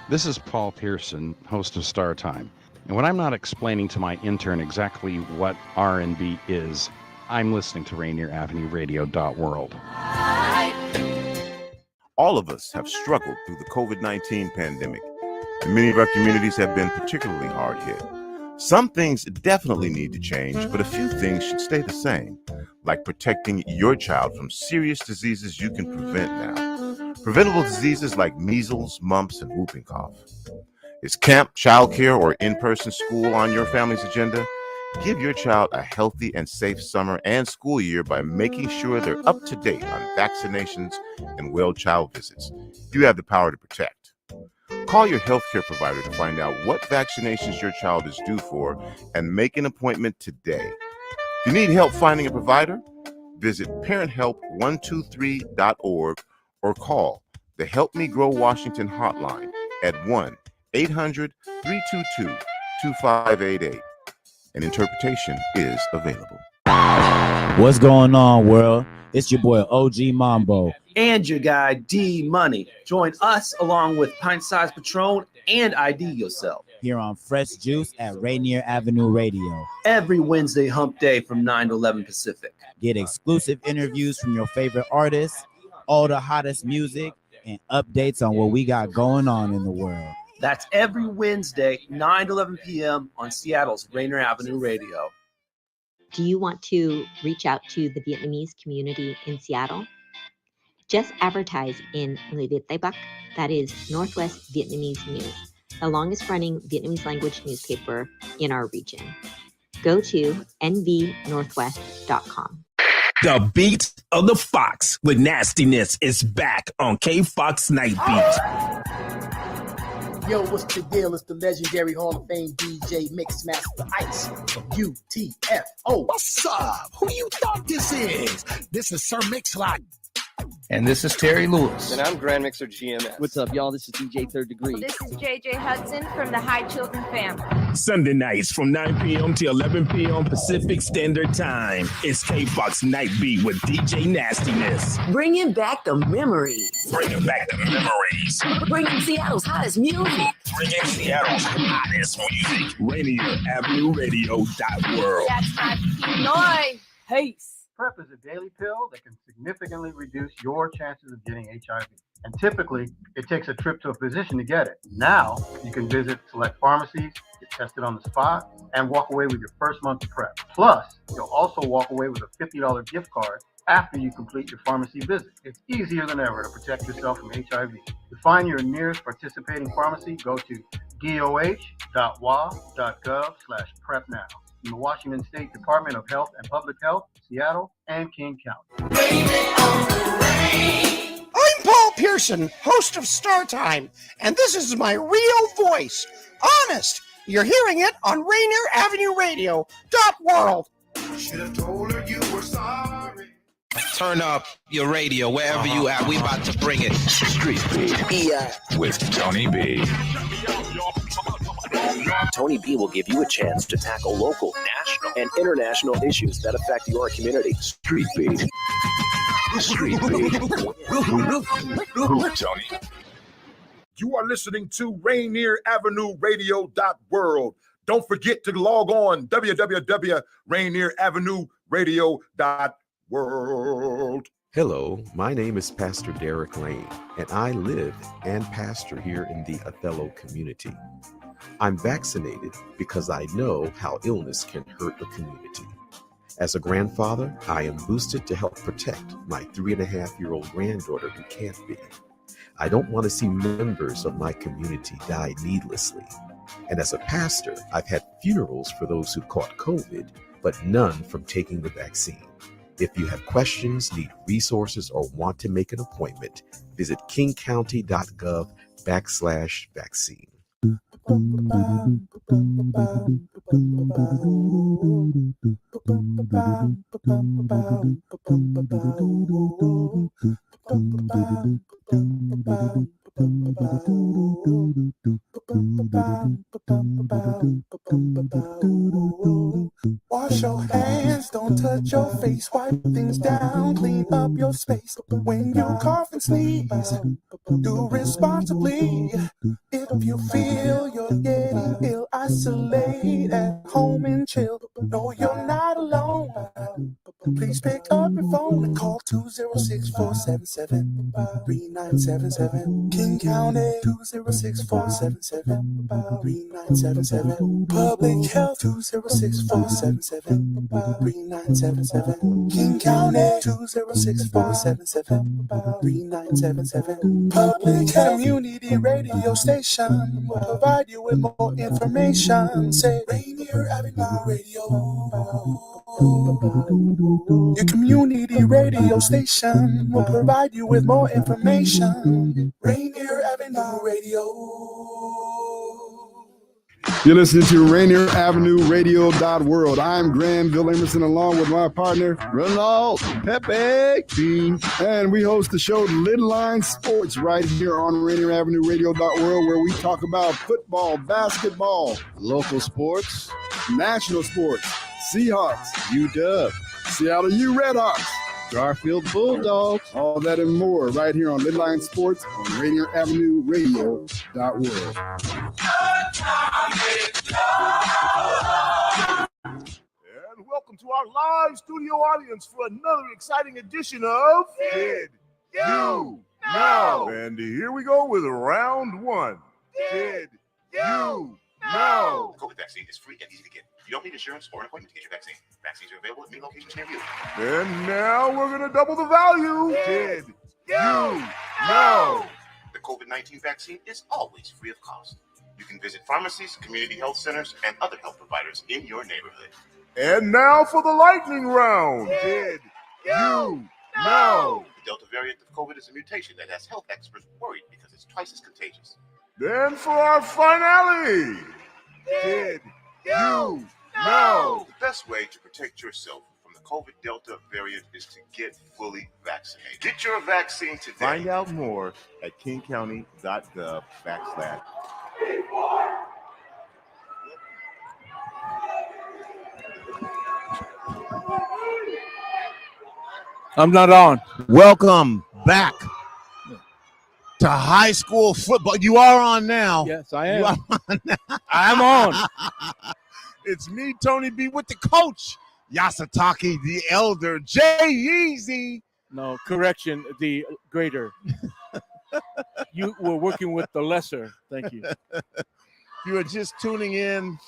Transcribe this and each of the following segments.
This is Paul Pearson, host of Star Time. And when I'm not explaining to my intern exactly what R&B is, I'm listening to Rainier Avenue Radio.world. All of us have struggled through the COVID-19 pandemic, and many of our communities have been particularly hard hit. Some things definitely need to change, but a few things should stay the same, like protecting your child from serious diseases you can prevent now. Preventable diseases like measles, mumps, and whooping cough. Is camp, childcare, or in-person school on your family's agenda? Give your child a healthy and safe summer and school year by making sure they're up to date on vaccinations and well child visits. You have the power to protect. Call your healthcare provider to find out what vaccinations your child is due for and make an appointment today. If you need help finding a provider, visit parenthelp123.org or call the Help Me Grow Washington hotline at 1-800-322-2588. An interpretation is available. What's going on, world? It's your boy OG Mambo and your guy D Money. Join us along with Pint Size Patron and ID Yourself here on Fresh Juice at Rainier Avenue Radio every Wednesday hump day from 9 to 11 Pacific. Get exclusive interviews from your favorite artists, all the hottest music, and updates on what we got going on in the world. That's every Wednesday, 9 to 11 p.m. on Seattle's Rainier Avenue Radio. Do you want to reach out to the Vietnamese community in Seattle? Just advertise in Người Việt Tây Bắc, that is Northwest Vietnamese News, the longest running Vietnamese language newspaper in our region. Go to nvnorthwest.com. The Beat of the Fox with Nastiness is back on K-Fox Night Beat. Yo, what's the deal? It's the legendary Hall of Fame DJ Mixmaster Ice from UTFO. What's up? Who you thought this is? This is Sir Mix-a-Lot. And this is Terry Lewis. And I'm Grand Mixer GMS. What's up, y'all? This is DJ Third Degree. This is JJ Hudson from the High Children family. Sunday nights from 9 p.m. to 11 p.m. Pacific Standard Time. It's K-Fox Night Beat with DJ Nastiness. Bringing back the memories. Bringing back the memories. Bringing Seattle's hottest music. Bringing Seattle's hottest music. Rainier Avenue Radio.world. That's my noise. Peace. PrEP is a daily pill that can significantly reduce your chances of getting HIV. And typically, it takes a trip to a physician to get it. Now, you can visit select pharmacies, get tested on the spot, and walk away with your first month of PrEP. Plus, you'll also walk away with a $50 gift card after you complete your pharmacy visit. It's easier than ever to protect yourself from HIV. To find your nearest participating pharmacy, go to doh.wa.gov/PrEP now. From the Washington State Department of Health and Public Health, Seattle, and King County. I'm Paul Pearson, host of Star Time, and this is my real voice. Honest, you're hearing it on Rainier Avenue Radio.world. Should have told her you were sorry. Turn up your radio wherever you at. We about to bring it. Street Beat with Tony B. Tony B will give you a chance to tackle local, national, and international issues that affect your community. Street Beat. Street Beat. Tony. You are listening to Rainier Avenue Radio.world. Don't forget to log on www.rainieravenue.radio.world. Hello, my name is Pastor Derek Lane, and I live and pastor here in the Othello community. I'm vaccinated because I know how illness can hurt the community. As a grandfather, I am boosted to help protect my 3.5-year-old granddaughter who can't be. I don't want to see members of my community die needlessly. And as a pastor, I've had funerals for those who caught COVID, but none from taking the vaccine. If you have questions, need resources, or want to make an appointment, visit kingcounty.gov/vaccine. Wash your hands, don't touch your face, wipe things down, clean up your space. When you cough and sneeze, do responsibly. If you feel you're getting ill, isolate at home and chill. No, you're not alone. Please pick up your phone and call 206-477-3977. King County 206-477-3977. Public Health 206-477-3977. King County 206-477-3977. Public Health Community Radio Station will provide you with more information. Say Rainier Avenue Radio. Your community radio station will provide you with more information. Rainier Avenue Radio. You're listening to Rainier Avenue Radio.world. I'm Granville Emerson along with my partner, Ronald Pepe Bean. And we host the show Little Line Sports right here on Rainier Avenue Radio.world, where we talk about football, basketball, local sports, national sports, Seahawks, UW, Seattle U Redhawks, Garfield Bulldogs, all that and more right here on Little Line Sports on Rainier Avenue Radio.world. And welcome to our live studio audience for another exciting edition of Did You Know? And here we go with round one. Did you know? The COVID vaccine is free and easy to get. You don't need insurance or an appointment to get your vaccine. Vaccines are available at many locations near you. And now we're going to double the value. Did you know? The COVID-19 vaccine is always free of cost. You can visit pharmacies, community health centers, and other health providers in your neighborhood. And now for the lightning round. Did you know? The Delta variant of COVID is a mutation that has health experts worried because it's twice as contagious. Then for our finale. Did you know? The best way to protect yourself from the COVID Delta variant is to get fully vaccinated. Get your vaccine today. Find out more at kingcounty.gov/. I'm not on. Welcome back to high school football. You are on now. Yes, I am. You are on now. I'm on. It's me, Tony B, with the coach, Yasataki the Elder, Jay-Easy. No, correction, the greater. You were working with the lesser. Thank you. If you are just tuning in,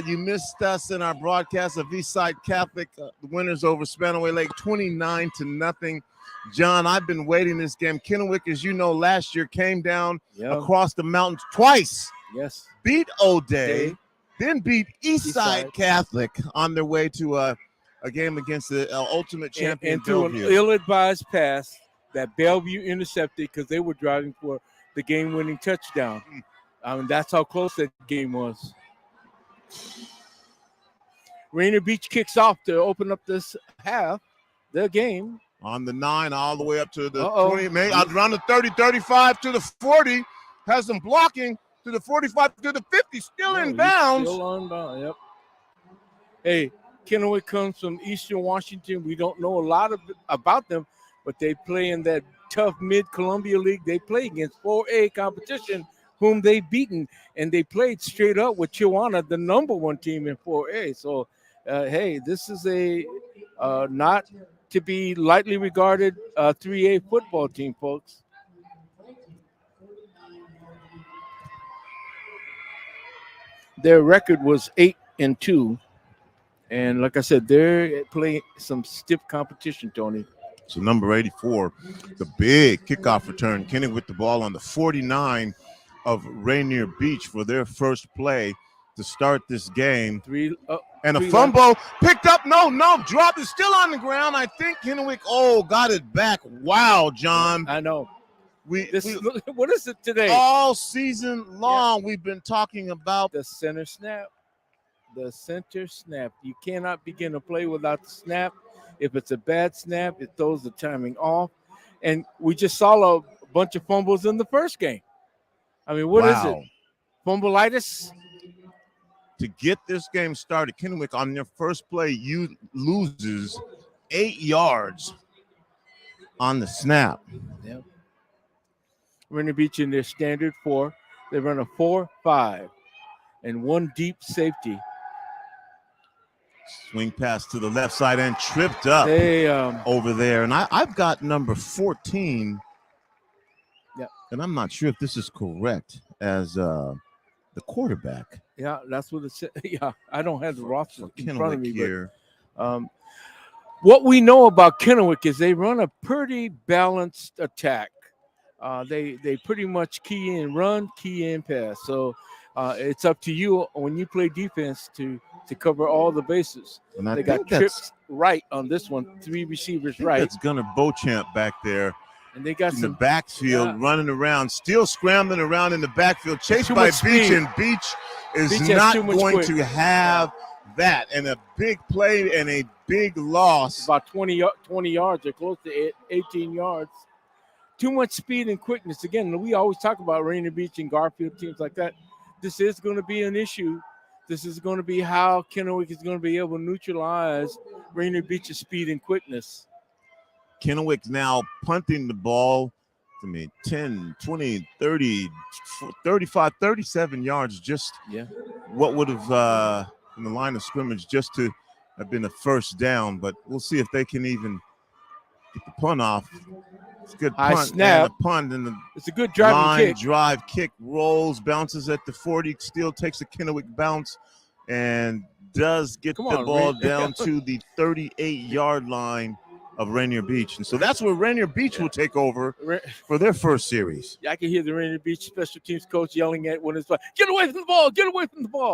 you missed us in our broadcast of Eastside Catholic. The winners over Spanaway Lake, 29-0. John, I've been waiting this game. Kennewick, as you know, last year came down across the mountains twice. Yes. Beat O'Day, then beat Eastside Catholic on their way to a game against the ultimate champion. And through an ill-advised pass that Bellevue intercepted because they were driving for the game-winning touchdown. I mean, that's how close that game was. Rainier Beach kicks off to open up this half, the game. On the 9, all the way up to the 20, around the 30, 35 to the 40. Has them blocking to the 45 to the 50, still in bounds. Still on bounds, yep. Hey, Kennewick comes from Eastern Washington. We don't know a lot about them, but they play in that tough mid-Columbia League. They play against 4A competition, whom they've beaten, and they played straight up with Chihuahua, the number one team in 4A. So, hey, this is a not to be lightly regarded 3A football team, folks. Their record was 8-2, and like I said, they're playing some stiff competition, Tony. So number 84, the big kickoff return. Kenny with the ball on the 49 of Rainier Beach for their first play to start this game. And a fumble picked up. No, dropped. It's still on the ground. I think Kennewick, got it back. Wow, John. I know. What is it today? All season long, we've been talking about the center snap. The center snap. You cannot begin a play without the snap. If it's a bad snap, it throws the timing off. And we just saw a bunch of fumbles in the first game. I mean, what is it? Fumbleitis? To get this game started, Kennewick on their first play loses 8 yards on the snap. Yep. Rainier Beach in their standard 4. They run a 4-5 and one deep safety. Swing pass to the left side and tripped up over there. And I've got number 14. Yep. And I'm not sure if this is correct as the quarterback. Yeah, that's what it said. Yeah, I don't have the roster in front of me here. But, what we know about Kennewick is they run a pretty balanced attack. They pretty much key in run, key in pass. So it's up to you when you play defense to cover all the bases. And I they think got trips right on this one, 3 receivers right. That's Gunnar Beauchamp back there. And they got in the backfield running around, still scrambling around in the backfield, chased by Beach, and Beach is not going to have that. And a big play and a big loss. About 20 yards or close to 18 yards. Too much speed and quickness. Again, we always talk about Rainier Beach and Garfield teams like that. This is going to be an issue. This is going to be how Kennewick is going to be able to neutralize Rainier Beach's speed and quickness. Kennewick now punting the ball, 10, 20, 30, 35, 37 yards, just what would have, in the line of scrimmage, just to have been a first down. But we'll see if they can even get the punt off. It's a good punt. Snap. And a punt. And it's a good driving kick. Drive kick, rolls, bounces at the 40, still takes a Kennewick bounce, and does get the ball down to the 38-yard line of Rainier Beach. And so that's where Rainier Beach will take over for their first series. I can hear the Rainier Beach special teams coach yelling at when it's like, get away from the ball,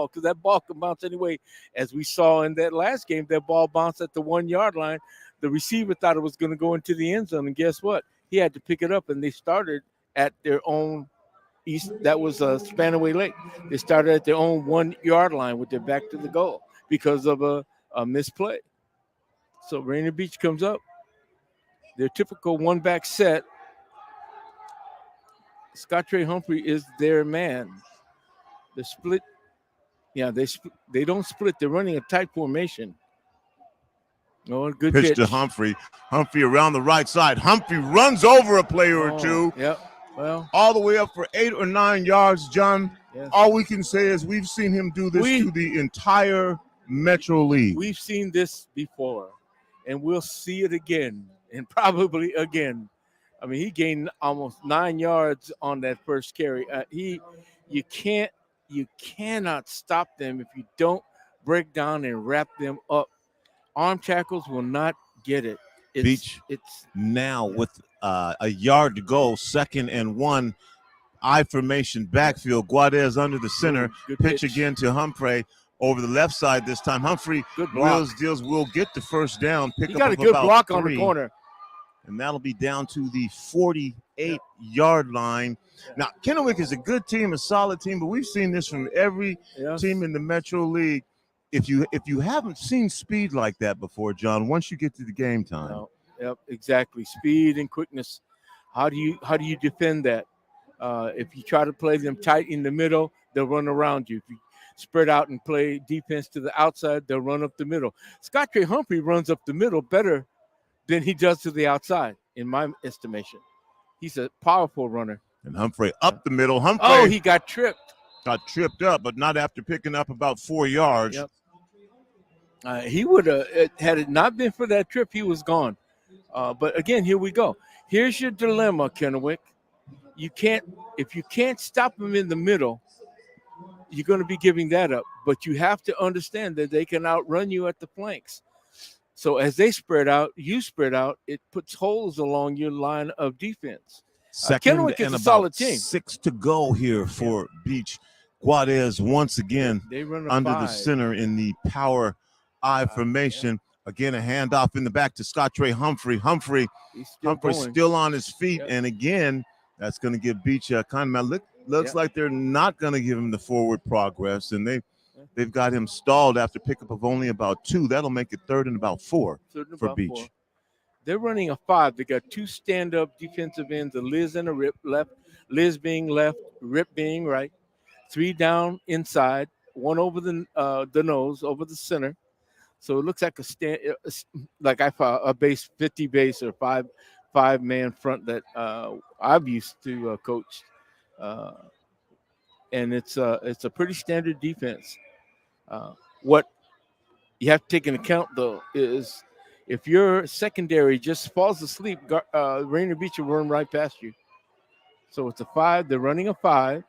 because that ball can bounce anyway. As we saw in that last game, that ball bounced at the 1-yard line. The receiver thought it was going to go into the end zone, and guess what? He had to pick it up, and they started at their own east. That was Spanaway Lake. They started at their own 1-yard line with their back to the goal because of a misplay. So Rainier Beach comes up. Their typical one-back set. Scottrey Humphrey is their man. The split, they don't split. They're running a tight formation. Oh, good pitch to Humphrey. Humphrey around the right side. Humphrey runs over a player or two. Yep. Well, all the way up for 8 or 9 yards, John. Yes. All we can say is we've seen him do this to the entire Metro League. We've seen this before, and we'll see it again. And probably again. I mean, he gained almost 9 yards on that first carry. You cannot stop them if you don't break down and wrap them up. Arm tackles will not get it. Beach now with a yard to go, 2nd and 1, I formation backfield. Guadez under the center. Good pitch again to Humphrey. Over the left side this time. Humphrey deals will get the first down. He got a good block on the corner. And that'll be down to the 48-yard line. Now, Kennewick is a good team, a solid team, but we've seen this from every team in the Metro League. If you haven't seen speed like that before, John, once you get to the game time. No. Yep, exactly. Speed and quickness. How do you defend that? If you try to play them tight in the middle, they'll run around you. If you spread out and play defense to the outside, they'll run up the middle. Scottrey Humphrey runs up the middle better than he does to the outside, in my estimation. He's a powerful runner. And Humphrey up the middle. Humphrey he got tripped. Got tripped up, but not after picking up about 4 yards. Yep. He would have, had it not been for that trip, he was gone. But again, here we go. Here's your dilemma, Kennewick. If you can't stop him in the middle, you're going to be giving that up. But you have to understand that they can outrun you at the flanks. So as they spread out, you spread out, it puts holes along your line of defense. Kennewick is a solid team. 6 to go here for Beach. Guadez once again under the center in the power I formation. Again, a handoff in the back to Scottrey Humphrey. Humphrey still on his feet. And again, that's going to give Beach a kind of looks like they're not going to give him the forward progress. And they've got him stalled after pickup of only about 2. That'll make it 3rd and about 4 for Beach. They're running a 5. They got 2 stand-up defensive ends, a Liz and a Rip left. Liz being left, Rip being right. 3 down inside, 1 over the nose, over the center. So it looks like a base 50 base or 5-man front that I've used to coach, and it's a pretty standard defense. What you have to take into account though is if your secondary just falls asleep, Rainier Beach will run right past you. So it's a 5. They're running a 5.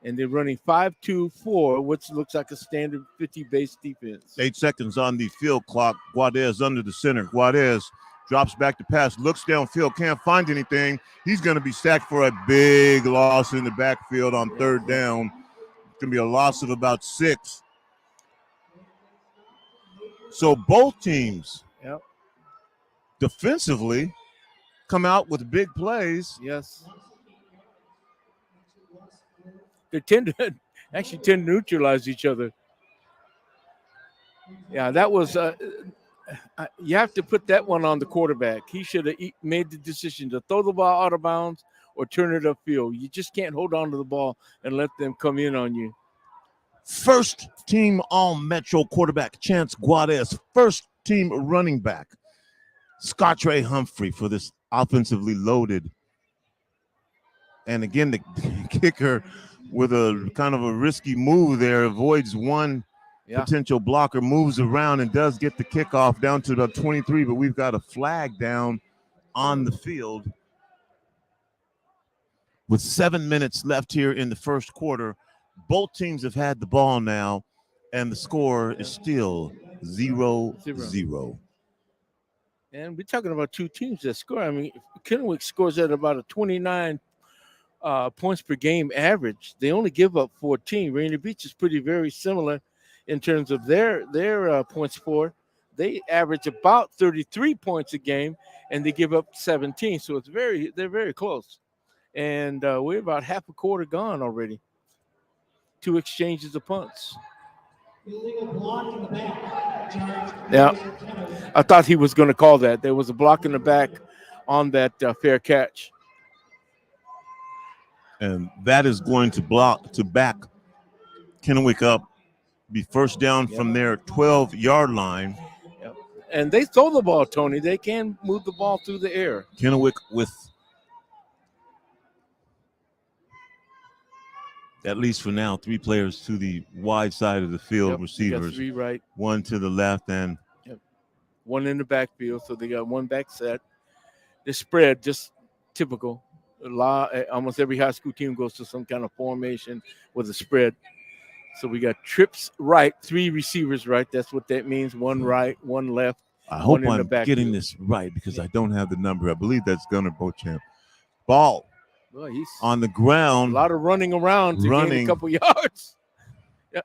And they're running 5-2-4, which looks like a standard 50 base defense. 8 seconds on the field clock. Guadez under the center. Guadez drops back to pass, looks downfield, can't find anything. He's going to be sacked for a big loss in the backfield on 3rd down. It's going to be a loss of about 6. So both teams defensively come out with big plays. Yes. They tend to neutralize each other. Yeah, that was you have to put that one on the quarterback. He should have made the decision to throw the ball out of bounds or turn it upfield. You just can't hold on to the ball and let them come in on you. First team All-Metro quarterback, Chance Guadez. First team running back, Scott Ray Humphrey, for this offensively loaded. And again, the kicker with a kind of a risky move there, avoids one potential blocker, moves around and does get the kickoff down to the 23, but we've got a flag down on the field. With 7 minutes left here in the first quarter, both teams have had the ball now, and the score is still 0-0. And we're talking about 2 teams that score. I mean, Kennewick scores at about a 29 points per game average. They only give up 14. Rainier Beach is very similar in terms of their points for. They average about 33 points a game, and they give up 17. So they're very close. And we're about half a quarter gone already. 2 exchanges of punts. Yeah, I thought he was going to call that. There was a block in the back on that fair catch. And that is going to back Kennewick up, be first down from their 12-yard line. Yep. And they throw the ball, Tony. They can move the ball through the air. Kennewick with at least for now 3 players to the wide side of the field, receivers. 3 right. 1 to the left and 1 in the backfield. So they got 1 back set. The spread, just typical. Almost every high school team goes to some kind of formation with a spread. So we got trips right, 3 receivers right. That's what that means. 1 right, 1 left. I hope I'm getting this right because I don't have the number. I believe that's Gunnar Beauchamp. Ball he's on the ground. A lot of running around to gain a couple yards. Yeah.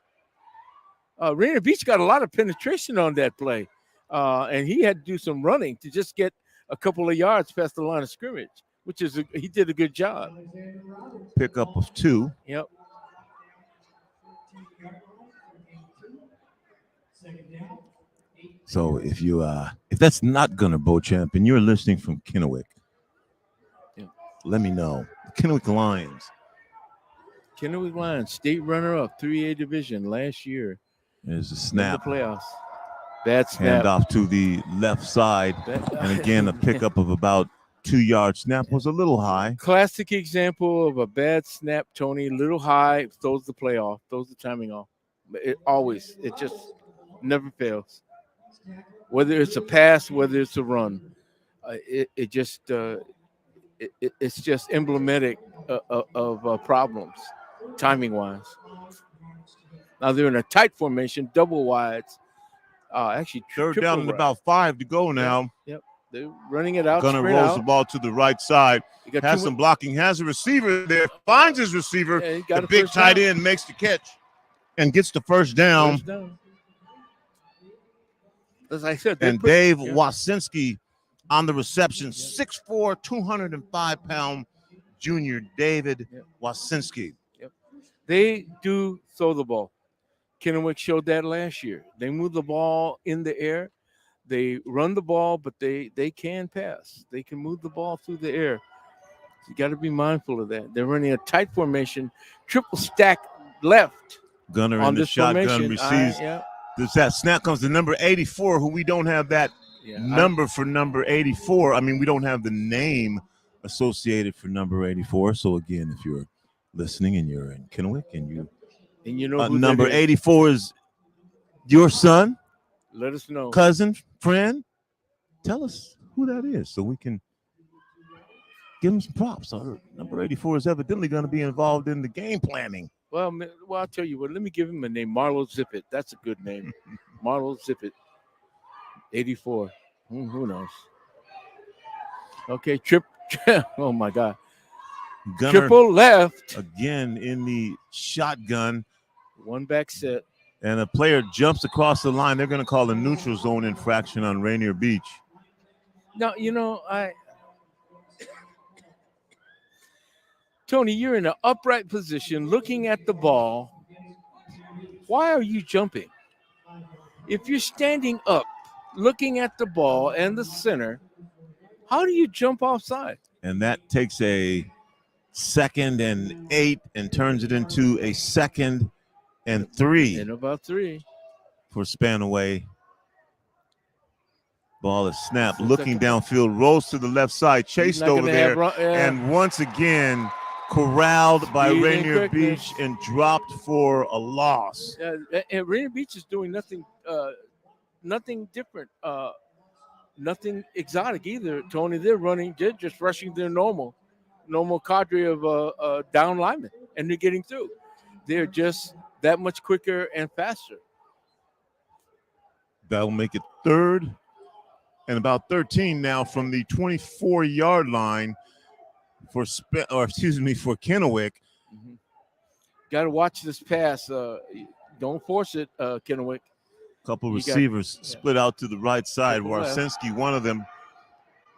Rainier Beach got a lot of penetration on that play. And he had to do some running to just get a couple of yards past the line of scrimmage. He did a good job. Pickup of 2. Yep. So if that's not Gunnar Beauchamp and you're listening from Kennewick, let me know. The Kennewick Lions. Kennewick Lions, state runner-up, 3A division last year. There's a snap. In the playoffs. Bad snap. Hand off to the left side. And again, a pickup of about 2-yard snap was a little high. Classic example of a bad snap, Tony. Little high, throws the play off, throws the timing off. It just never fails. Whether it's a pass, whether it's a run, it's just emblematic of problems, timing-wise. Now they're in a tight formation, double wides. Actually, 3rd down and about 5 to go now. Yep. They're running it out. Gunnar rolls the ball to the right side. Has some blocking. Has a receiver there. Finds his receiver. The big tight end makes the catch and gets the first down. As I said, and Dave Wasinski on the reception. 6'4", 205-pound junior David Wasinski. Yep. They do throw the ball. Kennewick showed that last year. They move the ball in the air. They run the ball, but they can pass. They can move the ball through the air. You got to be mindful of that. They're running a tight formation, triple stack left. Gunner on in the this shotgun formation. receives. Yeah. That snap comes to number 84, who we don't have that number for number 84. I mean, we don't have the name associated for number 84. So again, if you're listening and you're in Kennewick and you know who number that is. 84 is your son, Let us know. cousin, friend, tell us who that is so we can give him some props. Number 84 is evidently going to be involved in the game planning. Well, I'll tell you what. Let me give him a name. Marlo Zippet. That's a good name. Marlo Zippet. 84. Who knows? Okay, oh my God. Gunner Triple left. again in the shotgun. One back set. And a player jumps across the line. They're going to call a neutral zone infraction on Rainier Beach. Now, Tony, you're in an upright position looking at the ball. Why are you jumping? If you're standing up looking at the ball and the center, how do you jump offside? And that takes a 2nd and 8 and turns it into a 2nd and 3. And about 3. For Spanaway. Ball is snapped. Looking downfield, rolls to the left side, chased over there, and once again corralled by Rainier Beach and dropped for a loss. And Rainier Beach is doing nothing different, nothing exotic either, Tony. They're just rushing their normal cadre of down linemen, and they're getting through. They're just that much quicker and faster. That'll make it 3rd and about 13 now from the 24-yard line for Kennewick. Mm-hmm. Got to watch this pass. Don't force it, Kennewick. Couple receivers split out to the right side. Warsinski, one of them.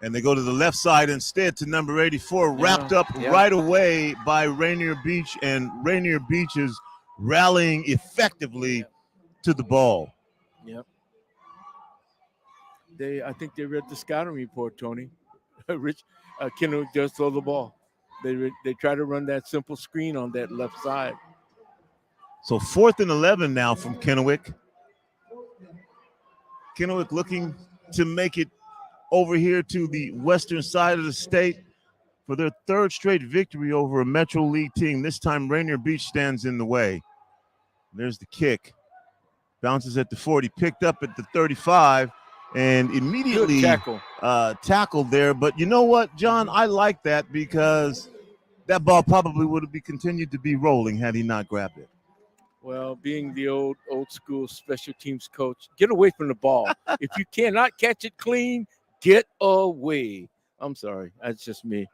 And they go to the left side instead to number 84, wrapped up right away by Rainier Beach. And Rainier Beach is rallying effectively to the ball. Yep. I think they read the scouting report, Tony. Kennewick does throw the ball. They try to run that simple screen on that left side. So 4th and 11 now from Kennewick. Kennewick looking to make it over here to the western side of the state for their 3rd straight victory over a Metro League team. This time Rainier Beach stands in the way. There's the kick. Bounces at the 40, picked up at the 35, and immediately tackled there. But you know what, John? I like that because that ball probably would have continued to be rolling had he not grabbed it. Well, being the old school special teams coach, get away from the ball. If you cannot catch it clean, get away. I'm sorry. That's just me.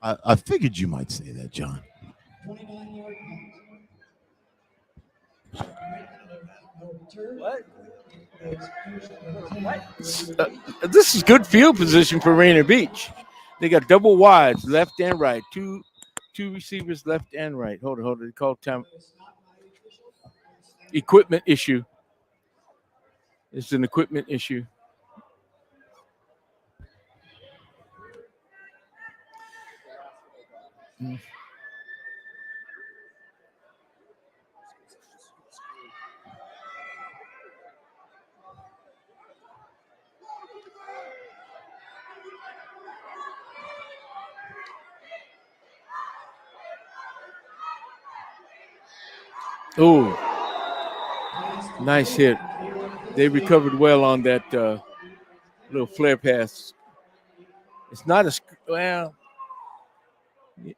I figured you might say that, John. This is good field position for Rainier Beach. They got double wides, left and right. Two receivers, left and right. Hold on. They call time. Equipment issue. It's an equipment issue. Oh, nice hit. They recovered well on that little flare pass. It's not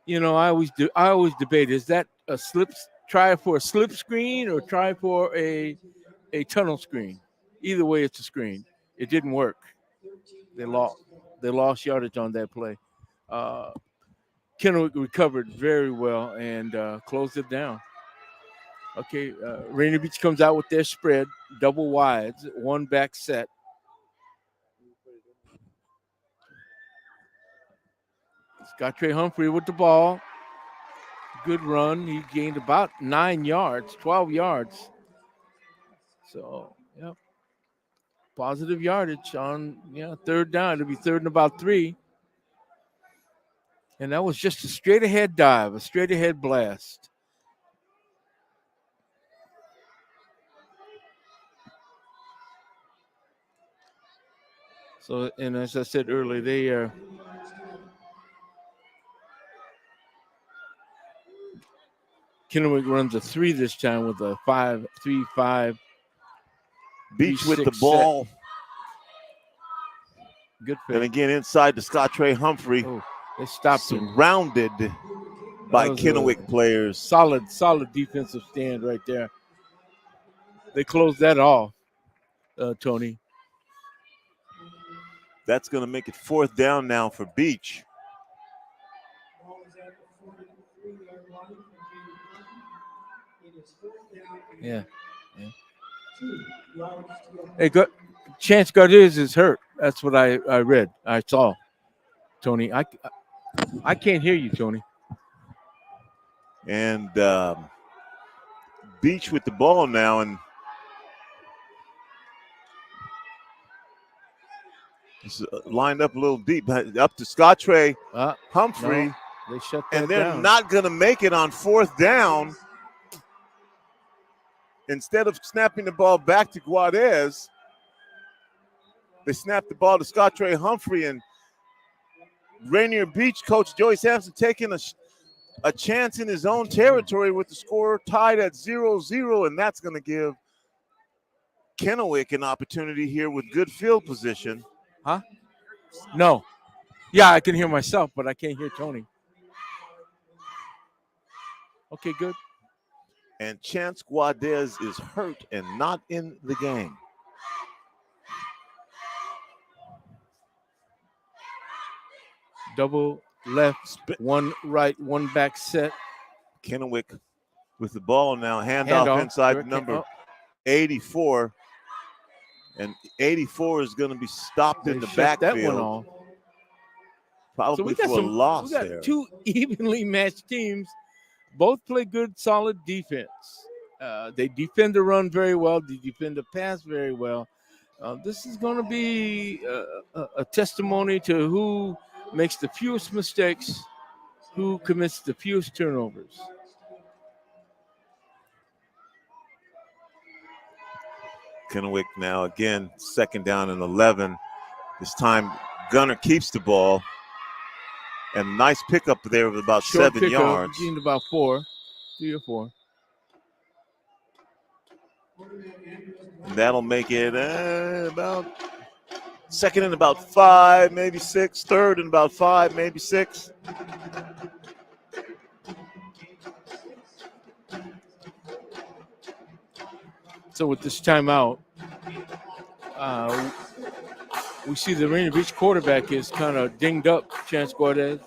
I always debate, is that a try for a slip screen or try for a tunnel screen? Either way, it's a screen. It didn't work. They lost yardage on that play. Kennewick recovered very well and closed it down. Okay, Rainier Beach comes out with their spread, double wides, one back set. Scott Trey Humphrey with the ball. good run. He gained about 9 yards, 12 yards. So, yep. Positive yardage on, third down. It'll be third and about 3. And that was just a straight ahead dive, a straight ahead blast. So, and as I said earlier, they are Kennewick runs a 3 this time with a 5-3-5. Beach with the ball. Good fit. And again, inside to Scottrey Humphrey. Oh, they stopped him. Surrounded by Kennewick players. Solid defensive stand right there. They closed that off, Tony. That's going to make it 4th down now for Beach. Yeah. Hey, Chance Gardez is hurt. That's what I read. I saw, Tony. I can't hear you, Tony. And Beach with the ball now, and it's lined up a little deep. Up to Scottrey Humphrey. No, they shut that and they're down. not going to make it on 4th down. Instead of snapping the ball back to Guadez, they snapped the ball to Scottrey Humphrey, and Rainier Beach coach Joey Sampson taking a chance in his own territory with the score tied at 0-0, and that's going to give Kennewick an opportunity here with good field position. Huh? No. Yeah, I can hear myself, but I can't hear Tony. Okay, good. And Chance Guadez is hurt and not in the game. Double left, one right, one back set. Kennewick with the ball now. Handoff inside number 84. And 84 is going to be stopped in the backfield. That one off. Probably for a loss there. We got 2 evenly matched teams. Both play good, solid defense. They defend the run very well. They defend the pass very well. This is going to be a testimony to who makes the fewest mistakes, who commits the fewest turnovers. Kennewick now again, 2nd down and 11. This time Gunner keeps the ball. And nice pickup there of about Short 7 yards. Gained about 4, 3 or 4. And that'll make it about 2nd and about 5, maybe 6. 3rd and about 5, maybe 6. So with this timeout, we see the Rainier Beach quarterback is kind of dinged up, Chance Guadez.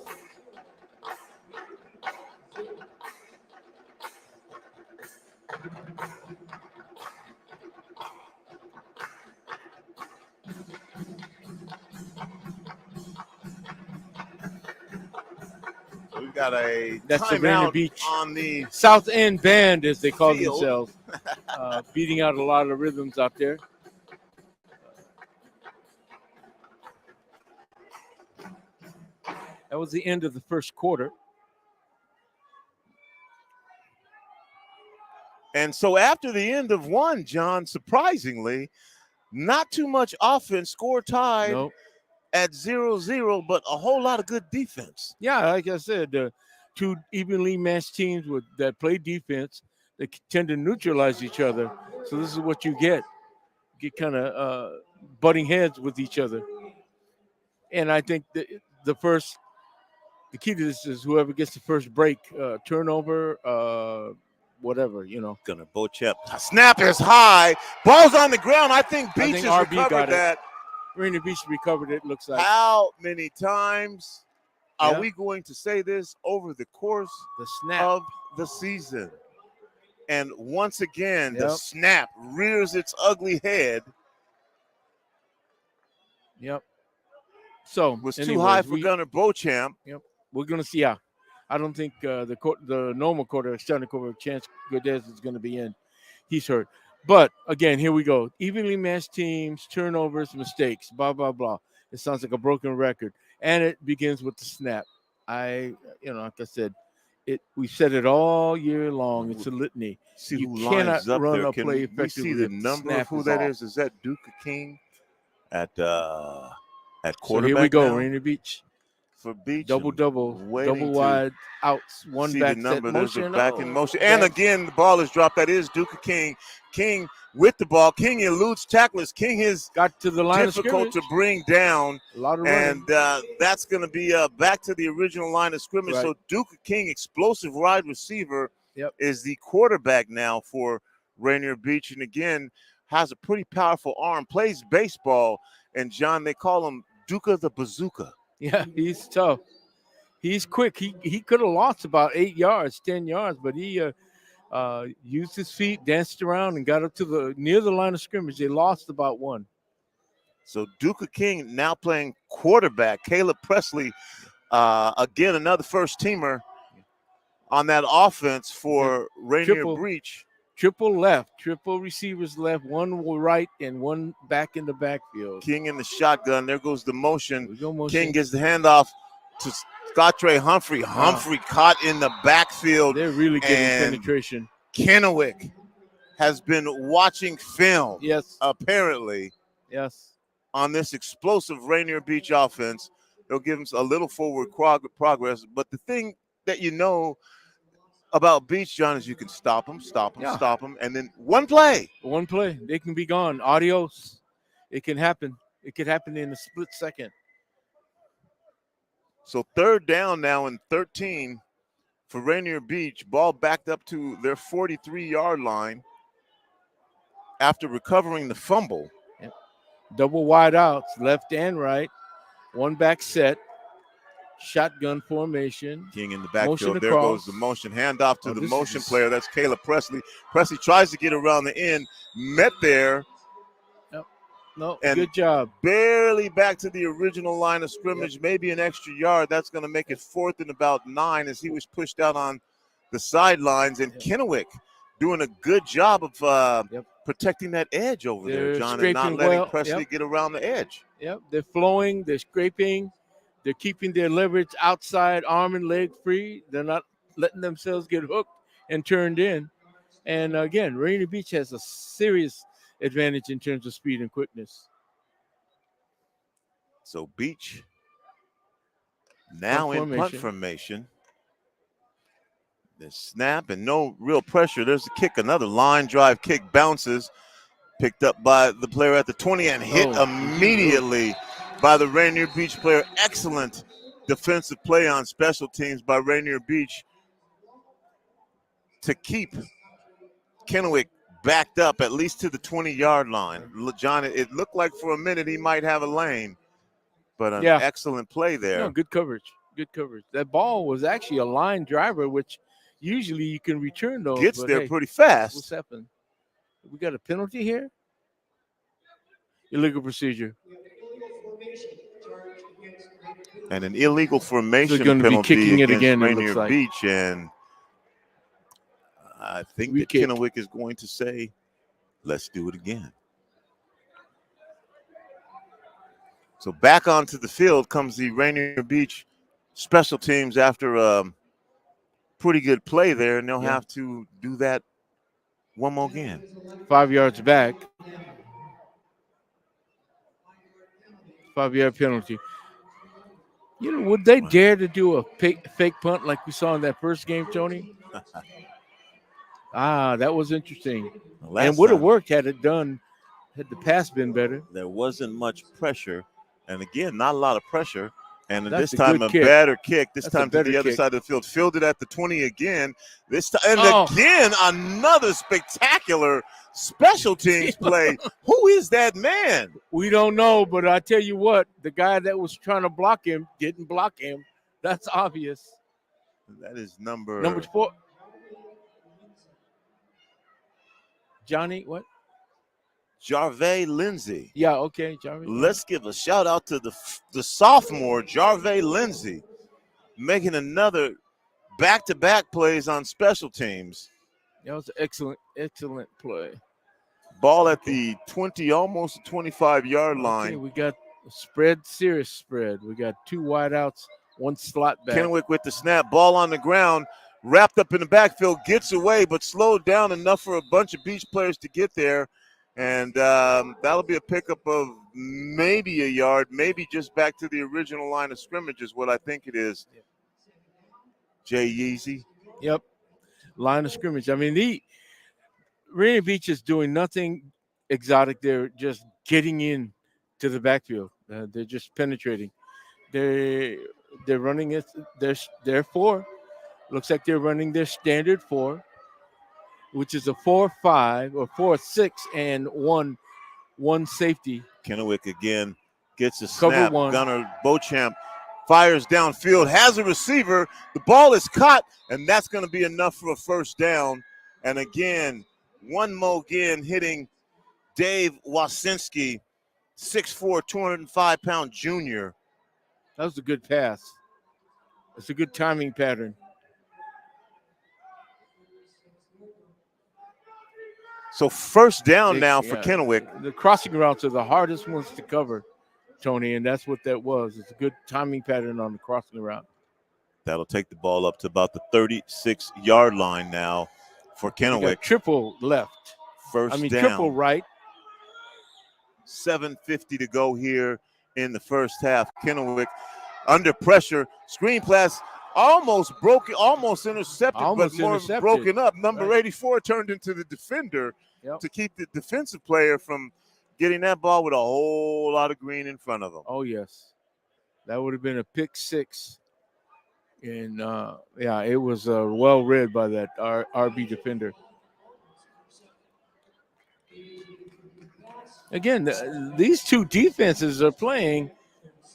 We've got a That's the Rainier timeout Beach on the South End Band, as they call field. themselves, beating out a lot of rhythms out there. That was the end of the first quarter. And so after the end of one, John, surprisingly, not too much offense, score tied at 0-0, but a whole lot of good defense. Yeah, like I said, 2 evenly matched teams that play defense, they tend to neutralize each other. So this is what you get. You get kind of butting heads with each other. And I think the key to this is whoever gets the first break, turnover, whatever, Gunner Beauchamp. Snap is high. Ball's on the ground. I think Beach has RB recovered got that. Rainier Beach recovered it, looks like. How many times are we going to say this over the course of the season? And once again, the snap rears its ugly head. Yep. So was too high for Gunner Beauchamp. Yep. We're gonna see. Yeah, I don't think the normal quarterback, starting quarterback, Chance Godez is going to be in. He's hurt. But again, here we go. Evenly matched teams, turnovers, mistakes, blah, blah, blah. It sounds like a broken record. And it begins with the snap. Like I said, we said it all year long. It's a litany. See you who cannot lines up run there. a Can play we effectively. see the if number snap of who that off. is? Is that Duca King at So quarterback? here we go, now? Rainier Beach. For Beach. Double, double waiting wide outs, one see back the number. set There's motion. a back in motion. And again, the ball is dropped. That is Duca King. King with the ball. King eludes tacklers. King is got to the line difficult of to bring down. A lot of and that's going to be back to the original line of scrimmage. Right. So Duca King, explosive wide receiver, is the quarterback now for Rainier Beach. And again, has a pretty powerful arm, plays baseball. And John, they call him Duca the Bazooka. Yeah, he's tough. He's quick. He could have lost about 8 yards, 10 yards, but he used his feet, danced around, and got up to near the line of scrimmage. They lost about one. So Duca King now playing quarterback. Caleb Presley, again, another first-teamer on that offense for Rainier Beach. Triple left, triple receivers left, one right and one back in the backfield. King in the shotgun. There goes the motion. Motion. King gets the handoff to Scottre Humphrey. Humphrey caught in the backfield. They're really getting penetration. Kennewick has been watching film. Yes. Apparently. Yes. On this explosive Rainier Beach offense. They'll give them a little forward progress. But the thing that you know about Beach, John, is you can stop them, and then one play. They can be gone. Adios. It can happen. It could happen in a split second. So third down now and 13 for Rainier Beach. Ball backed up to their 43-yard line after recovering the fumble. Yep. Double wide outs, left and right. One back set. Shotgun formation. King in the backfield. There goes the motion. Handoff to the motion player. That's Caleb Presley. Presley tries to get around the end. Met there. No, good job. Barely back to the original line of scrimmage. Maybe an extra yard. That's going to make it 4th and about 9 as he was pushed out on the sidelines. And Kennewick doing a good job of protecting that edge over there, John, and not letting Presley get around the edge. Yep, they're flowing. They're scraping. They're keeping their leverage outside, arm and leg free. They're not letting themselves get hooked and turned in. And again, Rainier Beach has a serious advantage in terms of speed and quickness. So Beach now in punt formation. The snap and no real pressure. There's a kick, another line drive kick, bounces, picked up by the player at the 20 and hit immediately by the Rainier Beach player. Excellent defensive play on special teams by Rainier Beach to keep Kennewick backed up at least to the 20-yard line. John, it looked like for a minute he might have a lane, but an excellent play there. No, good coverage. Good coverage. That ball was actually a line driver, which usually you can return those. Gets there pretty fast. What's happened? We got a penalty here? Illegal procedure. And an illegal formation be penalty kicking it against again, Rainier Beach. And I think that Kennewick is going to say, let's do it again. So back onto the field comes the Rainier Beach special teams after a pretty good play there, and they'll have to do that one more again. 5 yards back. 5-yard penalty. You know, would they dare to do a fake punt like we saw in that first game, Tony? That was interesting. And would have worked had the pass been better. There wasn't much pressure. And again, not a lot of pressure. And That's this time a kick. better kick. This That's time to the other kick. side of the field. Fielded at the 20 again. This time again, another spectacular special teams play. Who is that man? We don't know, but I tell you what, the guy that was trying to block him didn't block him. That's obvious. That is number 4. Johnny, what? Jarvay Lindsay. Yeah, okay, Jarvay. Let's give a shout out to the sophomore, Jarvay Lindsay, making another back-to-back plays on special teams. That was an excellent play. Ball at the 20, almost 25-yard line. Okay, we got a spread, serious spread. We got 2 wideouts, 1 slot back. Kennewick with the snap, ball on the ground, wrapped up in the backfield, gets away, but slowed down enough for a bunch of Beach players to get there. And that'll be a pickup of maybe a yard, maybe just back to the original line of scrimmage is what I think it is. Jay Yeezy. Yep, line of scrimmage. I mean, Rainier Beach is doing nothing exotic. They're just getting in to the backfield. They're just penetrating. They're running it. They're 4. Looks like they're running their standard 4, which is a 4-5 or 4-6 and one safety. Kennewick again gets a Cover snap. 1. Gunnar Beauchamp fires downfield, has a receiver. The ball is caught, and that's going to be enough for a first down. And again, one more again hitting Dave Wasinski, 6'4", 205-pound junior. That was a good pass. It's a good timing pattern. So first down now for Kennewick. The crossing routes are the hardest ones to cover, Tony, and that's what that was. It's a good timing pattern on the crossing route. That'll take the ball up to about the 36-yard line now for Kennewick. Triple left. Down. Triple right. 7:50 to go here in the first half. Kennewick under pressure. Screen pass almost broken, almost intercepted, but more broken up. Number 84 turned into the defender to keep the defensive player from getting that ball with a whole lot of green in front of him. Oh, yes. That would have been a pick 6. And, it was well read by that RB defender. Again, these two defenses are playing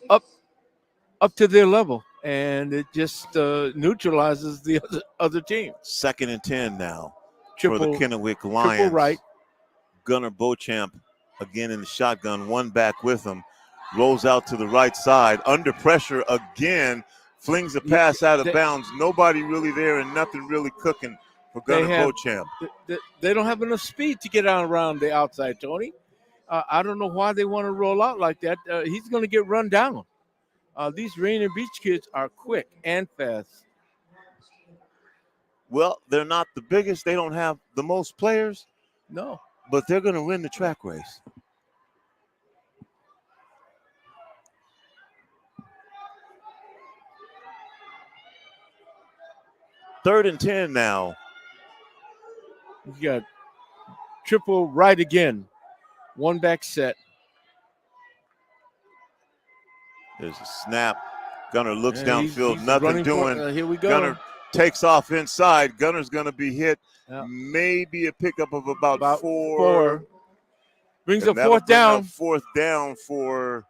up to their level, and it just neutralizes the other team. 2nd and 10 now for the Kennewick Lions. Triple right. Gunnar Beauchamp again in the shotgun, one back with him. Rolls out to the right side. Under pressure again. Flings a pass out of bounds. Nobody really there and nothing really cooking for Gunnar Beauchamp. They don't have enough speed to get out around the outside, Tony. I don't know why they want to roll out like that. He's going to get run down. These Rainier Beach kids are quick and fast. Well, they're not the biggest. They don't have the most players. No. But they're going to win the track race. Third and 10 now. You got triple right again. One back set. There's a snap. Gunnar looks downfield, he's nothing doing. Here we go. Gunnar takes off inside. Gunner's going to be hit. Maybe a pickup of about 4. Brings a 4th down. 4th down for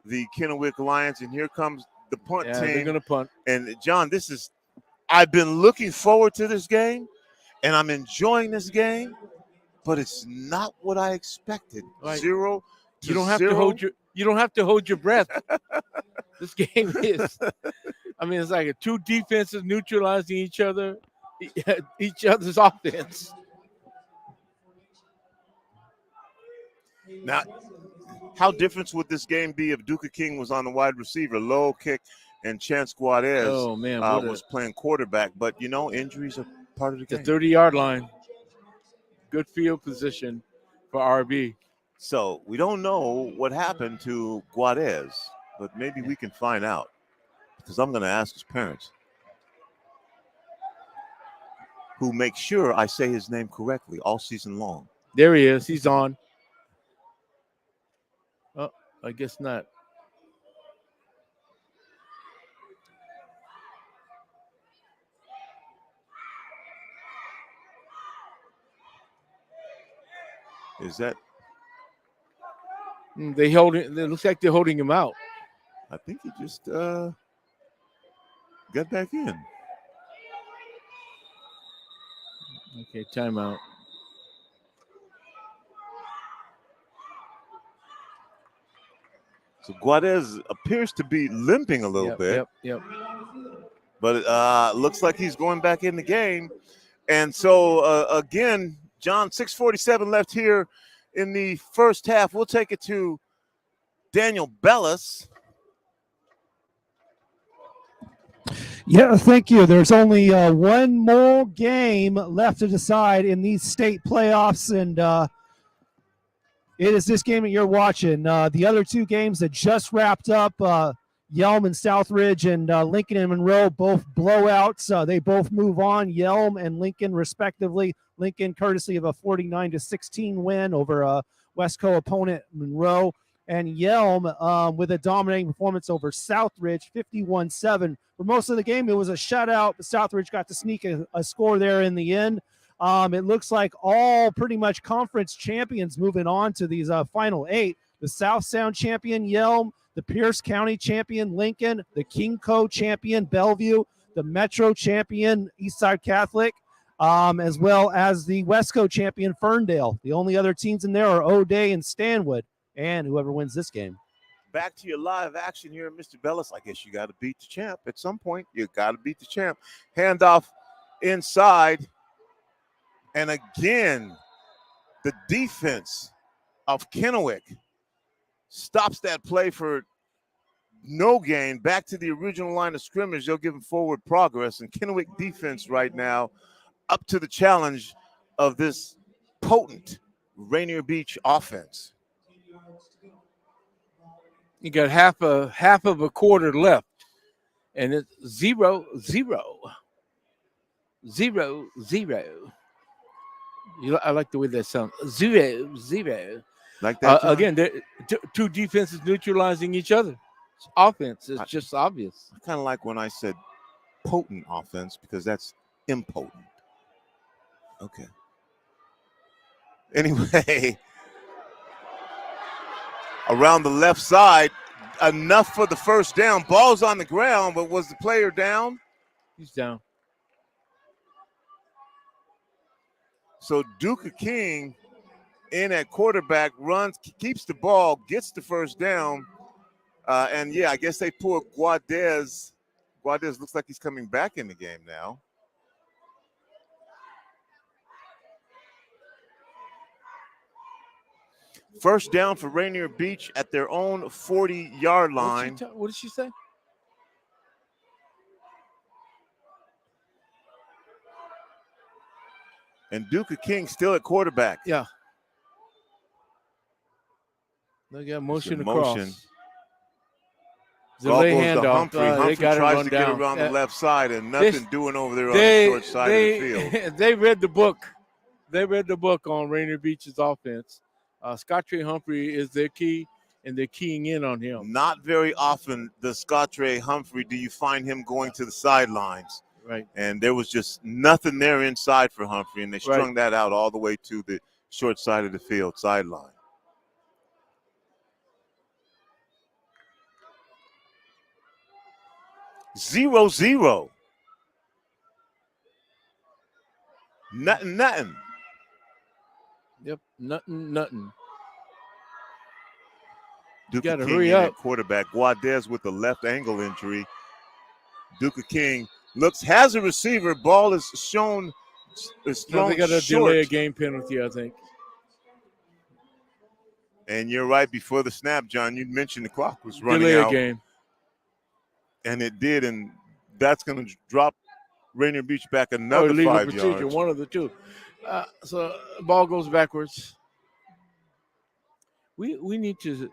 the Kennewick Lions. And here comes the punt team. They're going to punt. And, John, I've been looking forward to this game, and I'm enjoying this game, but it's not what I expected. Right. 0 to You don't have 0. to hold your breath. This game is. I mean, it's like two defenses neutralizing each other's offense. Now, how different would this game be if Duca King was on the wide receiver, low kick, and Chance Guadez was playing quarterback? But, injuries are part of the game. The 30-yard line. Good field position for RB. So we don't know what happened to Guadez, but maybe we can find out because I'm going to ask his parents, who make sure I say his name correctly all season long. There he is. He's on. Oh, I guess not. Is that? It looks like they're holding him out. I think he just got back in. Okay, timeout. So Guadez appears to be limping a little bit. Yep. But looks like he's going back in the game. And so, again, John, 6:47 left here in the first half. We'll take it to Daniel Bellis. Yeah, thank you. There's only one more game left to decide in these state playoffs, and it is this game that you're watching. The other two games that just wrapped up, Yelm and Southridge and Lincoln and Monroe, both blowouts. They both move on, Yelm and Lincoln respectively. Lincoln courtesy of a 49-16 win over a Westco opponent, Monroe. And Yelm with a dominating performance over Southridge, 51-7. For most of the game, it was a shutout, but Southridge got to sneak a score there in the end. It looks like all pretty much conference champions moving on to these final 8. The South Sound champion, Yelm, the Pierce County champion, Lincoln, the Kingco champion, Bellevue, the Metro champion, Eastside Catholic, as well as the Westco champion, Ferndale. The only other teams in there are O'Day and Stanwood. And whoever wins this game. Back to your live action here, Mr. Bellis. I guess you got to beat the champ at some point. You got to beat the champ. Handoff inside. And again, the defense of Kennewick stops that play for no gain. Back to the original line of scrimmage. They'll give them forward progress. And Kennewick defense right now up to the challenge of this potent Rainier Beach offense. You got half of a quarter left, and it's 0-0. 0-0. I like the way that sounds. 0-0. Like that. Again, two defenses neutralizing each other. It's offense. It's just obvious. I kind of like when I said potent offense because that's impotent. Okay. Anyway. Around the left side, enough for the first down. Ball's on the ground, but was the player down? He's down. So Duca King in at quarterback, runs, keeps the ball, gets the first down. And, yeah, I guess they pull Guadez. Guadez looks like he's coming back in the game now. First down for Rainier Beach at their own 40-yard line. What did she say? And Duca King still at quarterback. Yeah. They got motion across. Ball goes to handoff. Humphrey. Humphrey tries to get around the left side and nothing doing over there on the short side of the field. They read the book. They read the book on Rainier Beach's offense. Scottrey Humphrey is their key, and they're keying in on him. Not very often does Scottrey Humphrey do you find him going to the sidelines. Right. And there was just nothing there inside for Humphrey, and they strung that out all the way to the short side of the field sideline. Zero. Nothing. Yep, nothing. Duca gotta King hurry in up. at quarterback. Guadez with the left ankle injury. Duca King has a receiver. Ball is shown. Is thrown They got to short. delay a game penalty, I think. And you're right. Before the snap, John, you mentioned the clock was running Delay out. a game. And it did, and that's going to drop Rainier Beach back another illegal 5 procedure, yards. one of the two. So ball goes backwards. We need to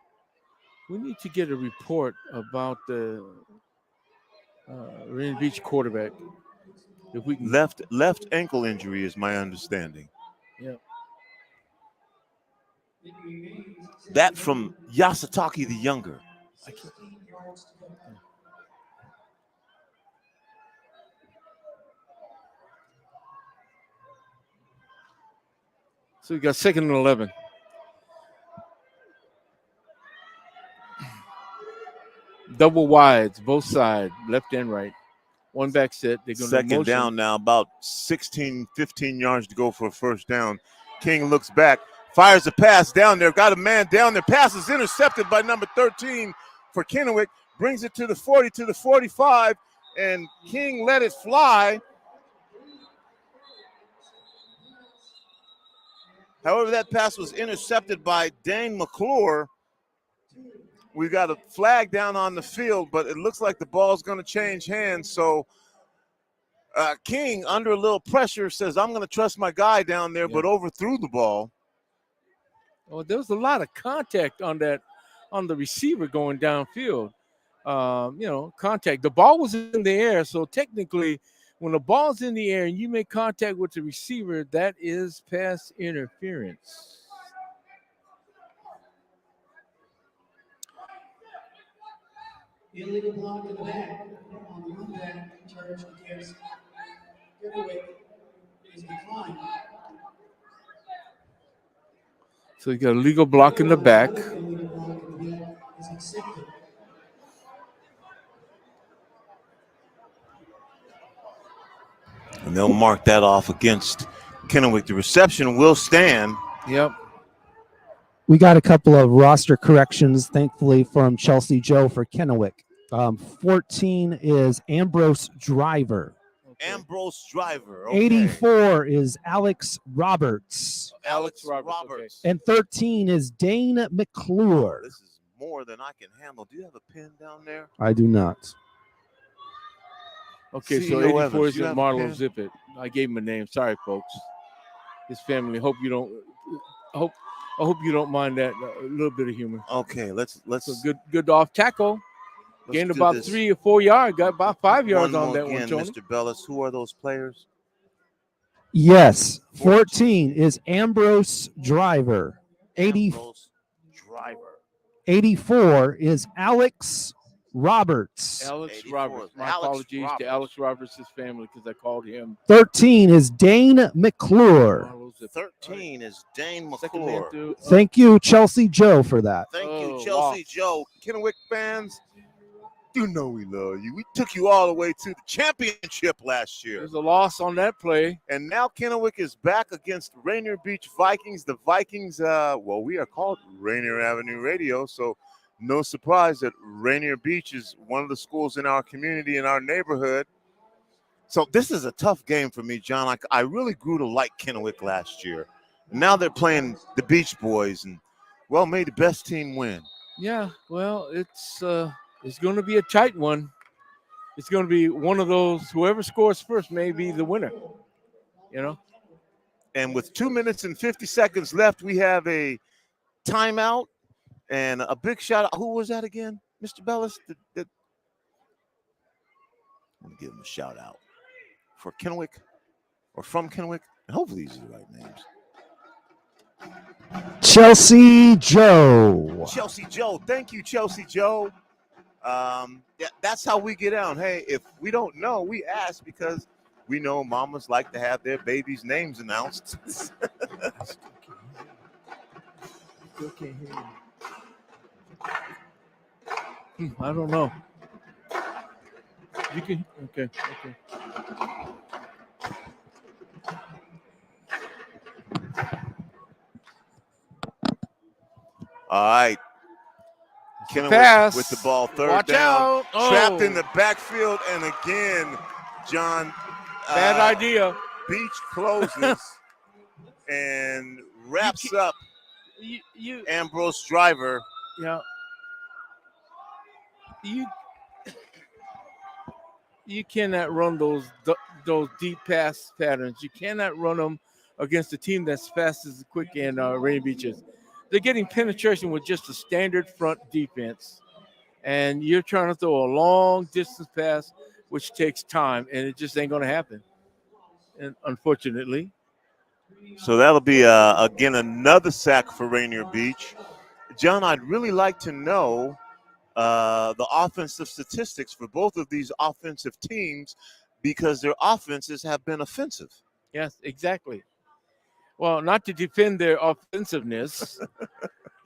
get a report about the Rainier Beach quarterback. If we can left ankle injury is my understanding. Yeah. That from Yasutaki the Younger. So we got 2nd and 11. Double wides, both sides, left and right. One back set. They're going Second down now, about 16, 15 yards to go for a first down. King looks back, fires a pass down there, got a man down there. Pass is intercepted by number 13 for Kennewick. Brings it to the 40, to the 45. and King let it fly. However, that pass was intercepted by Dane McClure. We got a flag down on the field, but it looks like the ball's going to change hands. So King, under a little pressure, says, I'm going to trust my guy down there, but overthrew the ball. Well, there was a lot of contact on the receiver going downfield. Contact. The ball was in the air, so technically, when the ball's in the air and you make contact with the receiver, that is pass interference. Illegal block in the back on the run back charge against Kennewick is declined. So you got a legal block in the back. And they'll mark that off against Kennewick. The reception will stand. Yep. We got a couple of roster corrections, thankfully, from Chelsea Joe for Kennewick. 14 is Ambrose Driver. Ambrose Driver. Okay. 84 is Alex Roberts. Alex Roberts. And 13 is Dane McClure. This is more than I can handle. Do you have a pen down there? I do not. Okay, so 84 is Marlo Zippet. I gave him a name. Sorry, folks. His family. I hope you don't mind that a little bit of humor. Okay, let's so good off tackle. Gained about 3 or 4 yards. Got about 5 yards on that one, Tony. Mr. Bellis, who are those players? Yes, 14 is Ambrose Driver. 84 is Alex Roberts. Alex Roberts. My apologies to Alex Roberts' family because I called him. 13 is Dane McClure. 13 is Dane McClure. Thank you, Chelsea Joe, for that. Thank you, Chelsea Joe. Kennewick fans, you know we love you. We took you all the way to the championship last year. There's a loss on that play. And now Kennewick is back against Rainier Beach Vikings. The Vikings, we are called Rainier Avenue Radio, so no surprise that Rainier Beach is one of the schools in our community, in our neighborhood. So this is a tough game for me, John. I really grew to like Kennewick last year. Now they're playing the Beach Boys, and, may the best team win. Yeah, well, it's going to be a tight one. It's going to be one of those, whoever scores first may be the winner, And with 2 minutes and 50 seconds left, we have a timeout and a big shout out. Who was that again, Mr. Bellis? Let me give him a shout out for Kennewick or from Kennewick. And hopefully these are the right names. Chelsea Joe. Chelsea Joe. Thank you, Chelsea Joe. That's how we get out. Hey, if we don't know, we ask because we know mamas like to have their babies' names announced. I don't know. You can, okay. All right. Kennewick with the ball, third Watch down. out. Oh. Trapped in the backfield, and again, John. Bad idea. Beach closes and wraps up Ambrose Driver. Yeah. You cannot run those deep pass patterns. You cannot run them against a team that's fast as quick and Rainier Beach is. They're getting penetration with just a standard front defense, and you're trying to throw a long distance pass, which takes time, and it just ain't going to happen. And unfortunately, so that'll be again another sack for Rainier Beach. John, I'd really like to know the offensive statistics for both of these offensive teams because their offenses have been offensive. Yes, exactly. Well, not to defend their offensiveness.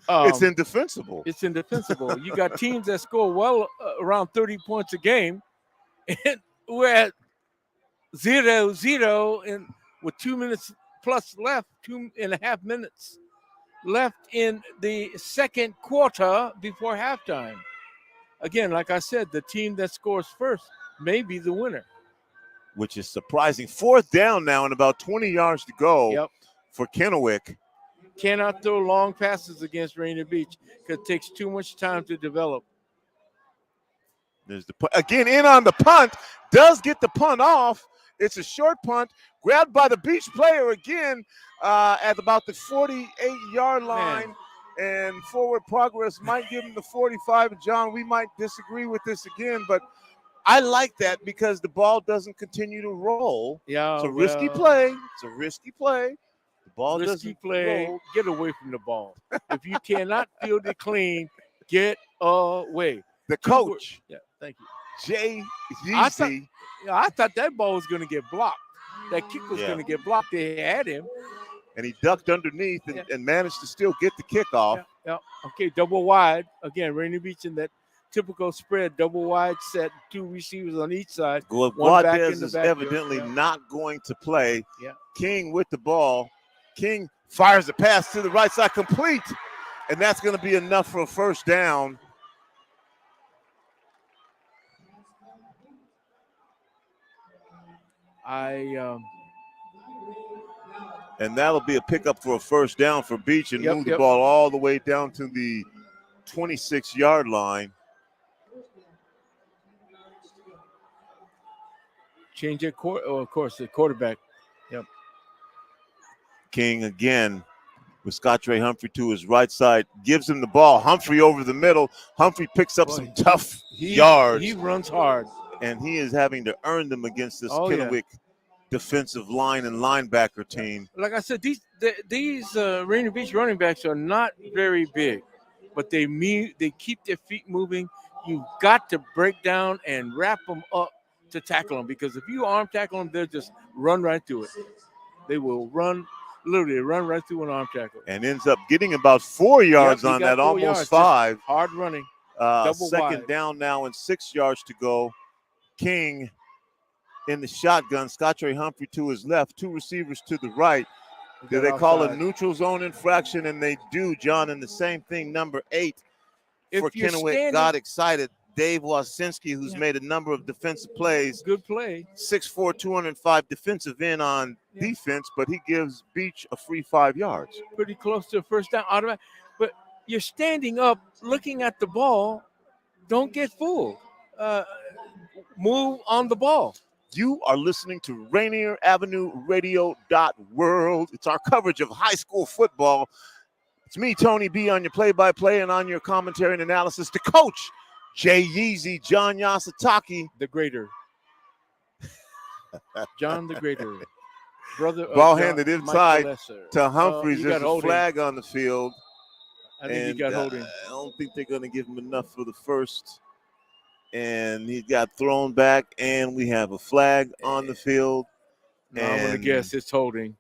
It's indefensible. It's indefensible. You got teams that score well around 30 points a game, and we're at 0-0 and with 2 minutes plus left, 2.5 minutes left in the second quarter before halftime. Again, like I said, the team that scores first may be the winner. Which is surprising. 4th down now and about 20 yards to go for Kennewick. Cannot throw long passes against Rainier Beach because it takes too much time to develop. There's the punt. Again, in on the punt. Does get the punt off. It's a short punt. Grabbed by the Beach player again at about the 48-yard line. And forward progress might give him the 45. And, John, we might disagree with this again, but I like that because the ball doesn't continue to roll. Yeah, it's a risky play. It's a risky play. The ball risky doesn't play. roll. Get away from the ball. If you cannot field it clean, get away. The coach. Yeah, thank you. Jay Yeezy. I thought that ball was going to get blocked. That kick was going to get blocked. They had him. And he ducked underneath and managed to still get the kickoff. Yeah. Okay, double wide. Again, Rainier Beach in that typical spread, double wide set, 2 receivers on each side. Guadez is evidently not going to play. Yeah. King with the ball. King fires the pass to the right side, complete. And that's going to be enough for a first down. And that'll be a pickup for a first down for Beach and move the ball all the way down to the 26-yard line. Change it, of course, the quarterback. Yep. King again with Scott Ray Humphrey to his right side, gives him the ball. Humphrey over the middle. Humphrey picks up some tough yards. He runs hard. And he is having to earn them against this Kennewick defensive line and linebacker team. Like I said, these Rainier Beach running backs are not very big, but they keep their feet moving. You've got to break down and wrap them up to tackle them, because if you arm tackle them, they'll just run right through it. They will literally run right through an arm tackle. And ends up getting about 4 yards on that, almost yards, 5. Hard running. Second wide. Down now and 6 yards to go. King in the shotgun. Scottrey Humphrey to his left, 2 receivers to the right. Do they call a neutral zone infraction? And they do, John, and the same thing, number 8 for Kennewick. Got excited. Dave Wasinski, who's made a number of defensive plays. Good play. 6'4", 205 defensive end on defense, but he gives Beach a free 5 yards. Pretty close to a first down automatic. But you're standing up, looking at the ball. Don't get fooled. Move on the ball. You are listening to Rainier Avenue Radio.World. It's our coverage of high school football. It's me, Tony B, on your play-by-play and on your commentary and analysis. The coach, Jay Yeezy, John Yasataki. The Greater. John the Greater. Brother ball handed inside to Humphreys. There's a flag on the field. I think he got holding. I don't think they're going to give him enough for the first. And he got thrown back, and we have a flag on the field. No, I'm going to guess it's holding.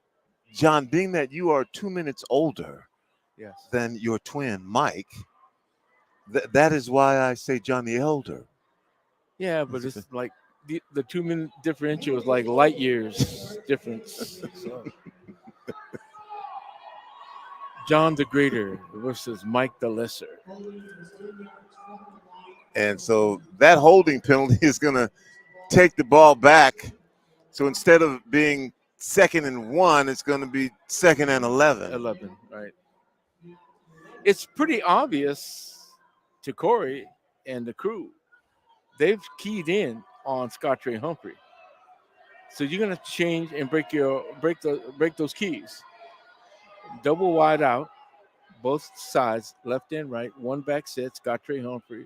John, being that you are 2 minutes older than your twin, Mike, that is why I say John the Elder. Yeah, but it's like the 2 minute differential is like light years difference. So. John the Greater versus Mike the Lesser. And so that holding penalty is going to take the ball back. So instead of being 2nd and 1, it's going to be 2nd and 11. 11, right. It's pretty obvious to Corey and the crew. They've keyed in on Scottrey Humphrey. So you're going to change and break those keys. Double wide out, both sides, left and right, 1 back set, Scottrey Humphrey.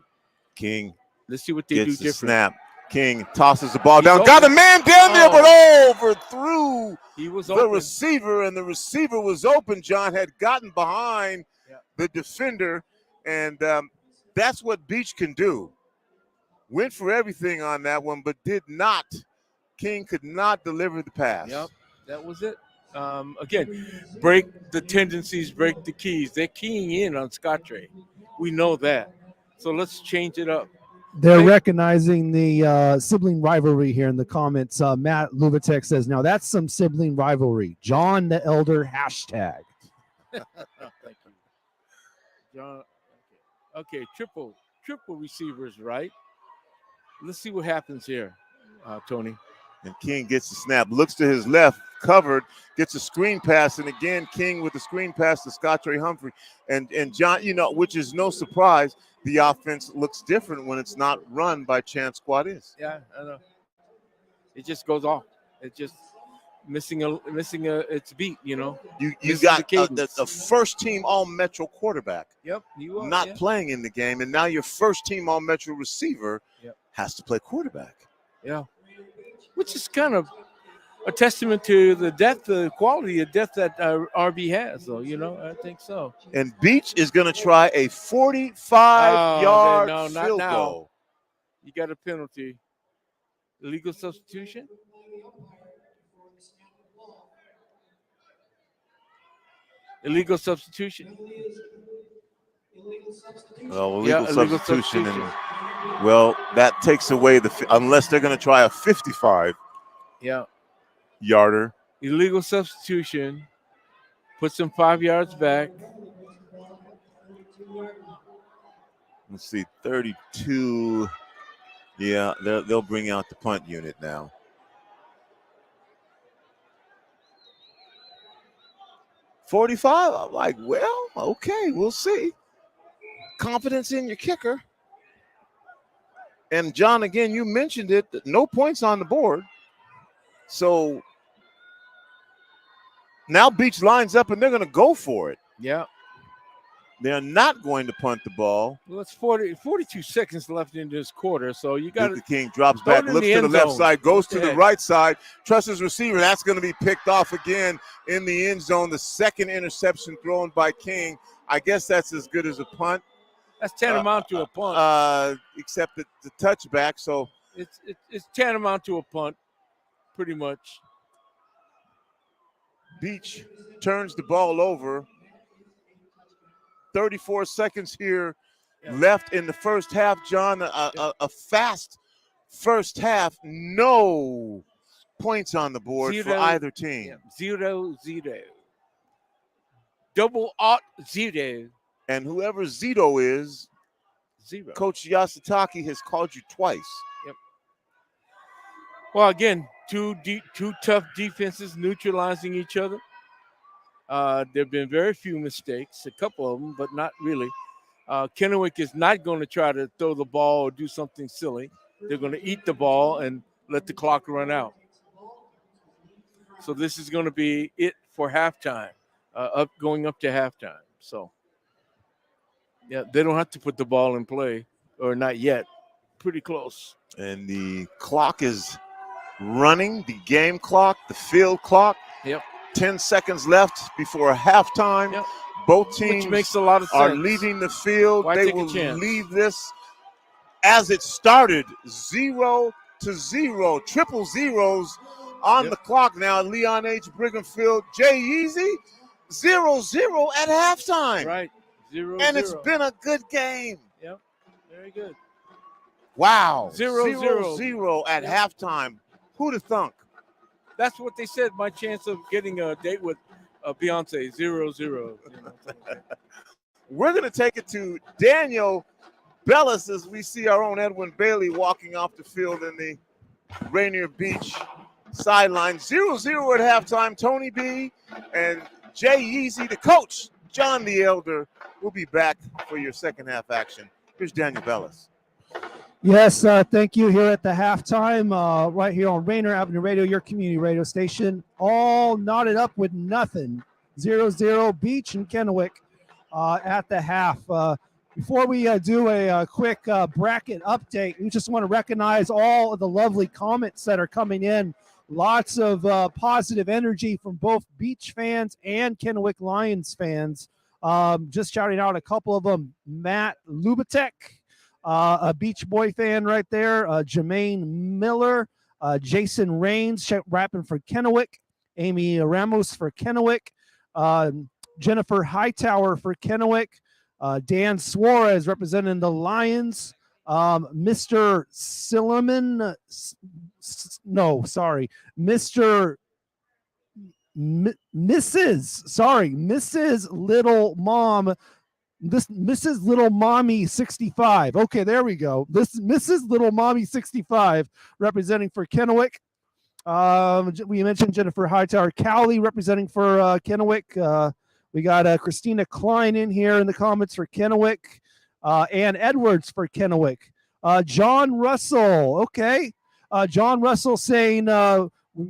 King. Let's see what they gets do different. Snap. King tosses the ball down. Got a man down there, but overthrew the receiver, and the receiver was open. John had gotten behind the defender, and that's what Beach can do. Went for everything on that one, but did not. King could not deliver the pass. Yep, that was it. Again, break the tendencies, break the keys. They're keying in on Scottrey. We know that. So let's change it up. They're recognizing the sibling rivalry here in the comments. Matt Lubatek says, now that's some sibling rivalry. John the Elder hashtag. Thank you. John. Okay, triple receivers, right? let's see what happens here, Tony. And King gets the snap, looks to his left, covered, gets a screen pass, and again, King with the screen pass to Scottre Humphrey. And John, which is no surprise, the offense looks different when it's not run by Chance Quadis. Yeah, I know. It just goes off. It just missing its beat, You got a first-team All-Metro quarterback. Yep, you are not playing in the game, and now your first-team All-Metro receiver has to play quarterback. Yeah, which is kind of a testament to the depth, the quality of depth that RB has, though. I think so. And Beach is going to try a 45-yard field goal. You got a penalty. Illegal substitution? Illegal substitution. Well, illegal substitution. And that takes away unless they're going to try a 55. Yeah. Yarder. Illegal substitution. Puts them 5 yards back. Let's see, 32. Yeah, they'll bring out the punt unit now. $45. I'm like, well, okay, we'll see. Confidence in your kicker. And John, again, you mentioned it. No points on the board. So now Beach lines up and they're going to go for it. Yeah. They're not going to punt the ball. Well, it's 42 seconds left in this quarter, so you got to. King drops back, looks to the left side, goes to the right side, trusts his receiver. That's going to be picked off again in the end zone. The second interception thrown by King. I guess that's as good as a punt. That's tantamount to a punt. Except the touchback. So it's tantamount to a punt, pretty much. Beach turns the ball over. 34 seconds here left in the first half, John. A fast first half. No points on the board for either team. 0-0. Double ought 0. And whoever Zito is, 0. Coach Yasutaki has called you twice. Yep. Well, again, two tough defenses neutralizing each other. There have been very few mistakes, a couple of them, but not really. Kennewick is not going to try to throw the ball or do something silly. They're going to eat the ball and let the clock run out. So this is going to be it for halftime, going up to halftime. So, yeah, they don't have to put the ball in play, or not yet. Pretty close. And the clock is running, the game clock, the field clock. Yep. 10 seconds left before halftime. Yep. Both teams Which makes a lot of are sense. leaving the field. Why they take a will chance? leave this as it started, 0-0, triple zeros on the clock now. Leon H. Brigham Field, Jay Yeezy, 0-0 at halftime. Right, 0-0. And it's been a good game. Yep, very good. Wow, 0-0 at halftime. Who'd have thunk? That's what they said. My chance of getting a date with Beyonce, 0-0. We're going to take it to Daniel Bellis as we see our own Edwin Bailey walking off the field in the Rainier Beach sideline. 0-0 at halftime. Tony B and Jay Yeezy, the coach, John the Elder, will be back for your second half action. Here's Daniel Bellis. Yes, thank you. Here at the halftime, right here on Rainier Avenue Radio, your community radio station, all knotted up with nothing. 0-0 Beach and Kennewick at the half. Before we do a quick bracket update, we just want to recognize all of the lovely comments that are coming in. Lots of positive energy from both Beach fans and Kennewick Lions fans. Just shouting out a couple of them. Matt Lubatek, a Beach Boy fan right there. Jermaine Miller, Jason Rains rapping for Kennewick. Amy Ramos for Kennewick. Jennifer Hightower for Kennewick. Dan Suarez representing the Lions. Mr. Silliman, Mrs. Little Mom This Mrs. Little Mommy 65. Okay, there we go. This Mrs. Little Mommy 65 representing for Kennewick. We mentioned Jennifer Hightower Cowley representing for Kennewick. We got Christina Klein in here in the comments for Kennewick. Ann Edwards for Kennewick. John Russell. Okay. John Russell saying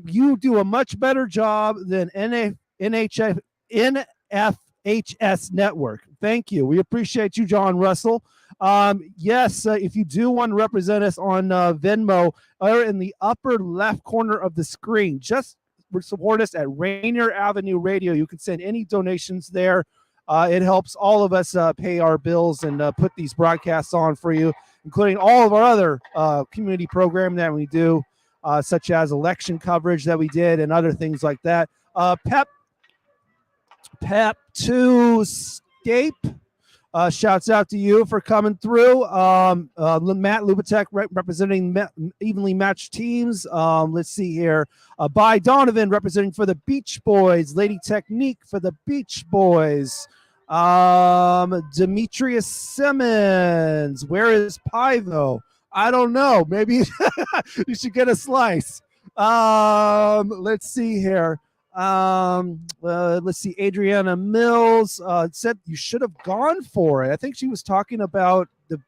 you do a much better job than NFHS Network. Thank you. We appreciate you, John Russell. Yes, if you do want to represent us on Venmo or in the upper left corner of the screen, just support us at Rainier Avenue Radio. You can send any donations there. It helps all of us pay our bills and put these broadcasts on for you, including all of our other community programming that we do, such as election coverage that we did and other things like that. Pep to Scape. Shouts out to you for coming through. Matt Lubatek representing evenly matched teams. Let's see here. By Donovan representing for the Beach Boys. Lady Technique for the Beach Boys. Demetrius Simmons. Where is Pivo? I don't know. Maybe you should get a slice. Let's see here. Let's see. Adriana Mills said you should have gone for it. I think she was talking about the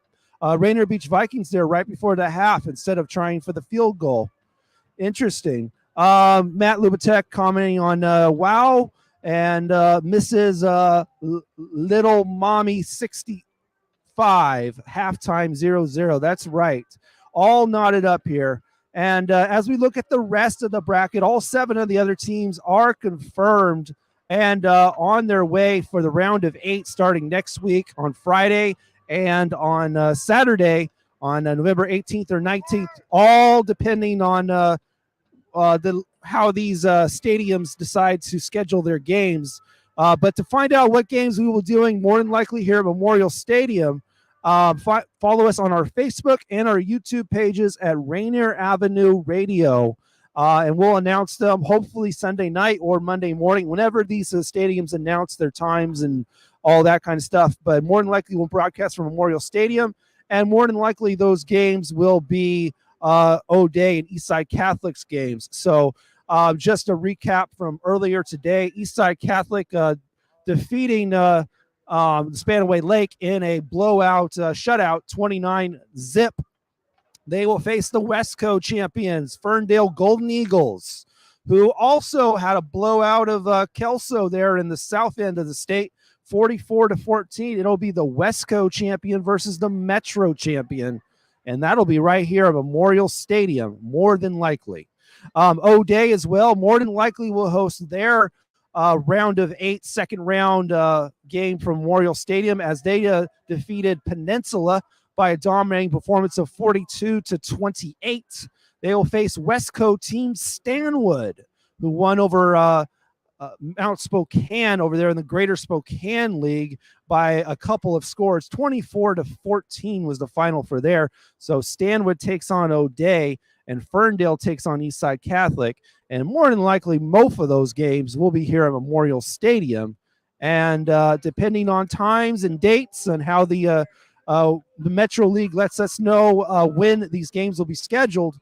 Rainier Beach Vikings there right before the half instead of trying for the field goal. Interesting. Matt Lubatek commenting on wow, and Mrs. Little Mommy 65 halftime 0-0. That's right. All knotted up here. And as we look at the rest of the bracket, all 7 of the other teams are confirmed and on their way for the round of 8 starting next week on Friday and on Saturday on November 18th or 19th, all depending on how these stadiums decide to schedule their games. But to find out what games we will be doing, more than likely here at Memorial Stadium, follow us on our Facebook and our YouTube pages at Rainier Avenue Radio, and we'll announce them hopefully Sunday night or Monday morning, whenever these stadiums announce their times and all that kind of stuff. But more than likely we'll broadcast from Memorial Stadium, and more than likely those games will be O'Day and Eastside Catholic's games. So just a recap from earlier today, Eastside Catholic defeating Spanaway Lake in a blowout shutout 29-0. They will face the Westco champions, Ferndale Golden Eagles, who also had a blowout of Kelso there in the south end of the state, 44-14. It'll be the Westco champion versus the Metro champion, and that'll be right here at Memorial Stadium, more than likely. O'Day as well, more than likely will host their round of 8 second round game from Memorial Stadium as they defeated Peninsula by a dominating performance of 42-28. They will face Westco team Stanwood, who won over Mount Spokane over there in the Greater Spokane League by a couple of scores. 24-14 was the final for there. So Stanwood takes on O'Day and Ferndale takes on Eastside Catholic. And more than likely, most of those games will be here at Memorial Stadium. And depending on times and dates and how the Metro League lets us know when these games will be scheduled,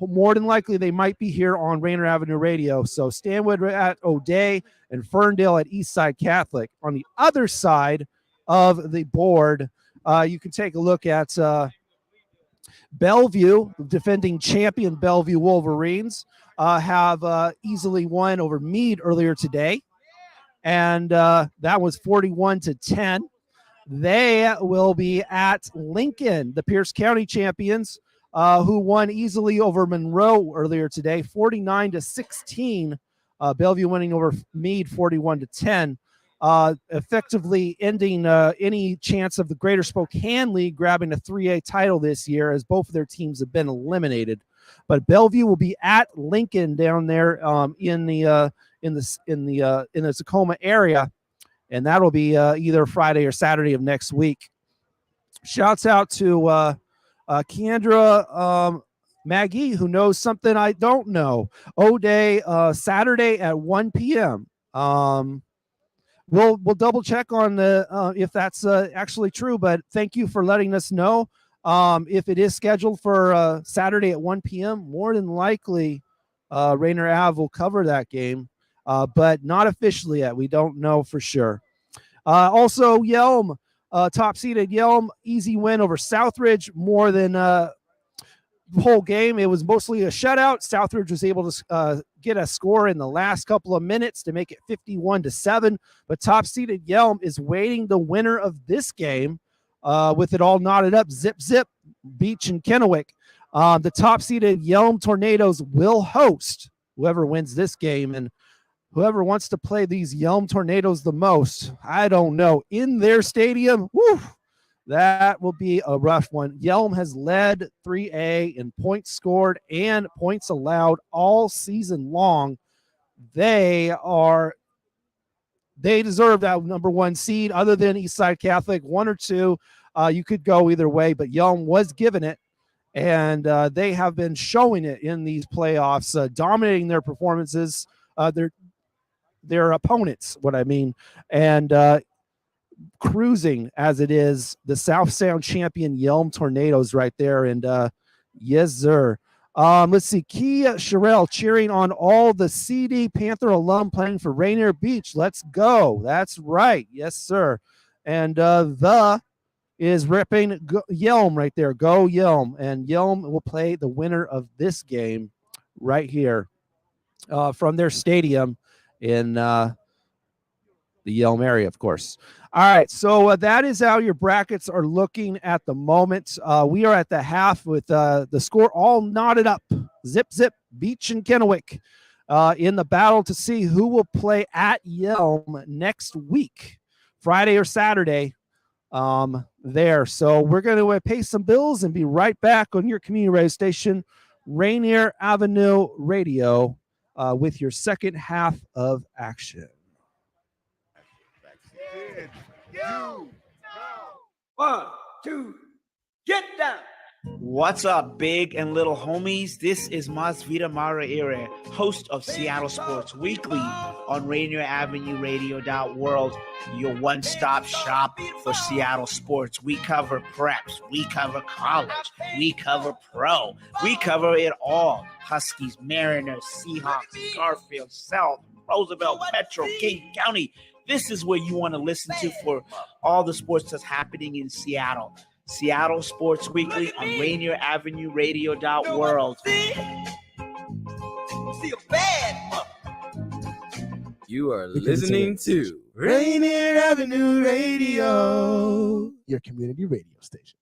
more than likely they might be here on Rainier Avenue Radio. So Stanwood at O'Day and Ferndale at Eastside Catholic. On the other side of the board, you can take a look at Bellevue, defending champion Bellevue Wolverines, have easily won over Meade earlier today, and that was 41-10. They will be at Lincoln, the Pierce County champions, who won easily over Monroe earlier today, 49-16. Bellevue winning over Meade 41-10. Effectively ending any chance of the Greater Spokane League grabbing a 3A title this year, as both of their teams have been eliminated. But Bellevue will be at Lincoln down there in the Tacoma area, and that'll be either Friday or Saturday of next week. Shouts out to Keandra Maggie, who knows something I don't know. O'Day Saturday at 1 p.m. we'll double check on the if that's actually true. But thank you for letting us know. If it is scheduled for Saturday at 1 p.m., more than likely Rainier Ave will cover that game, but not officially yet. We don't know for sure. Also, Yelm, top-seeded Yelm, easy win over Southridge, more than the whole game. It was mostly a shutout. Southridge was able to get a score in the last couple of minutes to make it 51-7, but top-seeded Yelm is waiting the winner of this game with it all knotted up. Zip, Beach and Kennewick. The top-seeded Yelm Tornadoes will host whoever wins this game, and whoever wants to play these Yelm Tornadoes the most, I don't know, in their stadium, woo, that will be a rough one. Yelm has led 3A in points scored and points allowed all season long. They deserve that number one seed. Other than Eastside Catholic, 1 or 2, you could go either way, but Yelm was given it, and they have been showing it in these playoffs, dominating their performances. Their opponents, what I mean, and cruising as it is the South Sound champion Yelm Tornadoes right there. And yes, sir. Let's see. Kia Sherrill cheering on all the CD Panther alum playing for Rainier Beach. Let's go. That's right. Yes, sir. And the is ripping Yelm right there. Go Yelm. And Yelm will play the winner of this game right here from their stadium in the Yelm area, of course. All right, so that is how your brackets are looking at the moment. We are at the half with the score all knotted up. Zip, Beach and Kennewick in the battle to see who will play at Yelm next week, Friday or Saturday there. So we're going to pay some bills and be right back on your community radio station, Rainier Avenue Radio, with your second half of action. One, two, get down. What's up, big and little homies? This is Masvita Maraire, host of Seattle Sports Weekly on Rainier Avenue Radio.world, your one-stop shop for Seattle sports. We cover preps, we cover college, we cover pro, we cover it all. Huskies, Mariners, Seahawks, Garfield, South, Roosevelt, Metro, King County. This is where you want to listen to for all the sports that's happening in Seattle. Seattle Sports Weekly on Rainier Avenue Radio.world. You are listening to Rainier Avenue Radio, your community radio station.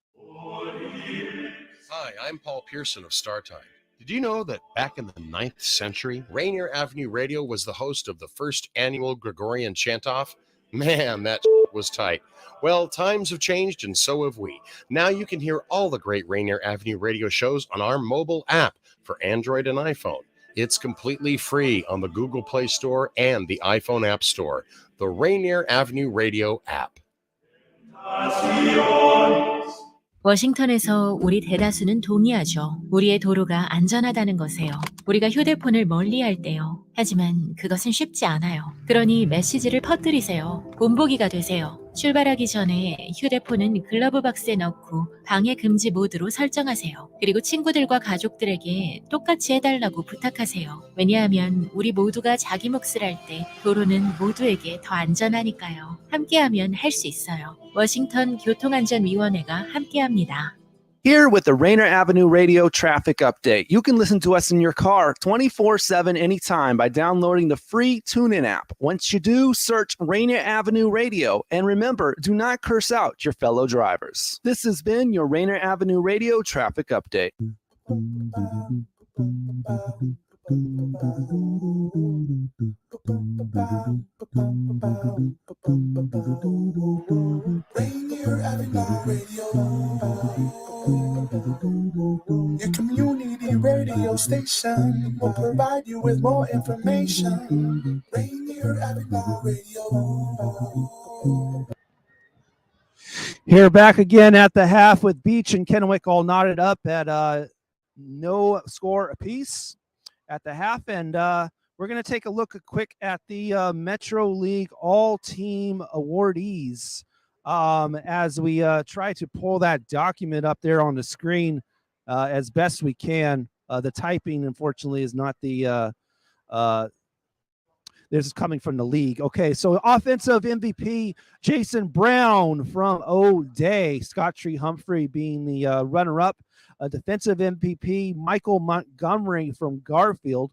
Hi, I'm Paul Pearson of StarTime. Did you know that back in the 9th century, Rainier Avenue Radio was the host of the first annual Gregorian chant-off? Man, that was tight. Well, times have changed and so have we. Now you can hear all the great Rainier Avenue Radio shows on our mobile app for Android and iPhone. It's completely free on the Google Play Store and the iPhone App Store. The Rainier Avenue Radio app. 워싱턴에서 우리 대다수는 동의하죠. 우리의 도로가 안전하다는 것에요. 우리가 휴대폰을 멀리할 때요. 하지만 그것은 쉽지 않아요. 그러니 메시지를 퍼뜨리세요. 본보기가 되세요. 출발하기 전에 휴대폰은 글러브 박스에 넣고 방해 금지 모드로 설정하세요. 그리고 친구들과 가족들에게 똑같이 해달라고 부탁하세요. 왜냐하면 우리 모두가 자기 몫을 할 때 도로는 모두에게 더 안전하니까요. 함께하면 할 수 있어요. 워싱턴 교통안전위원회가 함께합니다. Here with the Rainier Avenue Radio Traffic Update. You can listen to us in your car 24/7 anytime by downloading the free TuneIn app. Once you do, search Rainier Avenue Radio. And remember, do not curse out your fellow drivers. This has been your Rainier Avenue Radio Traffic Update. Rainier Avenue Radio, your community radio station will provide you with more information. Rainier Avenue Radio. Here back again at the half with Beach and Kennewick all knotted up at no score apiece at the half, and we're we're going to take a look quick at the Metro League all-team awardees as we try to pull that document up there on the screen as best we can. The typing, unfortunately, is not the this is coming from the league. Okay, so offensive MVP, Jason Brown from O'Day. Scott Tree Humphrey being the runner-up. Defensive MVP, Michael Montgomery from Garfield.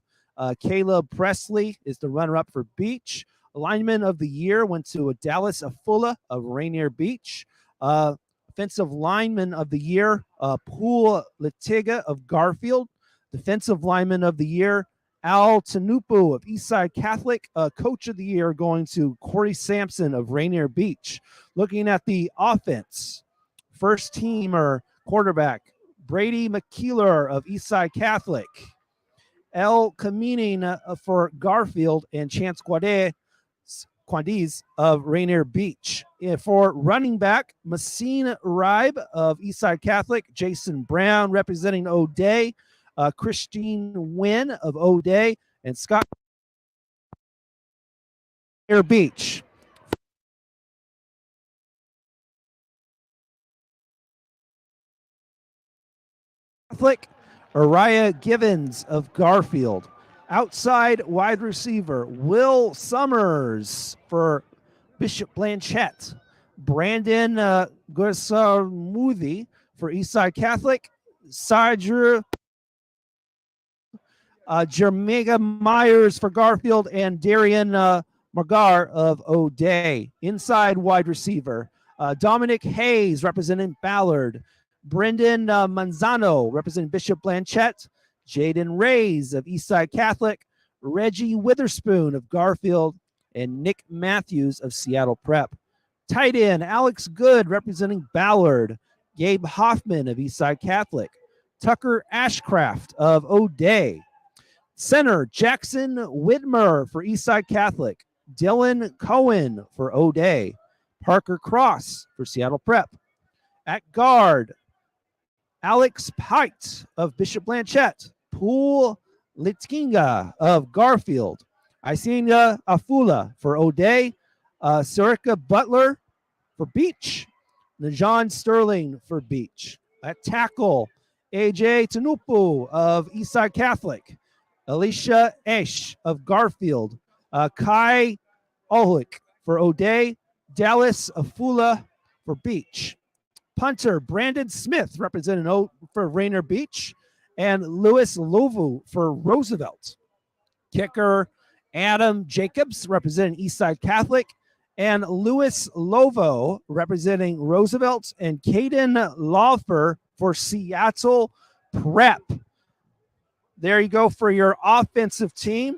Caleb Presley is the runner-up for Beach. Lineman of the year went to Dallas Afula of Rainier Beach. Offensive lineman of the year, Pool Litiga of Garfield. Defensive lineman of the year, Al Tanupu of Eastside Catholic. Coach of the year going to Corey Sampson of Rainier Beach. Looking at the offense, first teamer quarterback, Brady McKeeler of Eastside Catholic. El Caminin for Garfield, and Chance Quandiz of Rainier Beach. For running back, Massine Ribe of Eastside Catholic. Jason Brown representing O'Day. Christine Wynn of O'Day, and Scott Rainier Beach. Catholic, Araya Givens of Garfield. Outside wide receiver, Will Summers for Bishop Blanchette. Brandon Gursarmuthi for Eastside Catholic. Sadra Jermega Myers for Garfield, and Darian Margar of O'Day. Inside wide receiver, Dominic Hayes representing Ballard. Brendan Manzano representing Bishop Blanchette. Jaden Rays of Eastside Catholic. Reggie Witherspoon of Garfield, and Nick Matthews of Seattle Prep. Tight end, Alex Good representing Ballard. Gabe Hoffman of Eastside Catholic. Tucker Ashcraft of O'Day. Center, Jackson Widmer for Eastside Catholic. Dylan Cohen for O'Day. Parker Cross for Seattle Prep. At guard, Alex Pite of Bishop Blanchette. Pool Litkinga of Garfield. Isenia Afula for O'Day. Sarika Butler for Beach. Najan Sterling for Beach. At tackle, AJ Tanupu of Eastside Catholic. Alicia Esch of Garfield. Kai Ohlik for O'Day. Dallas Afula for Beach. Punter, Brandon Smith representing for Rainier Beach. And Louis Lovu for Roosevelt. Kicker, Adam Jacobs representing Eastside Catholic. And Louis Lovo representing Roosevelt. And Caden Laufer for Seattle Prep. There you go for your offensive team.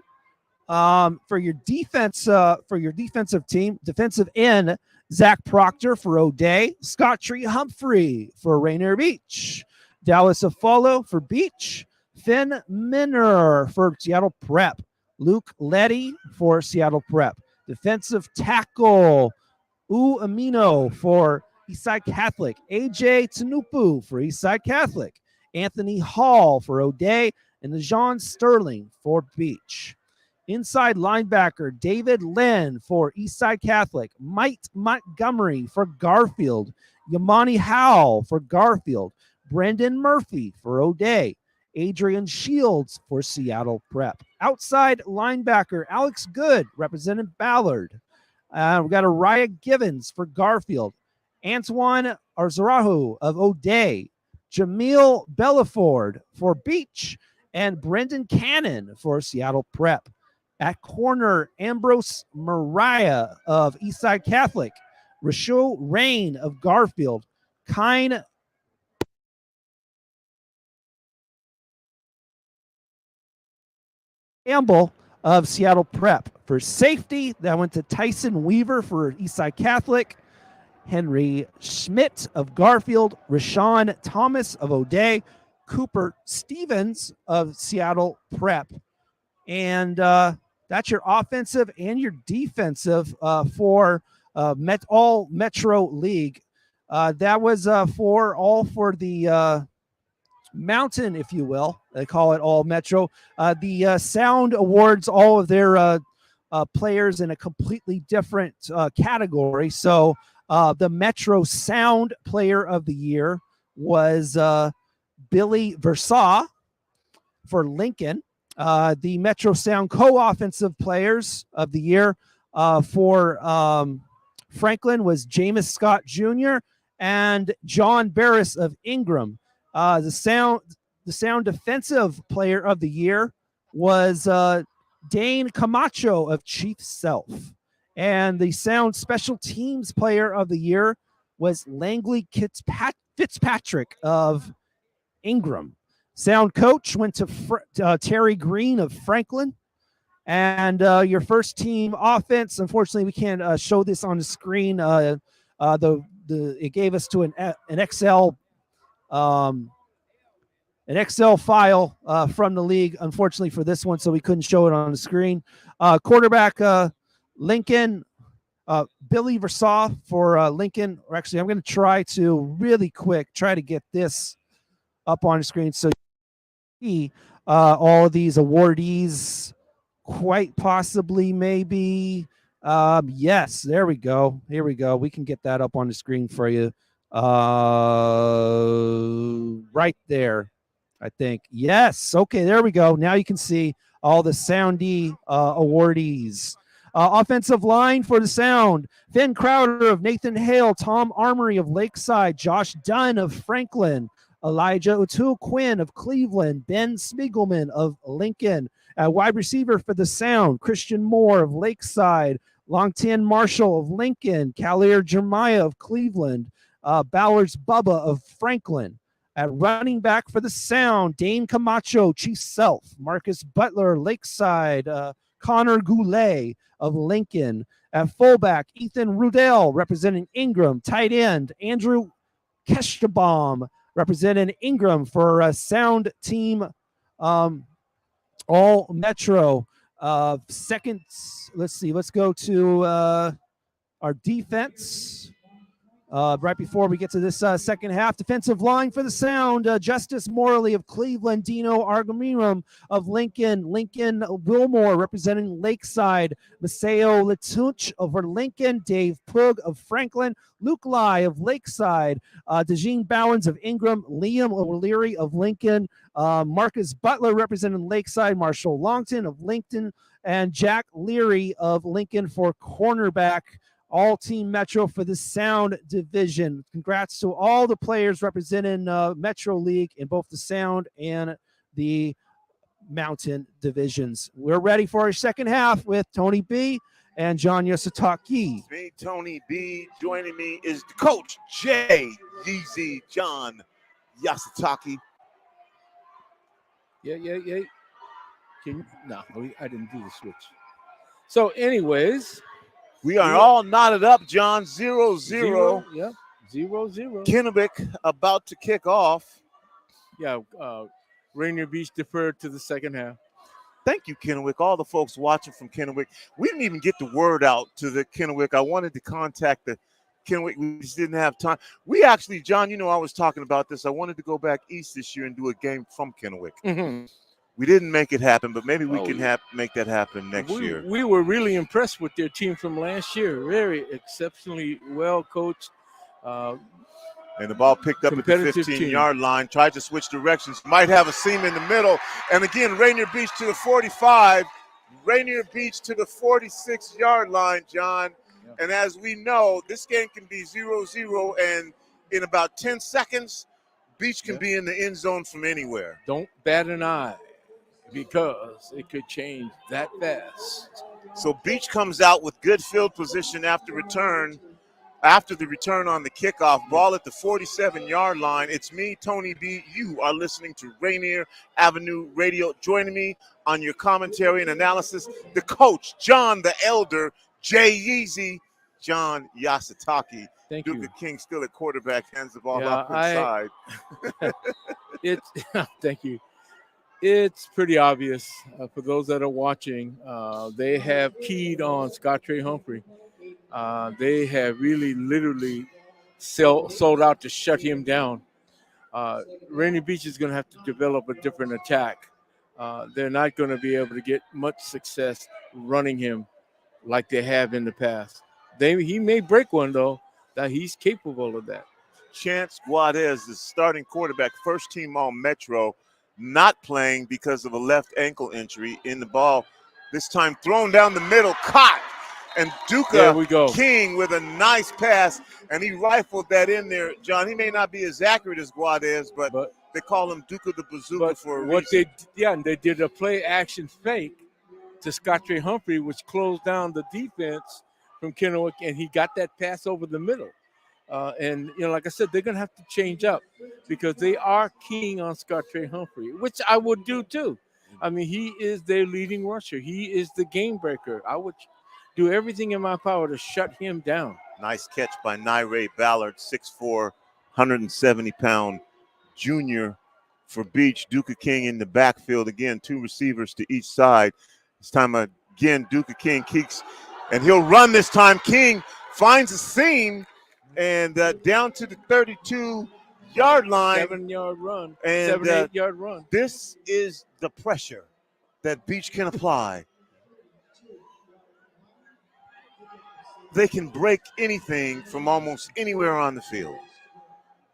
For your defensive team, defensive end, Zach Proctor for O'Day. Scott Tree Humphrey for Rainier Beach. Dallas Afolo for Beach. Finn Minner for Seattle Prep. Luke Letty for Seattle Prep. Defensive tackle, Amino for Eastside Catholic. AJ Tanupu for Eastside Catholic. Anthony Hall for O'Day. And Najan Sterling for Beach. Inside linebacker, David Lynn for Eastside Catholic. Mike Montgomery for Garfield. Yamani Howell for Garfield. Brendan Murphy for O'Day. Adrian Shields for Seattle Prep. Outside linebacker, Alex Good representing Ballard. We've got Araya Givens for Garfield. Antoine Arzarahu of O'Day. Jamil Bellaford for Beach. And Brendan Cannon for Seattle Prep. At corner, Ambrose Mariah of Eastside Catholic. Rachel Rain of Garfield. Kine Campbell of Seattle Prep. For safety, that went to Tyson Weaver for Eastside Catholic. Henry Schmidt of Garfield. Rashawn Thomas of O'Day. Cooper Stevens of Seattle Prep. And that's your offensive and your defensive for all Metro League. That was for the Mountain, if you will. They call it all Metro. The Sound awards all of their players in a completely different category. So the Metro Sound Player of the Year was Billy Versaw for Lincoln. The Metro Sound Co-Offensive Players of the Year for Franklin was Jameis Scott Jr. and John Barris of Ingram. The Sound Defensive Player of the Year was Dane Camacho of Chief Self. And the Sound Special Teams Player of the Year was Langley Fitzpatrick of Ingram. Sound Coach went to Terry Green of Franklin. And your first team offense, unfortunately, we can't show this on the screen. It gave us to an Excel file from the league, unfortunately, for this one, so we couldn't show it on the screen. Quarterback Lincoln, Billy Versaw for Lincoln. Or actually, I'm going to try to get this up on the screen so you see all of these awardees. Quite possibly, maybe. Yes, there we go. Here we go. We can get that up on the screen for you. Right there, I think. Yes. Okay, there we go. Now you can see all the Soundy awardees. Offensive line for the Sound: Finn Crowder of Nathan Hale, Tom Armory of Lakeside, Josh Dunn of Franklin, Elijah O'Toole Quinn of Cleveland, Ben Spiegelman of Lincoln. Wide receiver for the Sound: Christian Moore of Lakeside, Longtan Marshall of Lincoln, Kalir Jeremiah of Cleveland, Bowers Bubba of Franklin. At running back for the Sound: Dane Camacho, Chief Self, Marcus Butler, Lakeside, Connor Goulet of Lincoln. At fullback: Ethan Rudell representing Ingram. Tight end: Andrew Keshtabaum representing Ingram for Sound Team All Metro. Second, let's see. Let's go to our defense. Right before we get to this second half, defensive line for the Sound: Justice Morley of Cleveland, Dino Argamiram of Lincoln, Lincoln Wilmore representing Lakeside, Maceo Latunch over Lincoln, Dave Pug of Franklin, Luke Lai of Lakeside, Dejeen Bowens of Ingram, Liam O'Leary of Lincoln, Marcus Butler representing Lakeside, Marshall Longton of Lincoln, and Jack Leary of Lincoln for cornerback. All Team Metro for the Sound division. Congrats to all the players representing Metro League in both the Sound and the Mountain divisions. We're ready for our second half with Tony B and John Yositaki. It's me, Tony B. Joining me is the coach, Jay Yeezy John Yositaki. Yeah. I didn't do the switch. So, anyways, we are all knotted up, John. 0-0. Yep, 0-0. Kennewick about to kick off. Yeah, Rainier Beach deferred to the second half. Thank you, Kennewick. All the folks watching from Kennewick. We didn't even get the word out to the Kennewick. I wanted to contact the Kennewick. We just didn't have time. We actually, John, I was talking about this. I wanted to go back east this year and do a game from Kennewick. Mm-hmm. We didn't make it happen, but maybe we can make that happen next year. We were really impressed with their team from last year. Very exceptionally well coached. And the ball picked up at the 15-yard line. Tried to switch directions. Might have a seam in the middle. And again, Rainier Beach to the 45. Rainier Beach to the 46-yard line, John. Yeah. And as we know, this game can be 0-0. And in about 10 seconds, Beach can be in the end zone from anywhere. Don't bat an eye, because it could change that fast. So Beach comes out with good field position after the return on the kickoff. Ball at the 47-yard line. It's me, Tony B. You are listening to Rainier Avenue Radio. Joining me on your commentary and analysis, the coach, John the Elder, Jay Yeezy, John Yositaki. Thank Duke you. of King still at quarterback, hands the ball off inside. Thank you. It's pretty obvious for those that are watching. They have keyed on Scott Trey Humphrey. They have really literally sold out to shut him down. Rainier Beach is going to have to develop a different attack. They're not going to be able to get much success running him like they have in the past. He may break one, though, that he's capable of that. Chance Guadez, the starting quarterback, first team all Metro, not playing because of a left ankle injury in the ball. This time thrown down the middle, caught. And Duka King with a nice pass, and he rifled that in there. John, he may not be as accurate as Guadez, but they call him Duka the Bazooka for a reason. They did a play action fake to Scott Trey Humphrey, which closed down the defense from Kennewick, and he got that pass over the middle. And, like I said, they're going to have to change up because they are keying on Scott Trey Humphrey, which I would do too. I mean, he is their leading rusher. He is the game breaker. I would do everything in my power to shut him down. Nice catch by Nyray Ballard, 6'4", 170-pound junior for Beach. Duka King in the backfield. Again, two receivers to each side. This time again, Duka King kicks, and he'll run this time. King finds a seam and down to the 32-yard line. 7-yard run. And 7-8-yard run. This is the pressure that Beach can apply. They can break anything from almost anywhere on the field.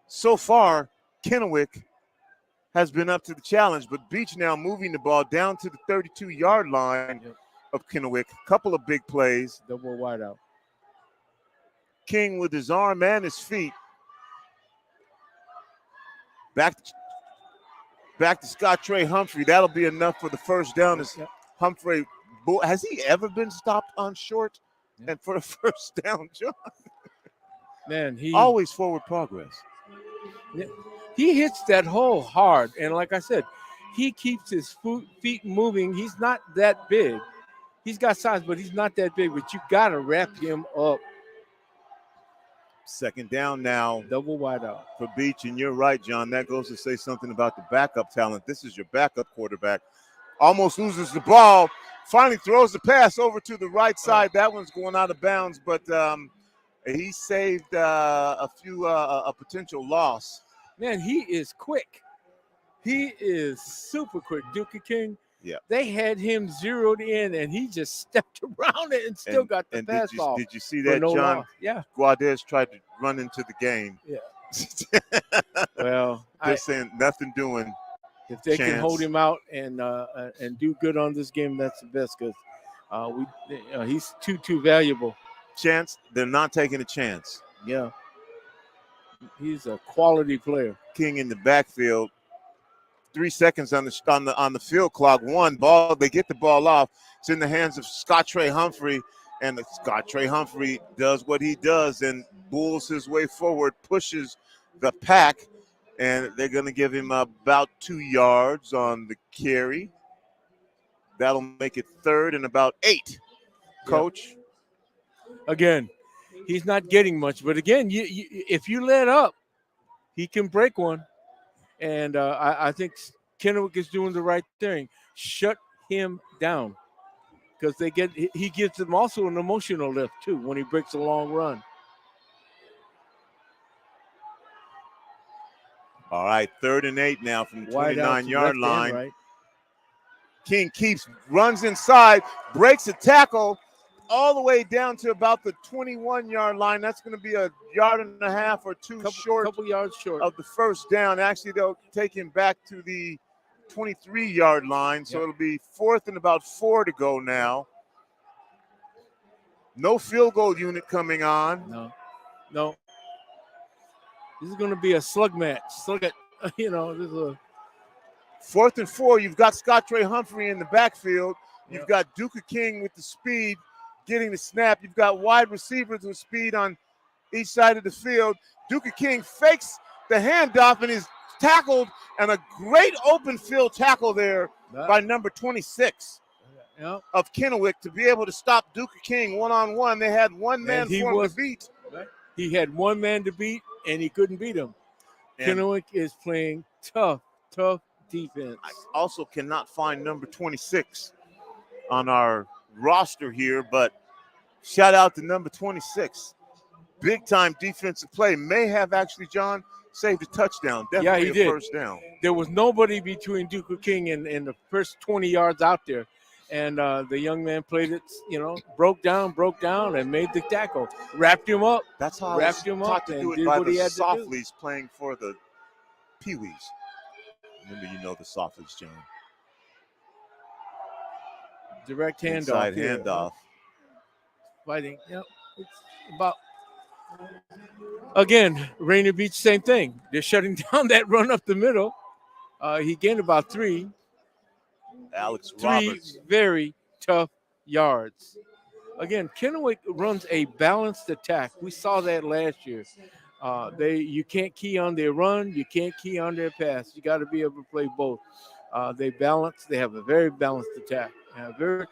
So far, Kennewick has been up to the challenge, but Beach now moving the ball down to the 32-yard line of Kennewick. Couple of big plays. Double wide out. King with his arm and his feet. Back to Scott Trey Humphrey. That'll be enough for the first down. As Humphrey, has he ever been stopped on short? And for the first down, John. Man, he always forward progress. He hits that hole hard, and like I said, he keeps his feet moving. He's not that big. He's got size, but he's not that big. But you got to wrap him up. Second down now. Double wide out for Beach, and you're right, John. That goes to say something about the backup talent. This is your backup quarterback. Almost loses the ball. Finally throws the pass over to the right side. That one's going out of bounds, but he saved a potential loss. Man, he is quick. He is super quick. Duka King, they had him zeroed in, and he just stepped around it and still got the pass off. Did you see that, John? Yeah. Guadez tried to run into the game. Yeah. Well, they're saying nothing doing. If they can hold him out and do good on this game, that's the best because he's too valuable. Chance, they're not taking a chance. Yeah, he's a quality player. King in the backfield. 3 seconds on the field clock. One ball, they get the ball off. It's in the hands of Scott Trey Humphrey, and Scott Trey Humphrey does what he does and bulls his way forward, pushes the pack. And they're going to give him about 2 yards on the carry. That'll make it third and about 8, Coach. Again, he's not getting much. But, again, if you let up, he can break one. And I think Kennewick is doing the right thing. Shut him down. Because he gives them also an emotional lift, too, when he breaks a long run. All right, 3rd and 8 now from the 29-yard line. Right. King runs inside, breaks a tackle all the way down to about the 21-yard line. That's going to be a yard and a half or two couple yards short of the first down. Actually, they'll take him back to the 23-yard line, so it'll be 4th and about 4 to go now. No field goal unit coming on. No. This is going to be a slug match. This is a 4th and 4. You've got Scott Trey Humphrey in the backfield. You've got Duka King with the speed, getting the snap. You've got wide receivers with speed on each side of the field. Duka King fakes the handoff and is tackled, and a great open field tackle there by number 26 of Kennewick to be able to stop Duka King one-on-one. They had one man for him to beat. He had one man to beat, and he couldn't beat him. Kennewick is playing tough defense. I also cannot find number 26 on our roster here, but shout out to number 26. Big-time defensive play. May have actually, John, saved a touchdown. Yeah, Definitely he a did. first down. There was nobody between Duke King and the first 20 yards out there. And the young man played it, broke down, and made the tackle. Wrapped him up. That's how I wrapped was him taught up to and do it did by what the he had to do. Softleys playing for the Pee-wees. Remember, the Softleys, John. Direct handoff. Inside here. handoff. Fighting. Yep. It's about. Again, Rainier Beach, same thing. They're shutting down that run up the middle. He gained about three Roberts. very tough yards. Again, Kennewick runs a balanced attack. We saw that last year. You can't key on their run. You can't key on their pass. You got to be able to play both. They balance. They have a very balanced attack. And they're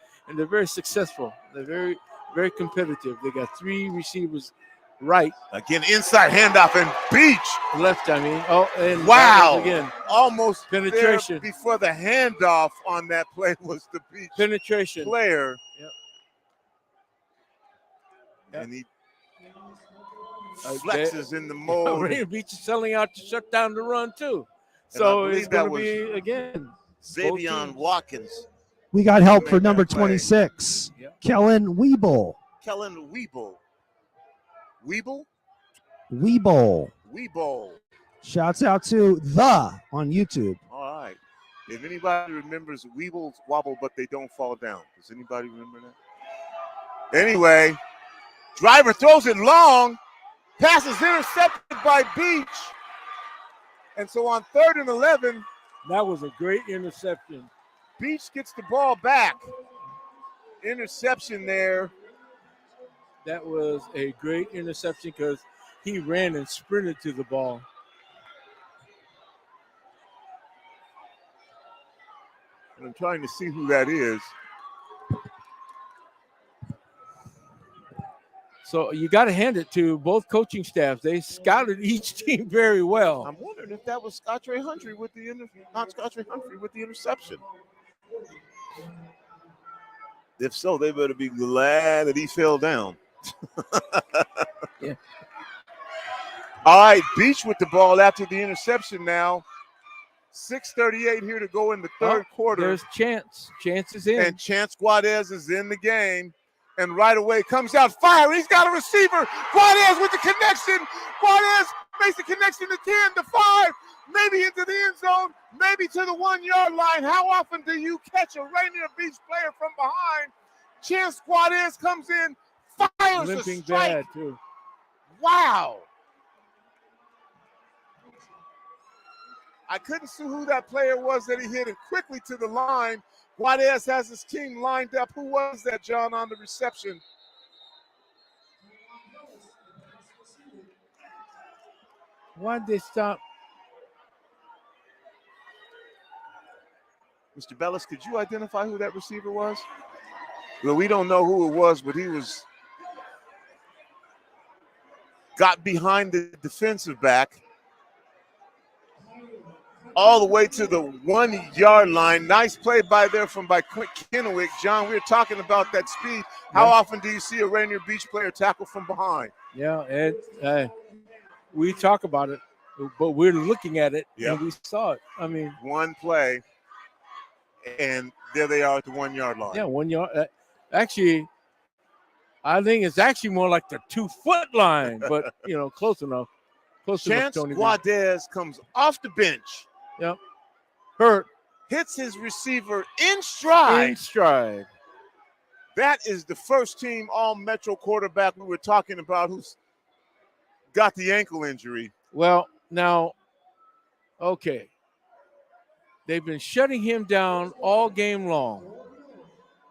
very successful. They're very, very competitive. They got three receivers right. Again, inside handoff and Beach. Left, I mean. Oh, and wow. Again, almost penetration. There before the handoff on that play was the Beach penetration player. Yep. And he flexes in the mode. Rainier Beach is selling out to shut down the run, too. So it's going to be, again, Xavion Watkins. We got help for number 26, Kellen Weeble. Kellen Weeble. Weeble. Shouts out to The on YouTube. All right. If anybody remembers Weebles wobble, but they don't fall down. Does anybody remember that? Anyway, driver throws it long. Pass is intercepted by Beach. And so on 3rd and 11. That was a great interception. Beach gets the ball back. Interception there. That was a great interception because he ran and sprinted to the ball. And I'm trying to see who that is. So you got to hand it to both coaching staffs. They scouted each team very well. I'm wondering if that was Scott Ray Humphrey with the interception. If so, they better be glad that he fell down. Yeah. All right, Beach with the ball after the interception now. 6:38 here to go in the third quarter. There's Chance. Chance is in. And Chance Guadez is in the game. And right away comes out fire. He's got a receiver. Guadez with the connection. Guadez makes the connection to 10, to 5, maybe into the end zone, maybe to the 1 yard line. How often do you catch a Rainier Beach player from behind? Chance Guadez comes in, fires limping a strike. bad too. Wow. I couldn't see who that player was that he hit, and quickly to the line. Guadez has his team lined up. Who was that, John, on the reception? Why'd they stop? Mr. Bellis, could you identify who that receiver was? Well, we don't know who it was, but he got behind the defensive back all the way to the 1 yard line. Nice play by Kennewick. John, we were talking about that speed. How often do you see a Rainier Beach player tackle from behind? Yeah, and we talk about it, but we're looking at it and we saw it. I mean, one play, and there they are at the 1 yard line. Yeah, 1 yard. Actually, I think it's actually more like the 2 foot line, but close enough. Chance Guadez comes off the bench. Yep. Hurt. Hits his receiver in stride. That is the first team all-Metro quarterback we were talking about who's got the ankle injury. Well, now, okay. They've been shutting him down all game long.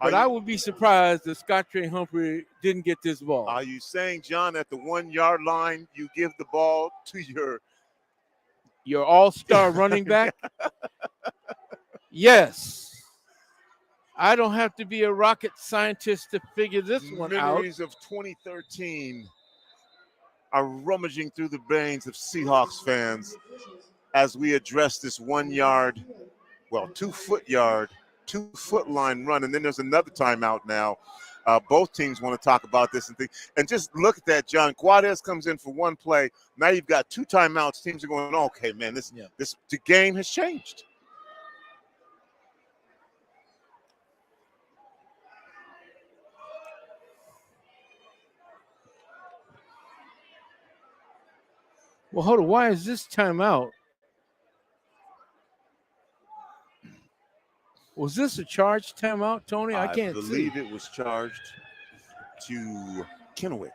But I would be surprised if Scott Trey Humphrey didn't get this ball. Are you saying, John, at the 1 yard line, you give the ball to your all-star running back? Yes. I don't have to be a rocket scientist to figure this one out. Memories of 2013 are rummaging through the brains of Seahawks fans as we address this 1 yard, 2 foot line run. And then there's another timeout now. Both teams want to talk about this and think. And just look at that, John. Guadez comes in for one play. Now you've got 2 timeouts. Teams are going, okay, man, the game has changed. Well, hold on. Why is this timeout? Was this a charged timeout, Tony? I can't see. I believe it was charged to Kennewick.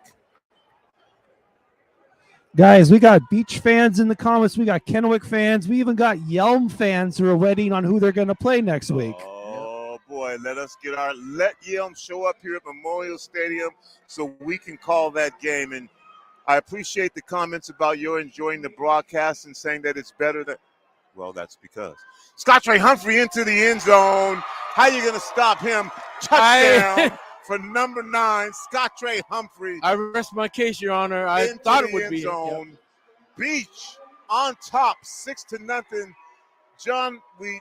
Guys, we got Beach fans in the comments. We got Kennewick fans. We even got Yelm fans who are waiting on who they're going to play next week. Oh, boy. Let Yelm show up here at Memorial Stadium so we can call that game. And I appreciate the comments about your enjoying the broadcast and saying that it's better than. Well, that's because. Scottrey Humphrey into the end zone. How you going to stop him? Touchdown for number 9, Scottrey Humphrey. I rest my case, Your Honor. I thought it would be. Zone. Yep. Beach on top, 6-0. John, we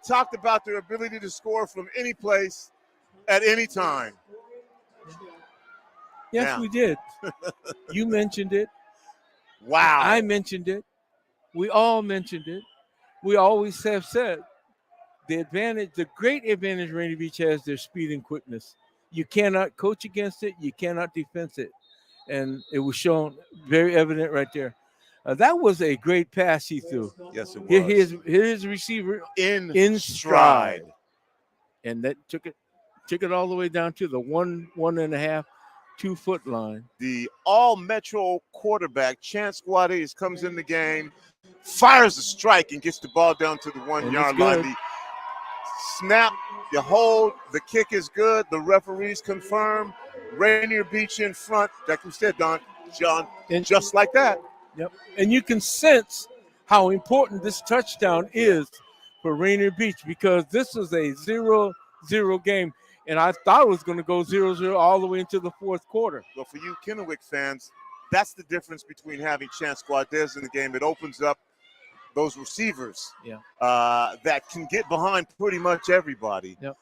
talked about their ability to score from any place at any time. Yes, we did. You mentioned it. Wow. I mentioned it. We all mentioned it. We always have said the great advantage Rainier Beach has, their speed and quickness. You cannot coach against it. You cannot defense it. And it was shown very evident right there. That was a great pass he threw. Yes, it was. Here's the receiver in stride. And that took it all the way down to the 1.5, 2-foot line. The all-metro quarterback, Chance Guadez, comes in the game, fires a strike, and gets the ball down to the 1-yard line. The snap, the hold, the kick is good. The referees confirm. Rainier Beach in front, like you said, John, and just like that. Yep. And you can sense how important this touchdown is for Rainier Beach because this is a 0-0 game. And I thought it was going to go 0-0 all the way into the fourth quarter. Well, for you Kennewick fans, that's the difference between having Chance Guadez in the game. It opens up those receivers that can get behind pretty much everybody. Yep.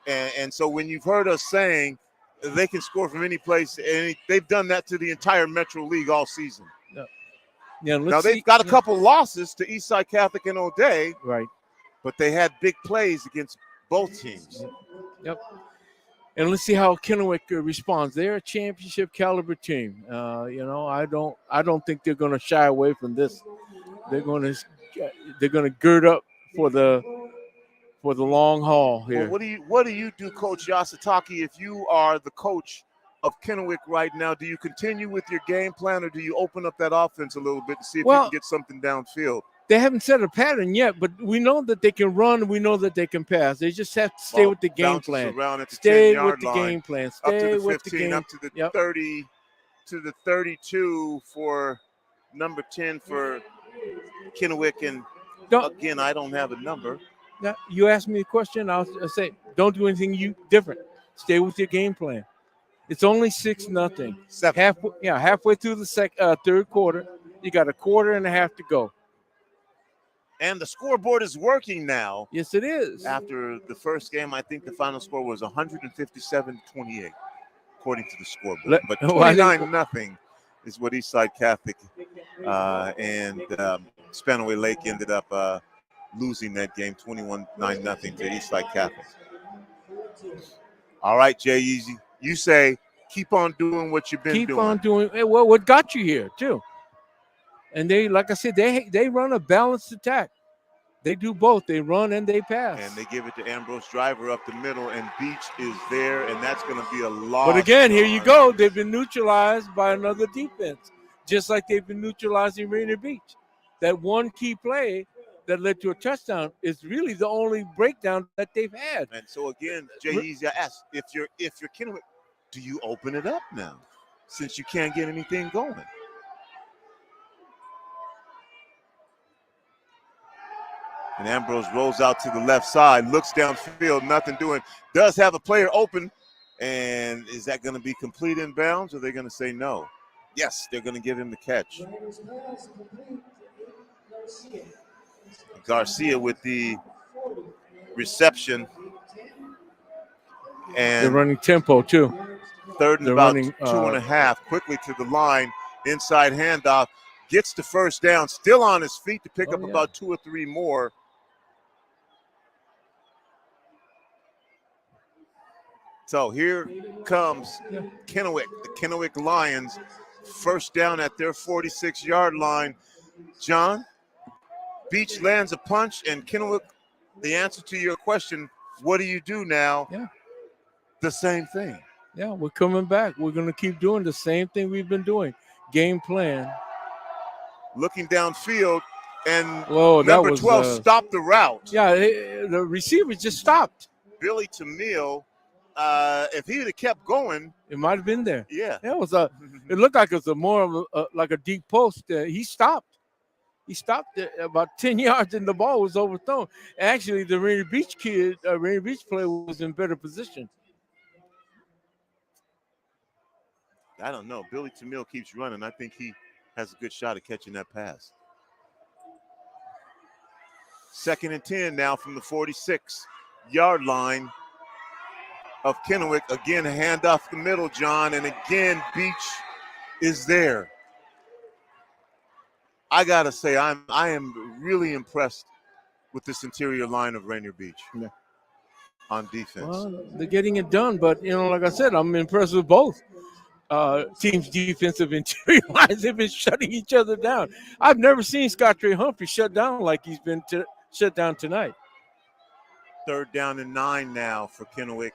And so when you've heard us saying they can score from any place, and they've done that to the entire Metro League all season. Yep. Yeah, now, they've got a couple losses to Eastside Catholic and O'Day. Right. But they had big plays against both teams. Yep. And let's see how Kennewick responds. They're a championship caliber team. I don't think they're going to shy away from this. They're going to gird up for the long haul here. Well, what do you do, Coach Yasutake, if you are the coach of Kennewick right now? Do you continue with your game plan, or do you open up that offense a little bit to see if you can get something downfield? They haven't set a pattern yet, but we know that they can run. We know that they can pass. They just have to stay with the game plan. Around at the stay 10-yard with the line, game plan. Stay Stay up to the with 15, the game. up to the 30, to the 32 for number 10 for Kennewick. And again, I don't have a number. Now, you ask me a question, I'll say, don't do anything different. Stay with your game plan. It's only 6-0. Halfway through the third quarter. You got a quarter and a half to go. And the scoreboard is working now. Yes, it is. After the first game, I think the final score was 157-28, according to the scoreboard. But 29-0 is what Eastside Catholic and Spanaway Lake ended up losing that game, 21-9 to Eastside Catholic. All right, Jay Easy, you say keep on doing what you've been doing. Keep on doing what got you here too. And they, like I said, they run a balanced attack. They do both. They run and they pass. And they give it to Ambrose Driver up the middle, and Beach is there, and that's going to be a loss. But again, here you go. They've been neutralized by another defense, just like they've been neutralizing Rainier Beach. That one key play that led to a touchdown is really the only breakdown that they've had. And so again, Jay Easy, I asked, if you're Kennewick, do you open it up now since you can't get anything going? And Ambrose rolls out to the left side, looks downfield, nothing doing. Does have a player open, and is that going to be complete in bounds, or are they going to say no? Yes, they're going to give him the catch. Garcia with the reception. They're And running tempo too. third and They're about running, 2.5. Quickly to the line. Inside handoff. Gets the first down. Still on his feet to pick up about 2 or 3 more. So here comes Kennewick, the Kennewick Lions. First down at their 46-yard line. John, Beach lands a punch, and Kennewick, the answer to your question, what do you do now? Yeah. The same thing. Yeah, we're coming back. We're going to keep doing the same thing we've been doing. Game plan. Looking downfield, and Whoa, that number was, 12 stopped the route. Yeah, the receiver just stopped. Billy Tamil, if he had kept going, it might have been there. Yeah, it was a. It looked like it was a more of a, like a deep post. He stopped. He stopped about 10 yards, and the ball was overthrown. Actually, the Rainier Beach player was in better position. I don't know. Billy Tamil keeps running. I think he has a good shot at catching that pass. 2nd and 10 now from the 46-yard line of Kennewick. Again, a handoff the middle, John, and again, Beach is there. I gotta say, I am really impressed with this interior line of Rainier Beach on defense. Well, they're getting it done, but like I said, I'm impressed with both teams' defensive interior lines. They've been shutting each other down. I've never seen Scott Trey Humphrey shut down like he's been shut down tonight. 3rd down and 9 now for Kennewick.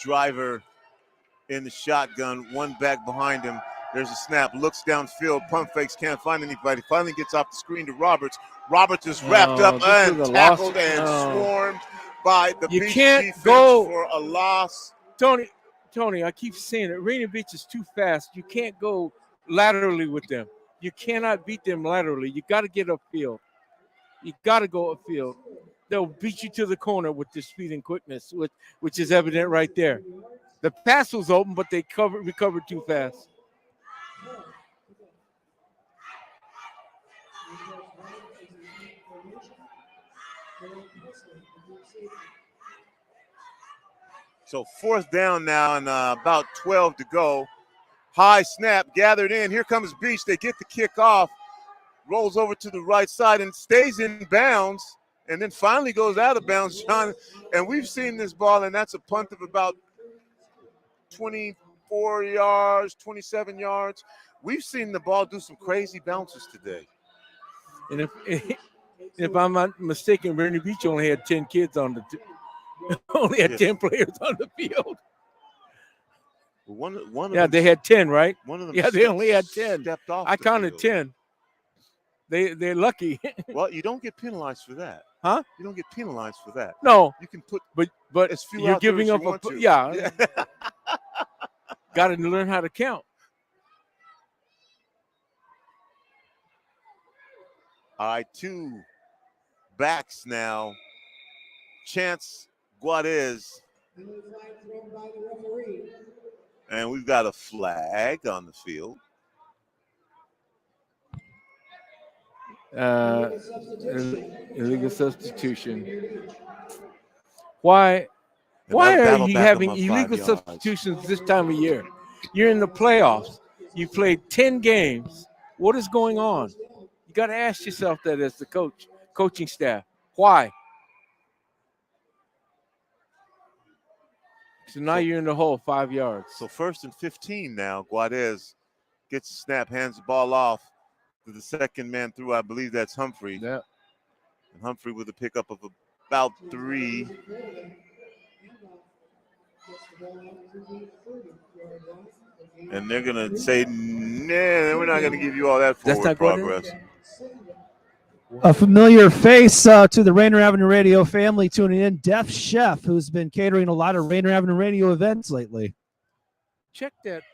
Driver in the shotgun, one back behind him. There's a snap, looks downfield, pump fakes, can't find anybody. Finally gets off the screen to Roberts. Roberts is wrapped up and tackled and swarmed by the Beach defense for a loss. Tony, I keep saying it. Rainier Beach is too fast. You can't go laterally with them. You cannot beat them laterally. You got to get upfield. You got to go upfield. They'll beat you to the corner with their speed and quickness, which is evident right there. The pass was open, but they recovered too fast. So 4th down now and about 12 to go. High snap gathered in. Here comes Beach. They get the kick off. Rolls over to the right side and stays in bounds. And then finally goes out of bounds, John. And we've seen this ball, and that's a punt of about 24 yards, 27 yards. We've seen the ball do some crazy bounces today. And if I'm not mistaken, Rainier Beach only had 10 kids on the only had 10 players on the field. One of them, they had 10, right? One of them they only had 10. Off I counted 10. They're lucky. Well, you don't get penalized for that. Huh? You don't get penalized for that. No. You can put but as few you're out there giving as up you want to. yeah. Got to learn how to count. All right, 2 backs now. Chance Guadez. And we've got a flag on the field. Illegal substitution. Why are you having illegal substitutions this time of year? You're in the playoffs. You played 10 games. What is going on? You got to ask yourself that as the coaching staff. Why? So now you're in the hole 5 yards. So 1st and 15 now. Guadez gets the snap, hands the ball off to the second man through. I believe that's Humphrey. Yeah. And Humphrey with a pickup of about 3. And they're going to say, nah, we're not going to give you all that forward progress. A familiar face to the Rainier Avenue Radio family tuning in, Def Chef, who's been catering a lot of Rainier Avenue Radio events lately. Check that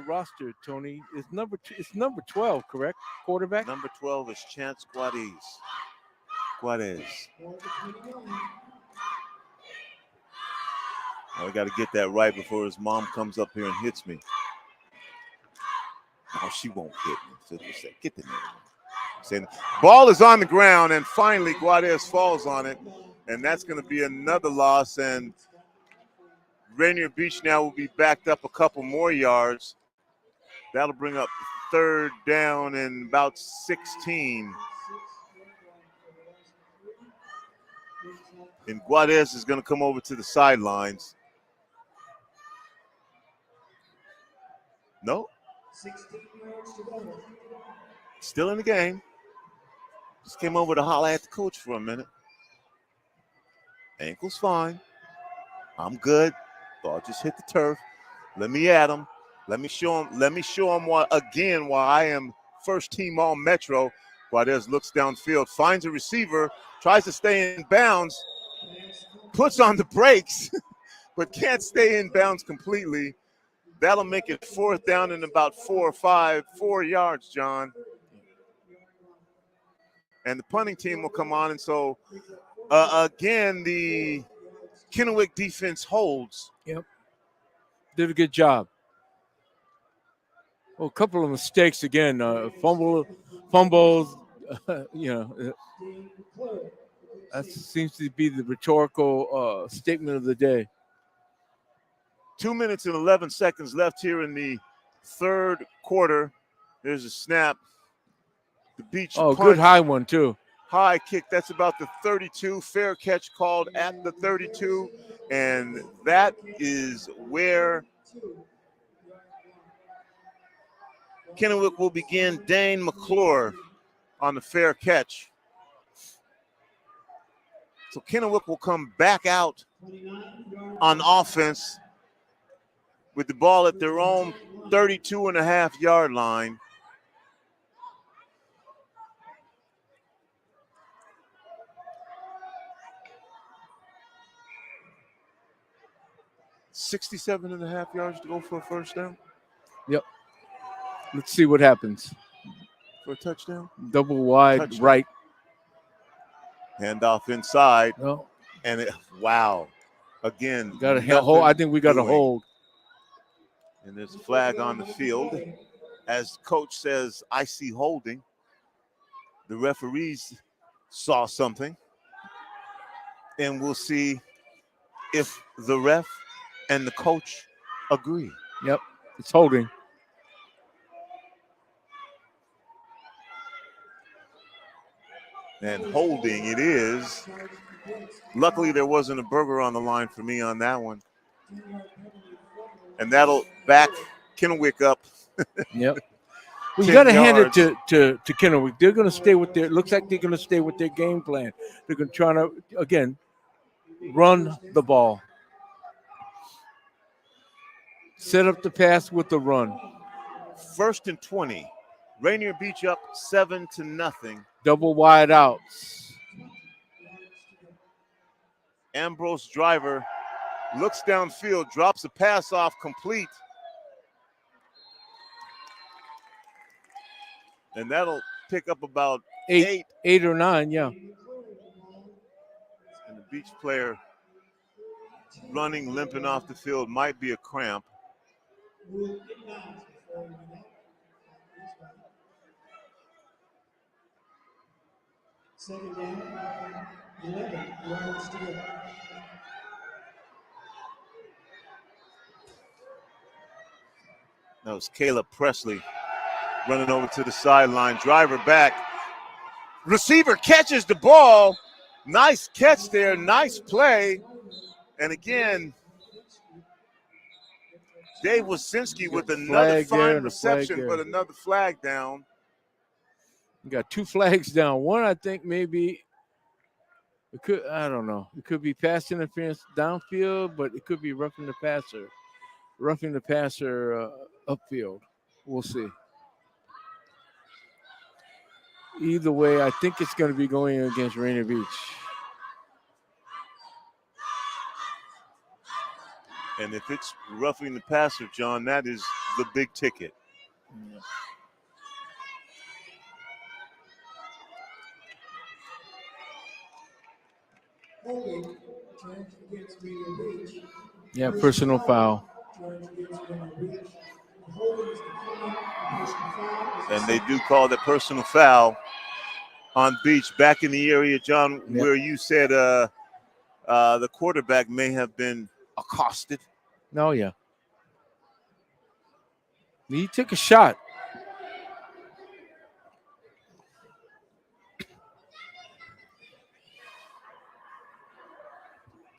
roster, Tony. It's number 12, correct? Quarterback. Number 12 is Chance Guadez. I got to get that right before his mom comes up here and hits me. No, she won't hit me. So just say, get the name. Ball is on the ground, and finally Guadez falls on it. And that's going to be another loss. And Rainier Beach now will be backed up a couple more yards. That'll bring up third down and about 16. And Guadez is going to come over to the sidelines. No. Still in the game. Just came over to holler at the coach for a minute. Ankle's fine. I'm good. Ball just hit the turf. Let me at him. Let me show him why I am first team all Metro. Guadez looks downfield, finds a receiver, tries to stay in bounds, puts on the brakes, but can't stay in bounds completely. That'll make it fourth down and about 4 yards, John. And the punting team will come on. And so, again, the Kennewick defense holds. Yep. Did a good job. Well, a couple of mistakes again. Fumbles. That seems to be the rhetorical statement of the day. 2 minutes and 11 seconds left here in the third quarter. There's a snap. The Beach punt. Good high one, too. High kick. That's about the 32. Fair catch called at the 32. And that is where Kennewick will begin. Dane McClure on the fair catch. So Kennewick will come back out on offense with the ball at their own 32.5-yard line. $67.5 yards to go for a first down. Yep. Let's see what happens. For a touchdown? Double wide touchdown. Right. Handoff inside. No. And wow. Again. Got a hold. I think we got a hold. And there's a flag on the field. As coach says, I see holding. The referees saw something. And we'll see if the ref and the coach agree. Yep, it's holding. And holding it is. Luckily, there wasn't a burger on the line for me on that one. And that'll back Kennewick up. Yep. Well, you got to hand it to Kennewick. They're going to stay with their. Looks like they're going to stay with their game plan. They're going to try to again run the ball. Set up the pass with the run. 1st and 20. Rainier Beach up 7-0. Double wide outs. Ambrose Driver looks downfield, drops a pass off complete. And that'll pick up about eight or nine, yeah. And the Beach player running, limping off the field might be a cramp. Second down, 11 yards to go. That was Caleb Presley running over to the sideline. Driver back. Receiver catches the ball. Nice catch there. Nice play. And again, Dave Wasinski with another fine reception, but another flag down. We got two flags down. One, I think maybe it could, I don't know. It could be pass interference downfield, but it could be roughing the passer. Roughing the passer upfield. We'll see. Either way, I think it's going to be going against Rainier Beach. And if it's roughing the passer, John, that is the big ticket. Yeah. Yeah, personal foul. And they do call the personal foul on Beach back in the area, John, where you said the quarterback may have been accosted. Oh, yeah. He took a shot.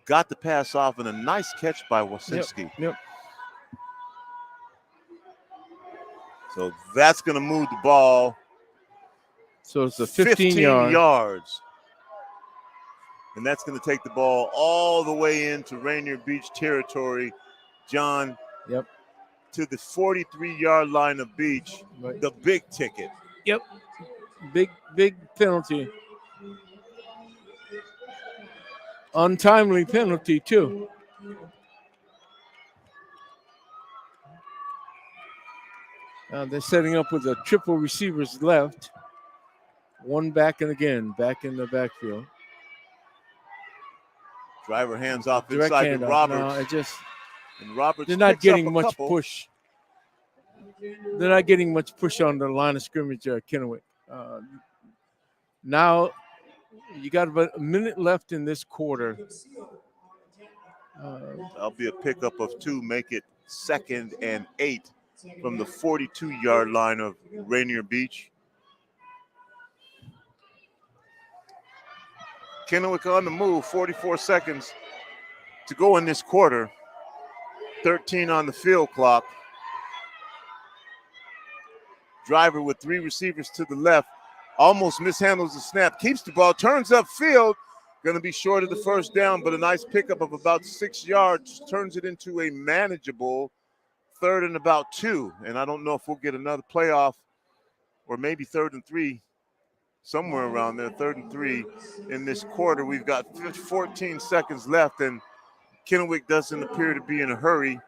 Got the pass off and a nice catch by Wasinski. Yep. So that's going to move the ball. So it's a 15 yards. And that's going to take the ball all the way into Rainier Beach territory. John, to the 43-yard line of Beach, the big ticket. Yep. Big penalty. Untimely penalty, too. They're setting up with a triple receivers left. One back and again, back in the backfield. Driver hands off Direct inside handoff. to Roberts. No, it just, and Roberts they're not picks up getting a much couple. push. They're not getting much push on the line of scrimmage at Kennewick. Now you got about a minute left in this quarter. That'll be a pickup of 2, make it 2nd and 8 from the 42-yard line of Rainier Beach. Kennewick on the move, 44 seconds to go in this quarter. 13 on the field clock. Driver with 3 receivers to the left. Almost mishandles the snap. Keeps the ball, turns upfield. Going to be short of the first down, but a nice pickup of about 6 yards. Turns it into a manageable 3rd and about 2. And I don't know if we'll get another playoff or maybe 3rd and 3. Somewhere around there, 3rd and 3 in this quarter. We've got 14 seconds left, and Kennewick doesn't appear to be in a hurry.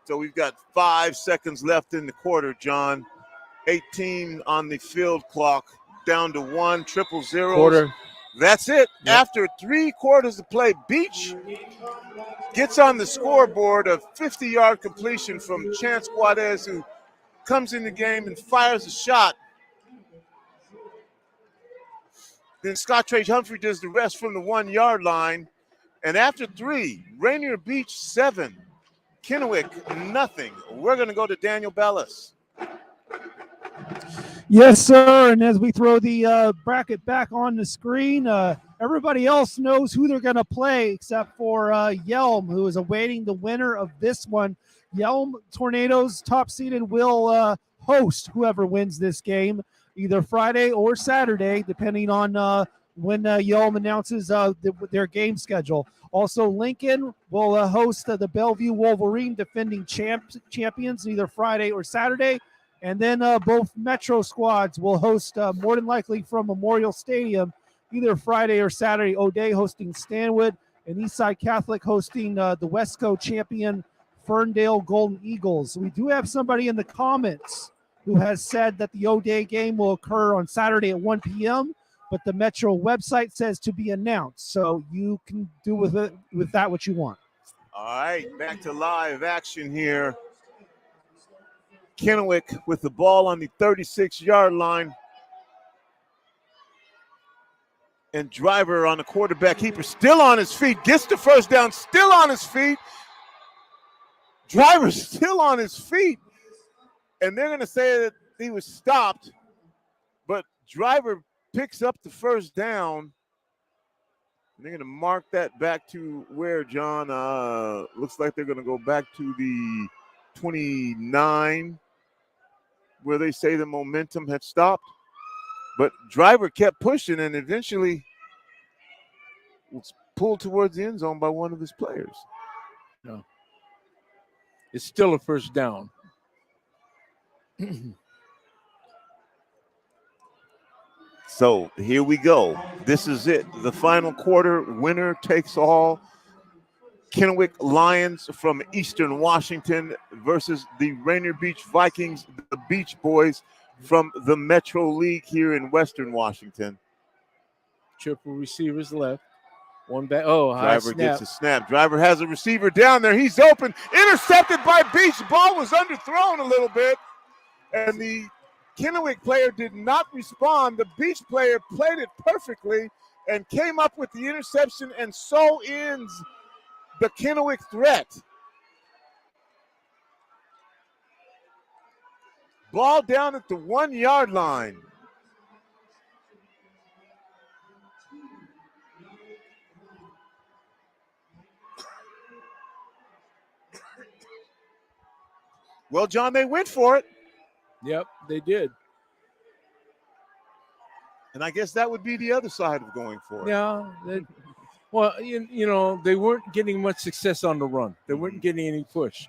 So we've got 5 seconds left in the quarter, John. 18 on the field clock, down to 1, triple zeros. Quarter. That's it. Yep. After 3 quarters of play, Beach gets on the scoreboard a 50-yard completion from Chance Guadez, who comes in the game and fires a shot. Then Scott Trage Humphrey does the rest from the 1-yard line. And after 3, Rainier Beach 7, Kennewick nothing. We're going to go to Daniel Bellis. Yes, sir. And as we throw the bracket back on the screen, everybody else knows who they're going to play except for Yelm, who is awaiting the winner of this one. Yelm Tornadoes, top seeded, will host whoever wins this game, either Friday or Saturday, depending on when Yelm announces their game schedule. Also, Lincoln will host the Bellevue Wolverine, defending champions, either Friday or Saturday. And then both Metro squads will host, more than likely from Memorial Stadium, either Friday or Saturday. O'Day hosting Stanwood, and Eastside Catholic hosting the Westco champion Ferndale Golden Eagles. We do have somebody in the comments who has said that the O'Day game will occur on Saturday at 1 p.m., but the Metro website says to be announced. So you can do with that what you want. All right, back to live action here. Kennewick with the ball on the 36-yard line. And Driver on the quarterback keeper, still on his feet, gets the first down, still on his feet. Driver still on his feet. And they're going to say that he was stopped, but Driver picks up the first down. And they're going to mark that back to where, John? Looks like they're going to go back to the 29, where they say the momentum had stopped. But Driver kept pushing and eventually was pulled towards the end zone by one of his players. No. It's still a first down. So here we go. This is it. The final quarter, winner takes all. Kennewick Lions from Eastern Washington versus the Rainier Beach Vikings, the Beach Boys from the Metro League here in Western Washington. Triple receivers left. One back. Oh, Driver gets a snap. Driver has a receiver down there. He's open. Intercepted by Beach. Ball was underthrown a little bit. And the Kennewick player did not respond. The Beach player played it perfectly and came up with the interception, and so ends the Kennewick threat. Ball down at the 1 yard line. Well, John, they went for it. Yep, they did. And I guess that would be the other side of going for it. Yeah. Well, you know, they weren't getting much success on the run. They weren't getting any push.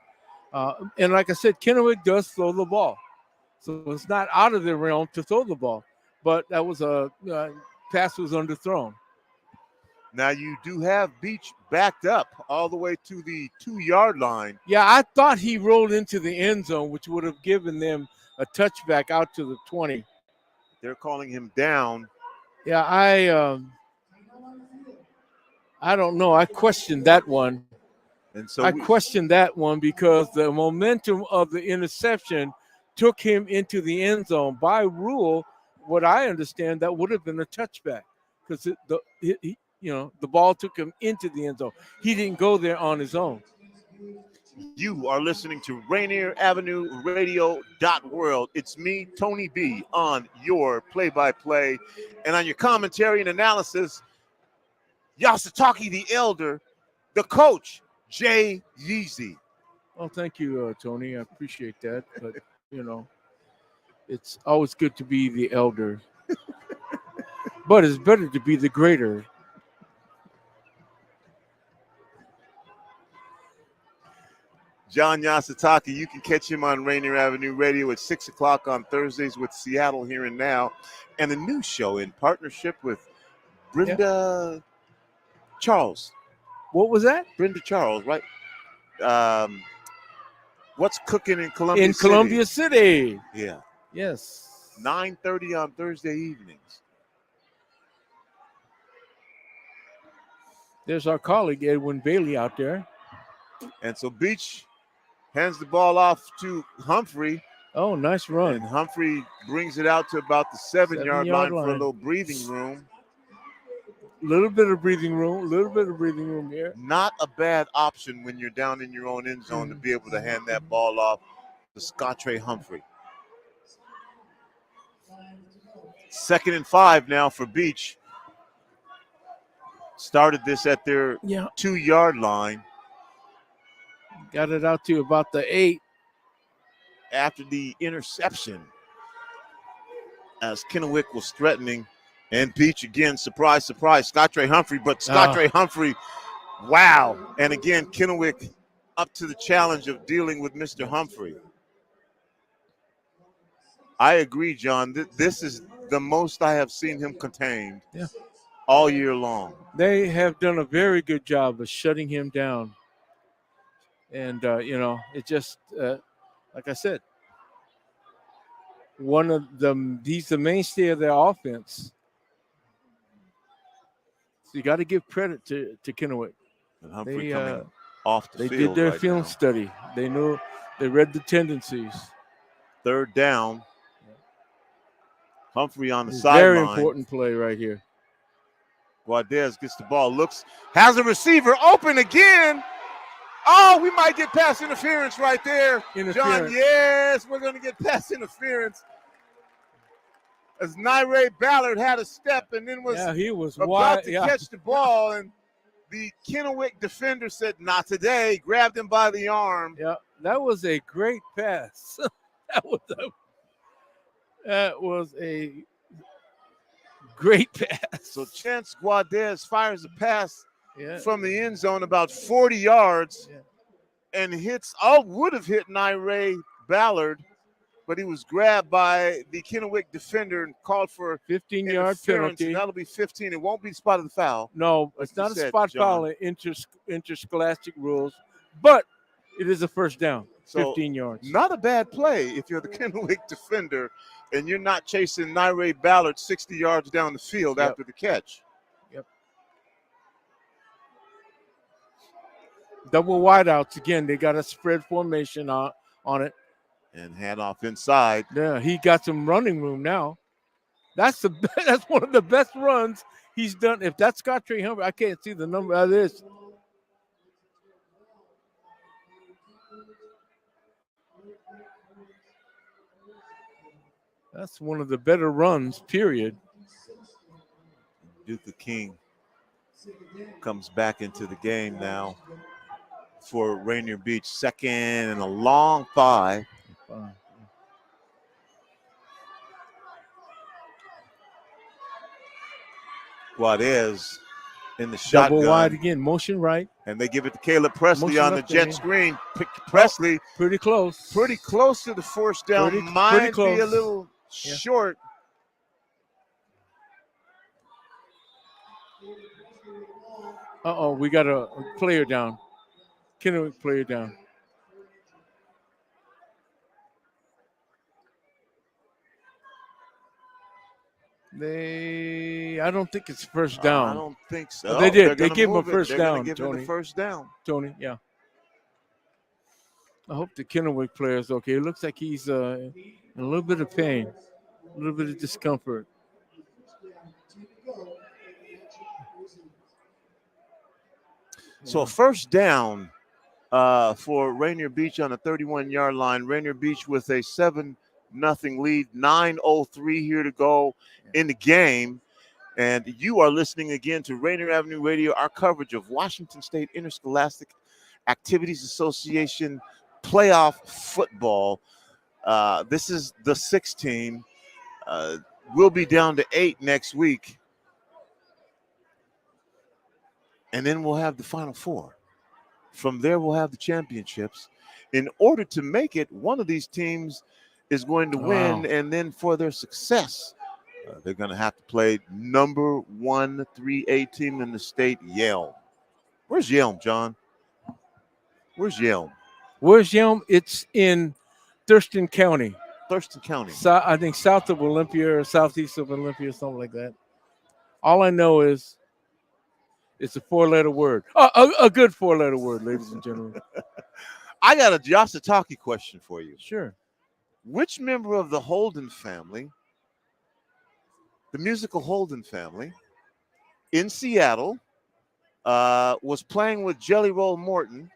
And like I said, Kennewick does throw the ball. So it's not out of their realm to throw the ball. But that was a pass was underthrown. Now you do have Beach backed up all the way to the 2 yard line. Yeah, I thought he rolled into the end zone, which would have given them a touchback out to the 20. They're calling him down. Yeah, I don't know. I questioned that one. And so I questioned that one because the momentum of the interception took him into the end zone. By rule, what I understand, that would have been a touchback because the ball took him into the end zone. He didn't go there on his own. You are listening to Rainier Avenue Radio .world. It's me, Tony B, on your play-by-play. And on your commentary and analysis, Yasutaki the Elder, the coach, Jay Yeezy. Well, thank you, Tony. I appreciate that. But, it's always good to be the elder. But it's better to be the greater. John Yasutaki, you can catch him on Rainier Avenue Radio at 6 o'clock on Thursdays with Seattle Here and Now, and a new show in partnership with Brenda Charles. What was that? Brenda Charles, right? What's Cooking in Columbia City? In Columbia City. Yeah. Yes. 9:30 on Thursday evenings. There's our colleague, Edwin Bailey, out there. And so Beach hands the ball off to Humphrey. Oh, nice run. And Humphrey brings it out to about the 7 yard line for a little breathing room. Little bit of breathing room here. Not a bad option when you're down in your own end zone to be able to hand that ball off to Scottre Humphrey. 2nd and 5 now for Beach. Started this at their 2 yard line. Got it out to about the 8. After the interception, as Kennewick was threatening, and Beach again, surprise, Scottre Humphrey, but Scottre Humphrey, wow. And again, Kennewick up to the challenge of dealing with Mr. Humphrey. I agree, John. This is the most I have seen him contained all year long. They have done a very good job of shutting him down. And, it just, like I said, one of them, he's the mainstay of their offense. So you got to give credit to Kennewick. And Humphrey coming off the field. They did their right film now. study. They knew, they read the tendencies. 3rd down. Humphrey on the sideline. Very important play right here. Guadez gets the ball, has a receiver open again. Oh, we might get pass interference right there. John, yes, we're going to get pass interference. As Naire Ballard had a step and then he was about to catch the ball, and the Kennewick defender said, not today, grabbed him by the arm. Yeah, that was a great pass. That was a great pass. So Chance Guadez fires a pass from the end zone about 40 yards and would have hit Naire Ballard, but he was grabbed by the Kennewick defender and called for a 15-yard penalty. That'll be 15. It won't be the spot of the foul. No, it's not a spot foul in interscholastic rules, but it is a first down, 15 yards. Not a bad play if you're the Kennewick defender and you're not chasing Naire Ballard 60 yards down the field after the catch. Yep. Double wideouts again. They got a spread formation on it. And hand off inside. Yeah, he got some running room now. That's one of the best runs he's done. If that's Scott Trey Humphrey, I can't see the number of this. That's one of the better runs, period. Duke King comes back into the game now for Rainier Beach. Second and a long 5. Guadez in the shotgun. Double wide again, motion right. And they give it to Caleb Presley Motion on the left jet lane. screen. Presley. Pretty close. Pretty close to the first down. Might be a little short. Uh-oh, we got a player down. Kennewick player down. I don't think it's first down. I don't think so. Oh, they did. They They're gave him a gonna move it. first They're down, gonna give him Tony. the first down. Tony, yeah. I hope the Kennewick player is okay. It looks like he's in a little bit of pain, a little bit of discomfort. So a first down for Rainier Beach on the 31-yard line. Rainier Beach with a 7-0 lead. 9:03 here to go in the game. And you are listening again to Rainier Avenue Radio, our coverage of Washington State Interscholastic Activities Association playoff football. This is the 6th team. We'll be down to 8 next week. And then we'll have the Final Four. From there, we'll have the championships. In order to make it, one of these teams is going to win, and then for their success, they're going to have to play number 1 3A team in the state, Yelm. Where's Yelm, John? Where's Yelm? Where's Yelm? It's in Thurston County. Thurston County. I think south of Olympia or southeast of Olympia, something like that. All I know is it's a 4-letter word. A good 4-letter word, ladies and gentlemen. I got a Yasataki question for you. Sure. Which member of the Holden family, the musical Holden family, in Seattle, was playing with Jelly Roll Morton?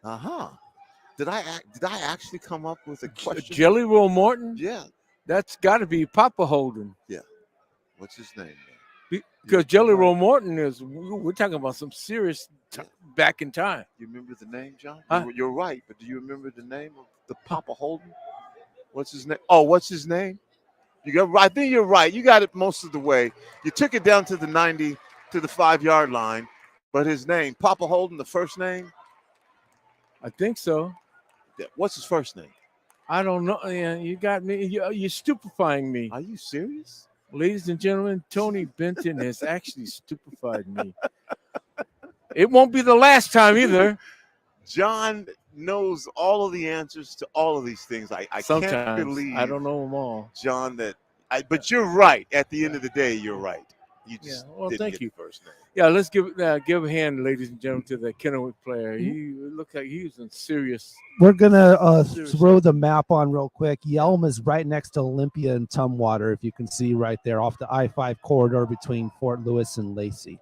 Did I actually come up with a question? Jelly Roll Morton? Yeah. That's got to be Papa Holden. Yeah. What's his name? Because Jelly Roll Morton we're talking about some serious back in time. You remember the name, John? Huh? You're right, but do you remember the name of the Papa Holden? What's his name? Oh, what's his name? I think you're right. You got it most of the way. You took it down to the 5-yard line, but his name, Papa Holden, the first name? I think so. Yeah. What's his first name? I don't know. Yeah, you got me. You're stupefying me. Are you serious? Ladies and gentlemen, Tony Benton has actually stupefied me. It won't be the last time either. John knows all of the answers to all of these things. I can't believe I don't know them all, John. But you're right. At the end of the day, you're right. You just didn't thank get you. the first name. Yeah, let's give a hand, ladies and gentlemen, to the Kennewick player. He looked like he was in serious. We're gonna throw the map on real quick. Yelm is right next to Olympia and Tumwater, if you can see right there off the I-5 corridor between Fort Lewis and Lacey.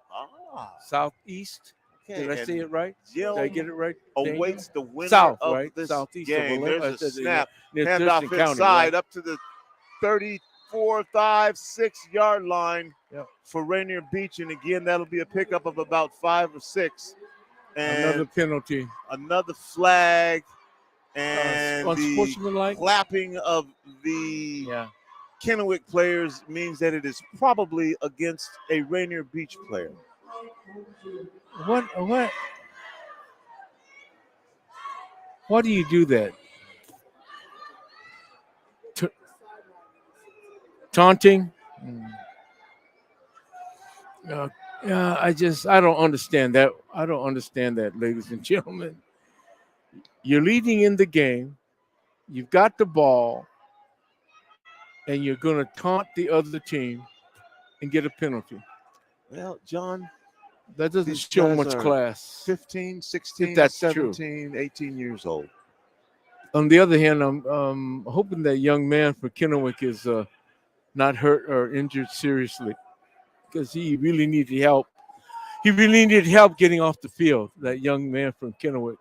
Southeast. Okay, Did I say it right? Yelm Did I get it right? awaits the winner South, of right? this Southeast game. of There's a snap. near Handoff Thurston County, inside right? up to the 34, 5, 6-yard line Yep. for Rainier Beach. And again, that'll be a pickup of about 5 or 6. And Another penalty. another flag. And the unsportsmanlike. clapping of the Kennewick players means that it is probably against a Rainier Beach player. What? Why do you do that? Taunting? I don't understand that. I don't understand that, ladies and gentlemen. You're leading in the game. You've got the ball, and you're going to taunt the other team and get a penalty. Well, John, that doesn't these show guys much are class. 15, 16, If that's 17, 18 years old. on the other hand, I'm hoping that young man for Kennewick is not hurt or injured seriously, because he really needed help. He really needed help getting off the field, that young man from Kennewick.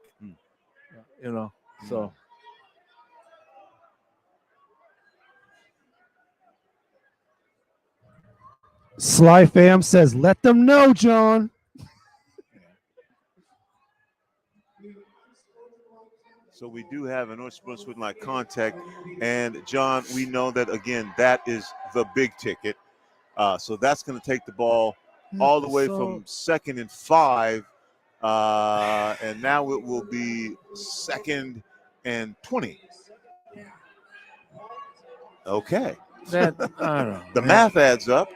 You know, so. Sly Fam says, let them know, John. So we do have an unsportsmanlike contact. And, John, we know that, again, that is the big ticket. So that's going to take the ball all the way from 2nd and 5. And now it will be 2nd and 20. Okay. That, I don't know. The math adds up.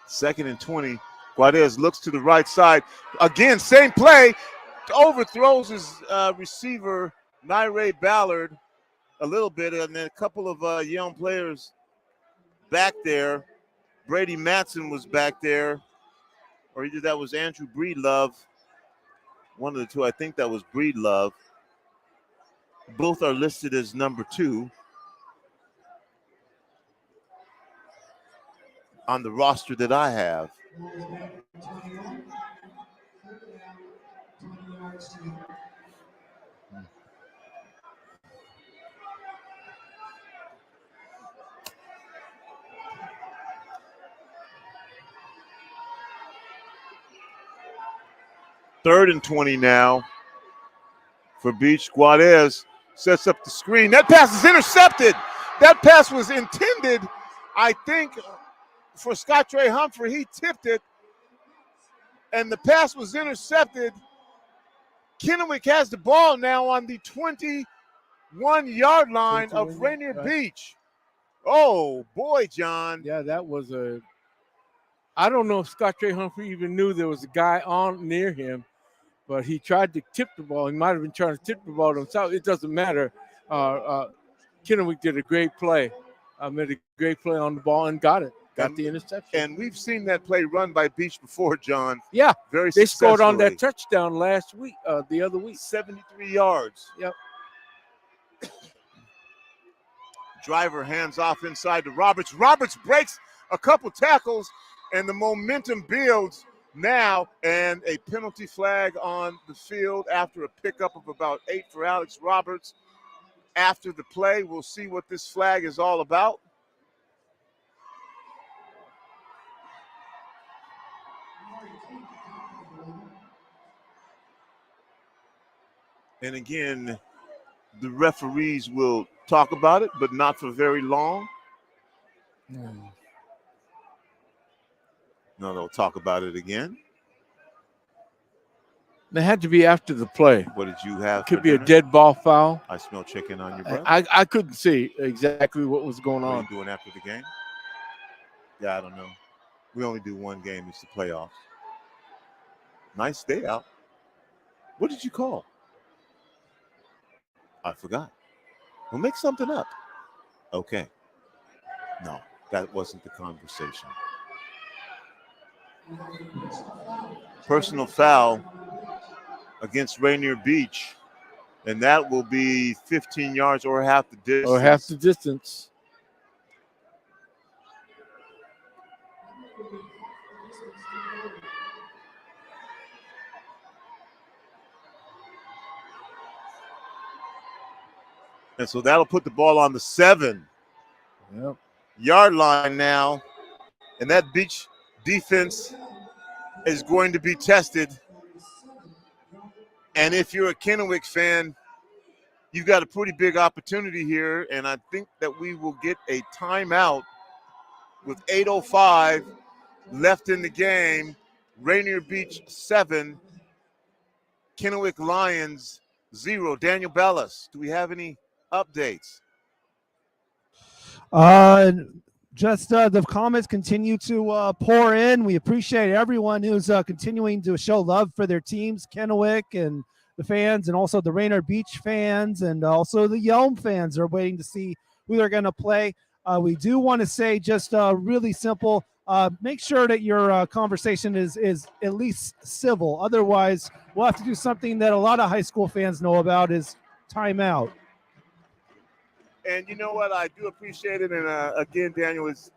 2nd and 20. Guadez looks to the right side. Again, same play. Overthrows his receiver, Naire Ballard, a little bit. And then a couple of young players back there. Brady Matson was back there. Or either that was Andrew Breedlove. One of the two. I think that was Breedlove. Both are listed as number 2 on the roster that I have. Third and 20 now for Beach. Guadez sets up the screen. That pass is intercepted. That pass was intended, I think, for Scott Trey Humphrey. He tipped it, and the pass was intercepted. Kennewick has the ball now on the 21-yard line of Rainier Beach. Oh, boy, John. Yeah, that was I don't know if Scott Trey Humphrey even knew there was a guy on near him, but he tried to tip the ball. He might have been trying to tip the ball himself. It doesn't matter. Kennewick did a great play. Made a great play on the ball and got it. Got the interception. And we've seen that play run by Beach before, John. Yeah. Very They successfully. scored on that touchdown last week, the other week. 73 yards. Yep. Driver hands off inside to Roberts. Roberts breaks a couple tackles, and the momentum builds now. And a penalty flag on the field after a pickup of about 8 for Alex Roberts. After the play, we'll see what this flag is all about. And again, the referees will talk about it, but not for very long. No, they'll talk about it again. They had to be after the play. What did you have? Could be a dead ball foul. I smell chicken on your breath. I couldn't see exactly what was going on. What are you doing after the game? Yeah, I don't know. We only do one game. It's the playoffs. Nice day out. What did you call? I forgot. We'll make something up. Okay. No, that wasn't the conversation. Personal foul against Rainier Beach, and that will be 15 yards or half the distance. Or half the distance. And so that'll put the ball on the 7-yard line now. And that Beach defense is going to be tested. And if you're a Kennewick fan, you've got a pretty big opportunity here. And I think that we will get a timeout with 8:05 left in the game. Rainier Beach 7, Kennewick Lions 0. Daniel Bellis, do we have any updates? Just the comments continue to pour in. We appreciate everyone who's continuing to show love for their teams, Kennewick and the fans, and also the Rainier Beach fans, and also the Yelm fans are waiting to see who they're going to play. We do want to say just really simple, make sure that your conversation is at least civil. Otherwise, we'll have to do something that a lot of high school fans know about is timeout. And you know what? I do appreciate it. And again, Daniel, is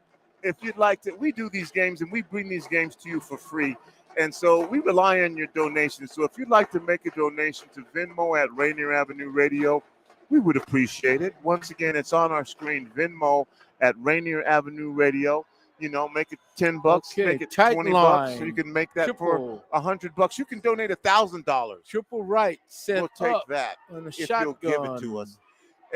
if you'd like to, we do these games and we bring these games to you for free. And so we rely on your donations. So if you'd like to make a donation to Venmo at Rainier Avenue Radio, we would appreciate it. Once again, it's on our screen, Venmo at Rainier Avenue Radio. You know, make it $10, Okay, make it tight $20, line. so you can make that Triple. for $100. You can donate $1,000. Triple right, set We'll take up that on a if you'll give it shotgun. to us.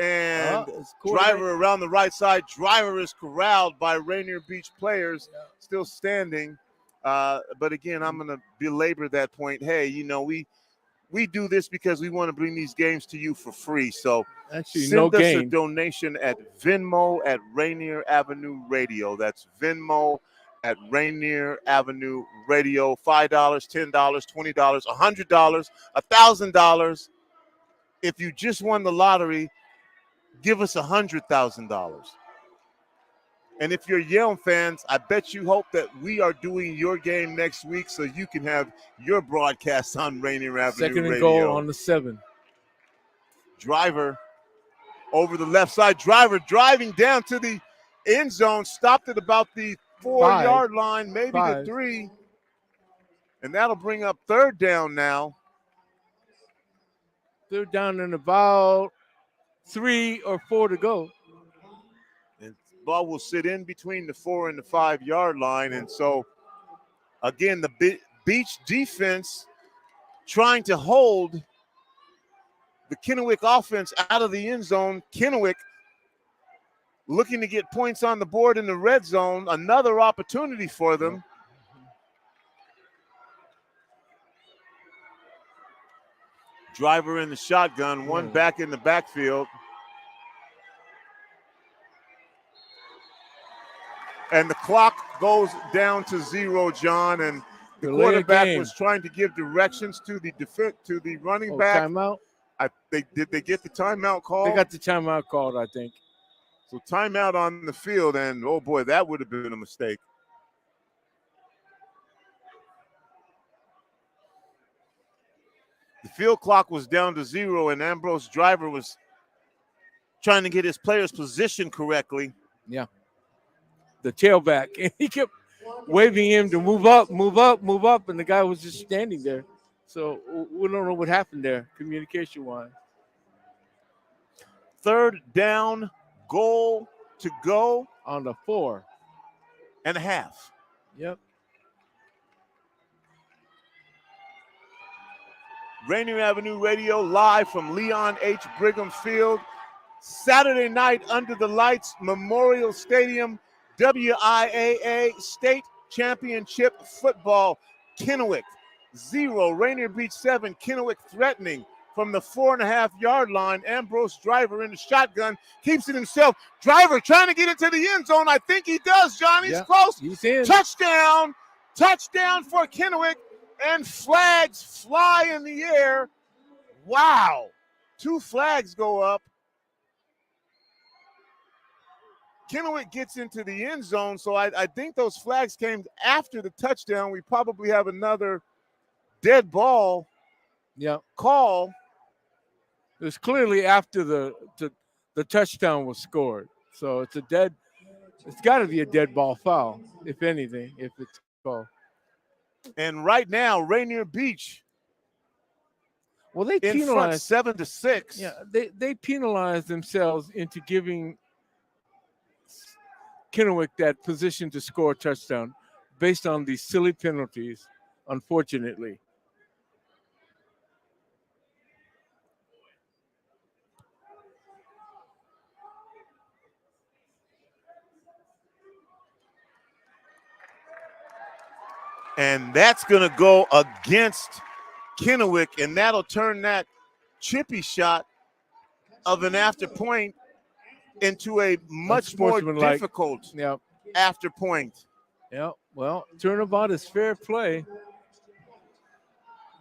And it's quarterback. driver around the right side. Driver is corralled by Rainier Beach players, still standing. But again, I'm going to belabor that point. Hey, you know, we do this because we want to bring these games to you for free. So Actually, send no us a game. donation at Venmo at Rainier Avenue Radio. That's Venmo at Rainier Avenue Radio. $5, $10, $20, $100, $1,000. If you just won the lottery, give us $100,000. And if you're Yale fans, I bet you hope that we are doing your game next week so you can have your broadcast on Rainier Avenue Second and Radio. goal on the 7. Driver over the left side. Driver driving down to the end zone. Stopped at about the 4-yard line, maybe the 3. And that'll bring up third down now. Third down and about 3 or 4 to go. And ball will sit in between the 4 and the 5-yard line. And so, again, the Beach defense trying to hold the Kennewick offense out of the end zone. Kennewick looking to get points on the board in the red zone. Another opportunity for them. Driver in the shotgun, one back in the backfield. And the clock goes down to 0, John, and the quarterback was trying to give directions to the running back. Timeout? Did they get the timeout call? They got the timeout called, I think. So timeout on the field, and oh boy, that would have been a mistake. The field clock was down to 0, and Ambrose Driver was trying to get his players positioned correctly. Yeah. The tailback, and he kept waving him to move up, and the guy was just standing there. So we don't know what happened there, communication-wise. Third down, goal to go. On the 4.5. Yep. Rainier Avenue Radio live from Leon H. Brigham Field. Saturday night under the lights, Memorial Stadium, WIAA State Championship Football. Kennewick 0, Rainier Beach 7. Kennewick threatening from the 4.5-yard line. Ambrose Driver in the shotgun, keeps it himself. Driver trying to get into the end zone. I think he does, John. He's close. He's in. Touchdown for Kennewick, and flags fly in the air. Wow. 2 flags go up. Kennewick gets into the end zone, so I think those flags came after the touchdown. We probably have another dead ball call. It was clearly after the touchdown was scored. So it's got to be a dead ball foul, if anything, if it's called. And right now, Rainier Beach, well, they in front 7-6. Yeah, they penalized themselves into giving Kennewick that position to score a touchdown based on these silly penalties, unfortunately. And that's going to go against Kennewick, and that'll turn that chippy shot of an after point into a much more difficult after point. Yeah, well, turnabout is fair play.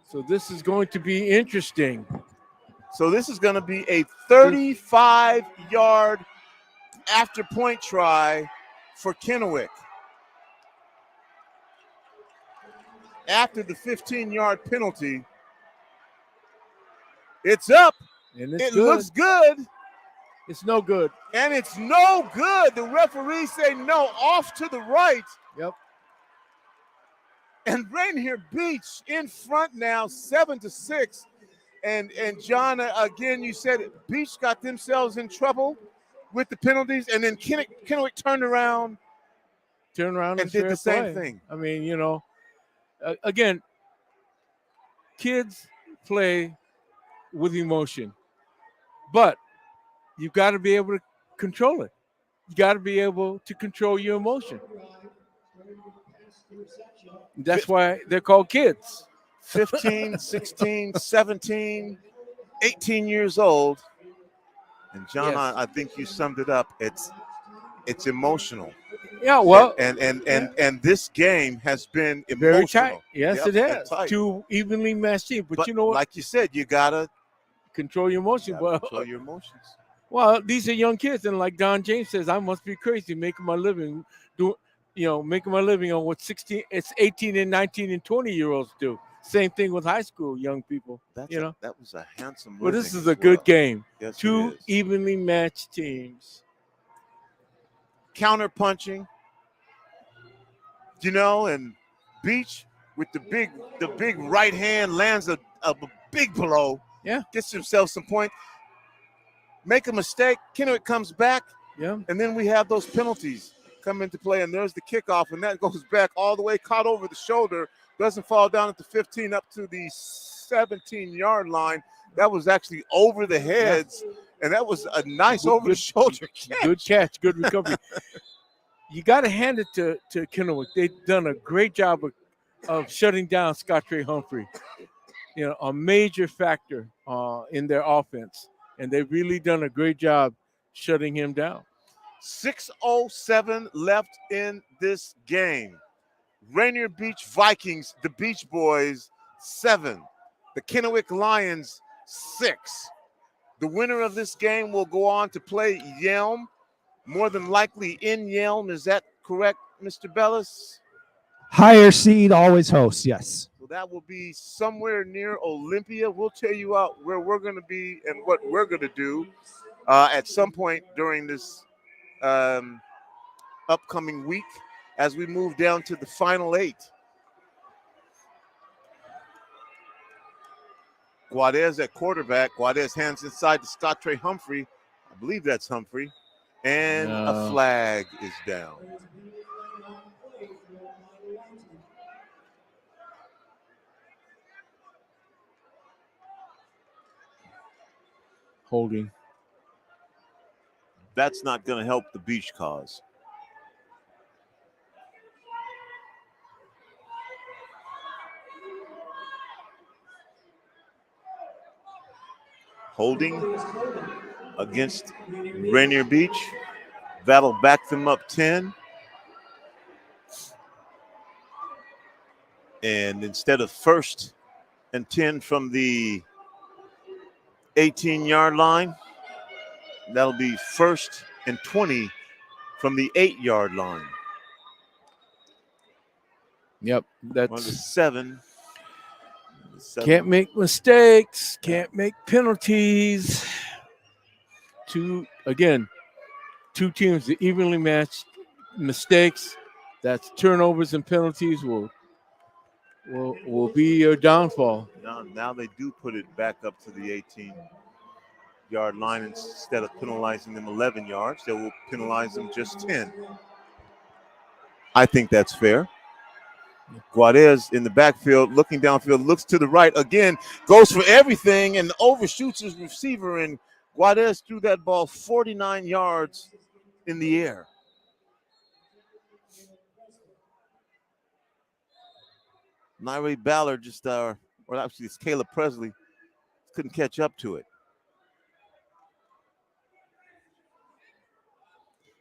So this is going to be interesting. So this is going to be a 35-yard after point try for Kennewick. after the 15-yard penalty. It's up. And it's it good. Looks good. It's no good. And it's no good. The referees say no, off to the right. Yep. And Rainier Beach in front now, 7-6. And John, again, you said Beach got themselves in trouble with the penalties, and then Kennewick turned around and did the same thing. I mean, you know, again, kids play with emotion, but you've got to be able to control it. You got to be able to control your emotion. That's why they're called kids. 15, 16, 17, 18 years old. And John, Yes. I think you summed it up. It's emotional. Yeah, well, and this game has been very emotional. tight. Yes, Yep, it has. tight. Two evenly matched teams, but you know what? Like you said, you gotta control your emotion. Well, control your emotions. Well, these are young kids, and like Don James says, I must be crazy making my living making my living on what 18 and 19 and 20-year-olds do. Same thing with high school young people. That was a handsome. But this living is as a good well. game. Yes, it Two is. evenly matched teams. Counter punching. And Beach with the big right hand lands a big blow. Yeah. Gets himself some point. Make a mistake. Kennewick comes back. Yeah. And then we have those penalties come into play, and there's the kickoff, and that goes back all the way, caught over the shoulder, doesn't fall down at the 15 up to the 17-yard line. That was actually over the heads, and that was a nice over-the-shoulder catch. Good catch, good recovery. You got to hand it to Kennewick. They've done a great job of shutting down Scott Trey Humphrey, a major factor in their offense, and they've really done a great job shutting him down. 6:07 left in this game. Rainier Beach Vikings, the Beach Boys, 7. The Kennewick Lions, 6. The winner of this game will go on to play Yelm, more than likely in Yelm. Is that correct, Mr. Bellis? Higher seed always hosts, yes. So that will be somewhere near Olympia. We'll tell you where we're going to be and what we're going to do at some point during this upcoming week as we move down to the final 8. Guadez at quarterback. Guadez hands inside to Scott Trey Humphrey. I believe that's Humphrey. And a flag is down. Holding. That's not going to help the Beach cause. Holding against Rainier Beach. That'll back them up 10. And instead of 1st and 10 from the 18-yard line, that'll be 1st and 20 from the 8-yard line. Yep, On the 7. Can't make mistakes. Can't make penalties. Two teams that evenly matched. Mistakes, that's turnovers and penalties will be your downfall. Now they do put it back up to the 18-yard line. Instead of penalizing them 11 yards, they will penalize them just 10. I think that's fair. Guadez in the backfield, looking downfield, looks to the right again, goes for everything and overshoots his receiver, and Guadez threw that ball 49 yards in the air. Nyree Ballard or actually it's Caleb Presley, couldn't catch up to it.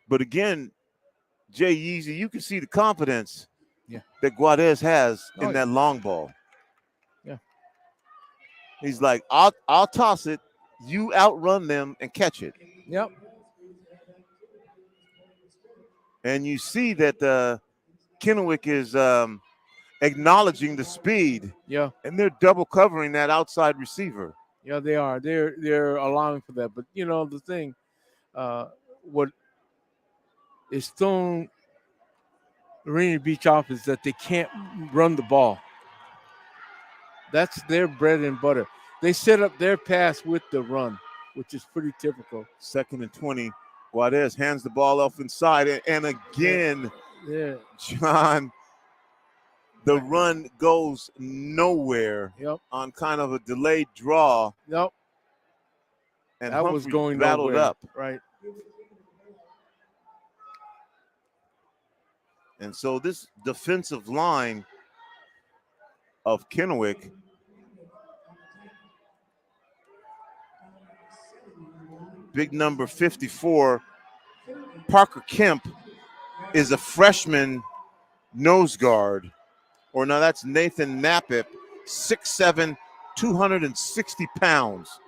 But again, Jay Yeezy, you can see the confidence that Guadez has in that long ball. Yeah. He's like, I'll toss it, you outrun them and catch it. Yep. And you see that Kennewick is acknowledging the speed. Yeah. And they're double covering that outside receiver. Yeah, they are. They're allowing for that. But, the thing, what is thrown Rainier Beach off is that they can't run the ball. That's their bread and butter. They set up their pass with the run, which is pretty typical. 2nd and 20. Guadez hands the ball off inside. And again, John, the run goes nowhere on kind of a delayed draw. Yep. And that was going battled nowhere. up. Right. And so this defensive line of Kennewick big number 54, Parker Kemp, is a freshman nose guard. Or no, that's Nathan Nappip, 6'7", 260 pounds.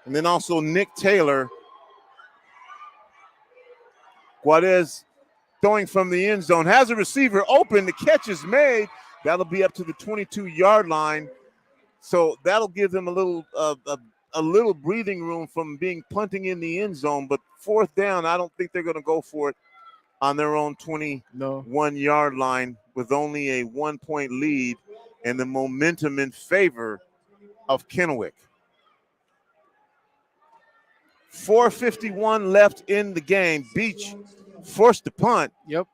And then also Nick Taylor. Guadez throwing from the end zone, has a receiver open, the catch is made. That'll be up to the 22-yard line. So that'll give them a little breathing room from being punting in the end zone. But 4th down, I don't think they're going to go for it on their own 21-yard line with only a 1-point lead and the momentum in favor of Kennewick. 4:51 left in the game. Beach forced to punt. Yep.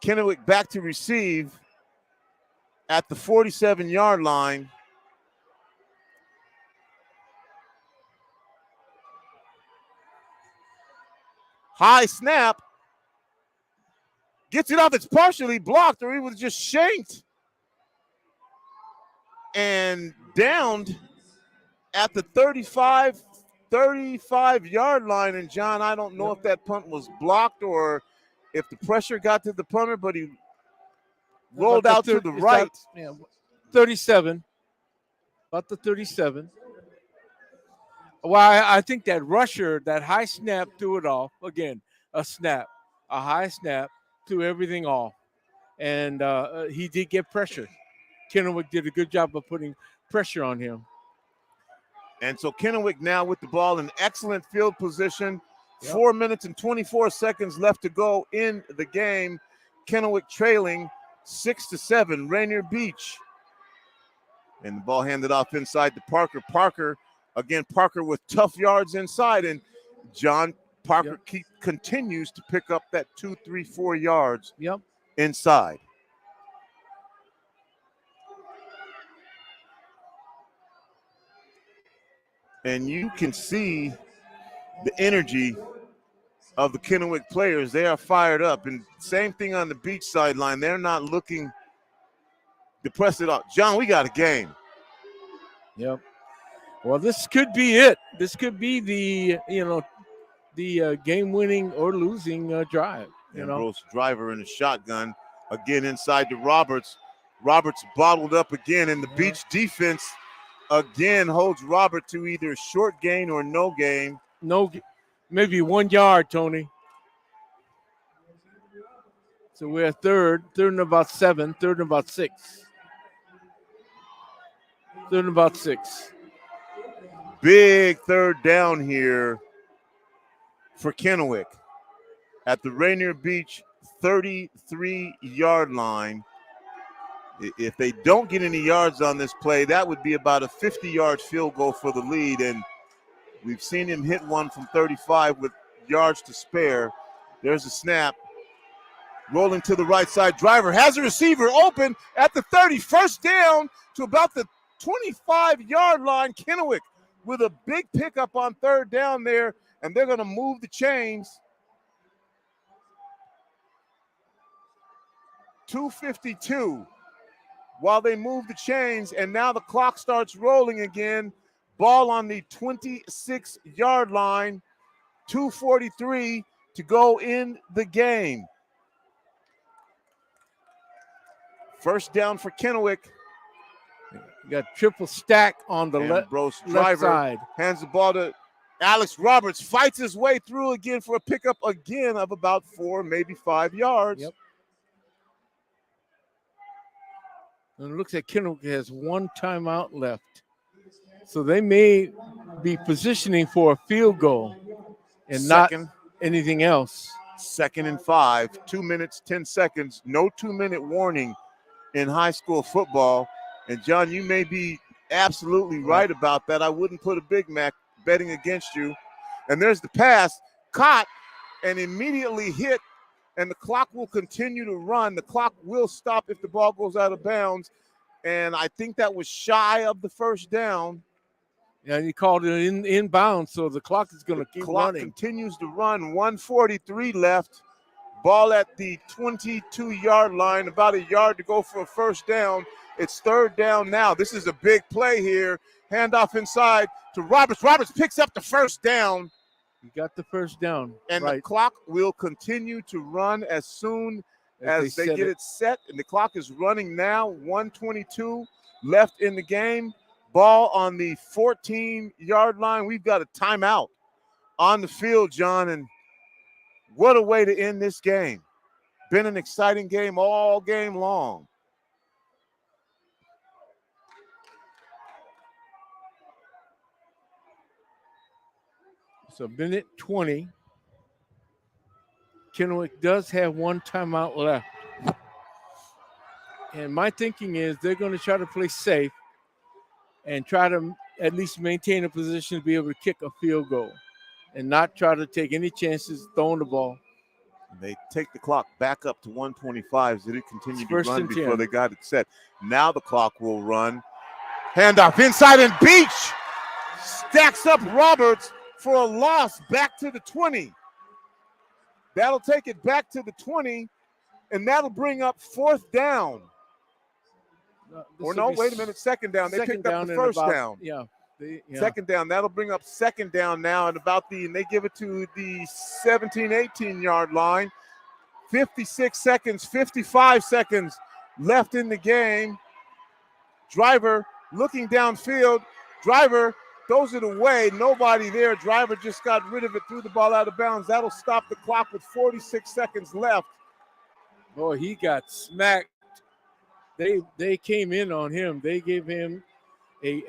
Kennewick back to receive at the 47-yard line. High snap. Gets it off. It's partially blocked, or he was just shanked and downed at the 35-yard line. And, John, I don't know if that punt was blocked or if the pressure got to the punter, but he rolled out to the right. 37. About the 37. Well, I think that rusher, that high snap, threw it off. Again, a high snap, threw everything off. And he did get pressure. Kennewick did a good job of putting pressure on him. And so Kennewick now with the ball in excellent field position. 4 minutes and 24 seconds left to go in the game. Kennewick trailing 6-7. Rainier Beach. And the ball handed off inside to Parker. Parker with tough yards inside. And John Parker continues to pick up that 2, 3, 4 yards inside. And you can see the energy of the Kennewick players. They are fired up. And same thing on the Beach sideline. They're not looking to press it off. John, we got a game. Yep. Well, this could be it. This could be the game-winning or losing drive. Ambrose driver in a shotgun. Again inside to Roberts. Roberts bottled up again, and the Beach defense again holds Robert to either short gain or no gain. Maybe 1 yard, Tony. So we're at third and about 7, third and about 6. Third and about 6. Big third down here for Kennewick at the Rainier Beach 33-yard line. If they don't get any yards on this play, that would be about a 50-yard field goal for the lead. And we've seen him hit one from 35 with yards to spare. There's a snap. Rolling to the right side. Driver has a receiver open at the 30. First down to about the 25-yard line. Kennewick with a big pickup on third down there, and they're going to move the chains. 2:52 while they move the chains, and now the clock starts rolling again. Ball on the 26-yard line. 2:43 to go in the game. First down for Kennewick. You got triple stack on the left side. Hands the ball to Alex Roberts. Fights his way through again for a pickup again of about 4, maybe 5 yards. Yep. And it looks like Kennewick has one timeout left. So they may be positioning for a field goal and Second. not anything else. 2nd and 5, 2 minutes, 10 seconds, no 2-minute warning in high school football. And John, you may be absolutely right about that. I wouldn't put a Big Mac betting against you. And there's the pass, caught and immediately hit, and the clock will continue to run. The clock will stop if the ball goes out of bounds. And I think that was shy of the first down. Yeah, he called it inbound, so the clock is going to keep Clock running. continues to run. 1:43 left. Ball at the 22-yard line. About a yard to go for a first down. It's 3rd down now. This is a big play here. Handoff inside to Roberts. Roberts picks up the first down. He got the first down. And the clock will continue to run as soon as they get it set. And the clock is running now. 1:22 left in the game. Ball on the 14-yard line. We've got a timeout on the field, John. And what a way to end this game. Been an exciting game all game long. So minute 20. Kennewick does have one timeout left. And my thinking is they're going to try to play safe and try to at least maintain a position to be able to kick a field goal and not try to take any chances throwing the ball. They take the clock back up to 1:25 as it continued to First run and before 10. they got it set. Now the clock will run. Handoff inside, and Beach stacks up Roberts for a loss back to the 20. That'll take it back to the 20, and that'll bring up 4th down. Or no, wait a minute, 2nd down. They picked up the first down. Yeah. 2nd down. That'll bring up 2nd down now, and they give it to the 17, 18-yard line. 56 seconds, 55 seconds left in the game. Driver looking downfield. Driver throws it away. Nobody there. Driver just got rid of it, threw the ball out of bounds. That'll stop the clock with 46 seconds left. Boy, he got smacked. They came in on him. They gave him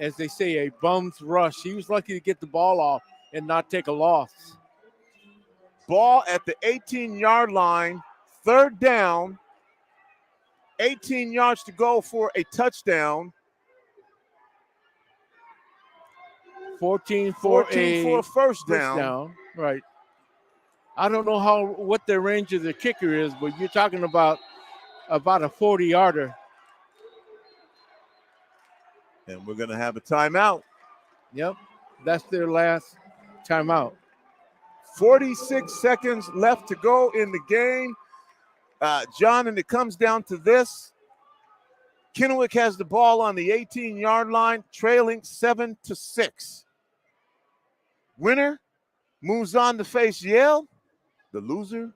as they say, a bum's rush. He was lucky to get the ball off and not take a loss. Ball at the 18-yard line, 3rd down, 18 yards to go for a touchdown. 14 for a first down. Right. I don't know what the range of the kicker is, but you're talking about a 40-yarder. And we're going to have a timeout. Yep, that's their last timeout. 46 seconds left to go in the game. John, and it comes down to this. Kennewick has the ball on the 18-yard line, trailing 7-6. Winner moves on to face Yale. The loser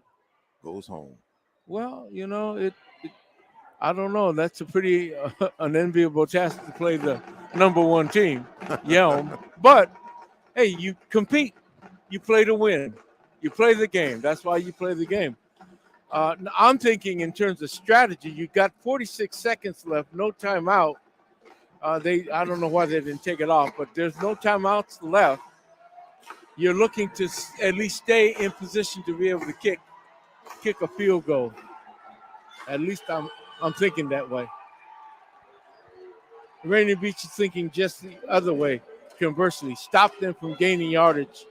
goes home. Well, I don't know. That's a pretty unenviable task to play the number 1 team, Yelm. But, hey, you compete. You play to win. You play the game. That's why you play the game. I'm thinking in terms of strategy, you got 46 seconds left, no timeout. I don't know why they didn't take it off, but there's no timeouts left. You're looking to at least stay in position to be able to kick a field goal. At least I'm thinking that way. Rainier Beach is thinking just the other way. Conversely, stop them from gaining yardage.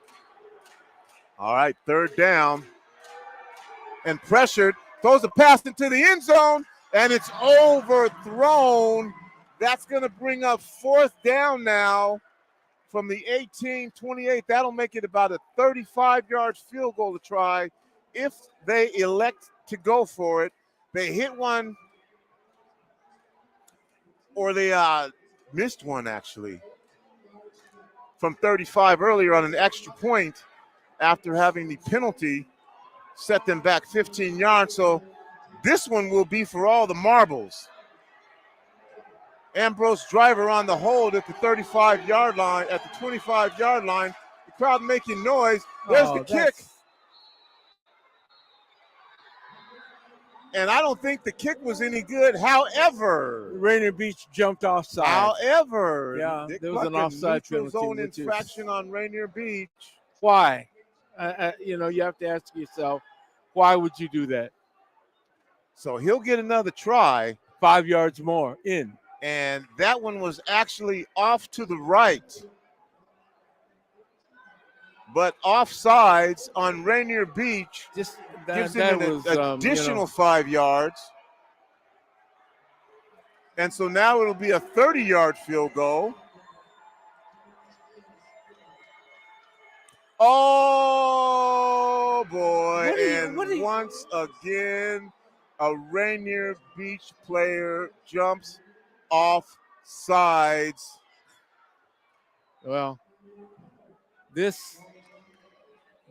All right, 3rd down. And pressured, throws a pass into the end zone, and it's overthrown. That's going to bring up 4th down now from the 18-28. That'll make it about a 35-yard field goal to try if they elect to go for it. They hit one, or they missed one, actually, from 35 earlier on an extra point after having the penalty set them back 15 yards. So this one will be for all the marbles. Ambrose Driver on the hold at the 35-yard line, at the 25-yard line. The crowd making noise. There's the kick. And I don't think the kick was any good. However, Rainier Beach jumped offside. However, Yeah, Dick there was an Plucker, offside neutral penalty, zone which is- infraction on Rainier Beach. Why? You have to ask yourself, why would you do that? So he'll get another try. 5 yards more in. And that one was actually off to the right. But offsides on Rainier Beach gives him an additional 5 yards. And so now it'll be a 30-yard field goal. Oh, boy. Once again, a Rainier Beach player jumps off sides. Well, this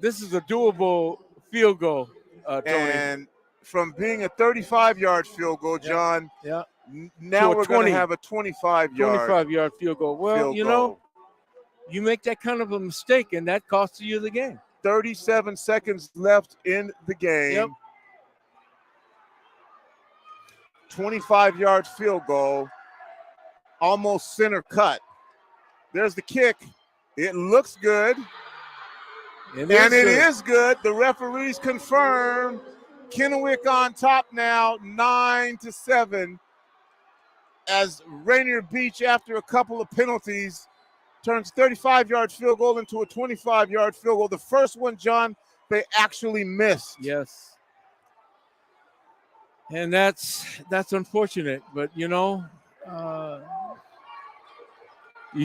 is a doable field goal, Tony. And from being a 35-yard field goal, John, now we're going to have a 25-yard field goal. Well, you make that kind of a mistake, and that costs you the game. 37 seconds left in the game. Yep. 25-yard field goal, almost center cut. There's the kick. It looks good. It is good. The referees confirm Kennewick on top now, 9-7, as Rainier Beach, after a couple of penalties, turns 35-yard field goal into a 25-yard field goal. The first one, John, they actually missed. Yes. And that's unfortunate, but you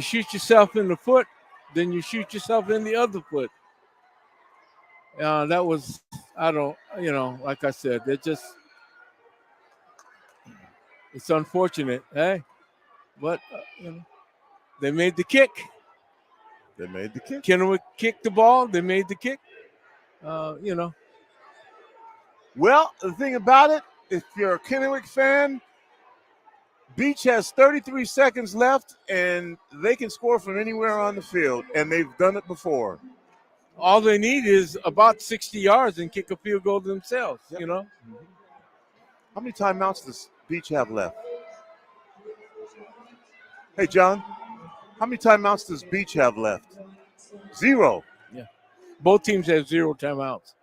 shoot yourself in the foot, then you shoot yourself in the other foot. That was, like I said, it's unfortunate, hey? But, they made the kick. Kennewick kicked the ball. They made the kick. Well, the thing about it, if you're a Kennewick fan, Beach has 33 seconds left, and they can score from anywhere on the field, and they've done it before. All they need is about 60 yards and kick a field goal themselves, How many timeouts does Beach have left? Hey, John, how many timeouts does Beach have left? 0. Yeah. Both teams have 0 timeouts.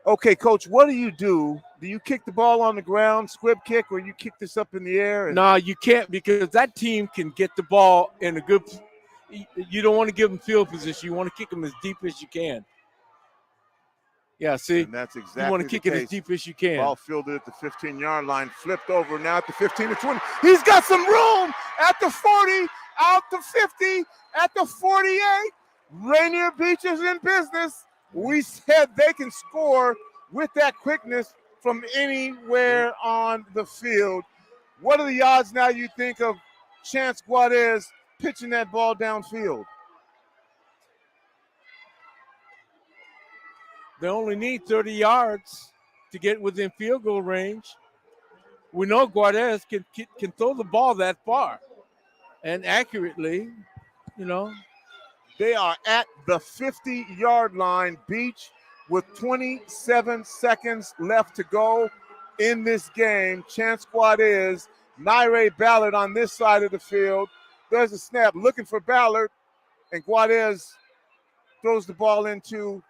Okay, Coach, what do? Do you kick the ball on the ground, squib kick, or you kick this up in the air? No, you can't, because that team can get the ball in a good – you don't want to give them field position. You want to kick them as deep as you can. Yeah, see? And that's exactly you want to kick it as deep as you can. Ball fielded at the 15-yard line, flipped over now at the 15 to 20. He's got some room at the 40, out to 50, at the 48. Rainier Beach is in business. We said they can score with that quickness from anywhere on the field. What are the odds now, you think, of Chance Guadez pitching that ball downfield? They only need 30 yards to get within field goal range. We know Guadez can throw the ball that far and accurately, They are at the 50-yard line, Beach, with 27 seconds left to go in this game. Chance Guadez, Naire Ballard on this side of the field. There's a snap looking for Ballard, and Guadez throws the ball into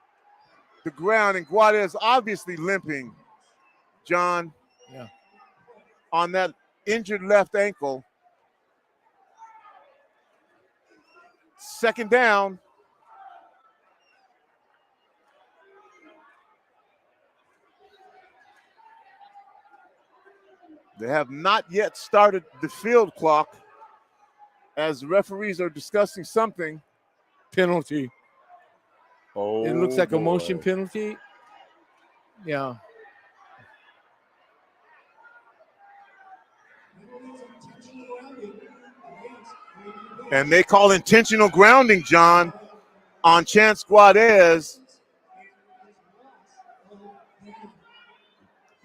the ground, and Guadez obviously limping, John, on that injured left ankle. Second down. They have not yet started the field clock as the referees are discussing something. Penalty. Oh, it looks like a motion penalty. Yeah. And they call intentional grounding, John, on Chance Guadez.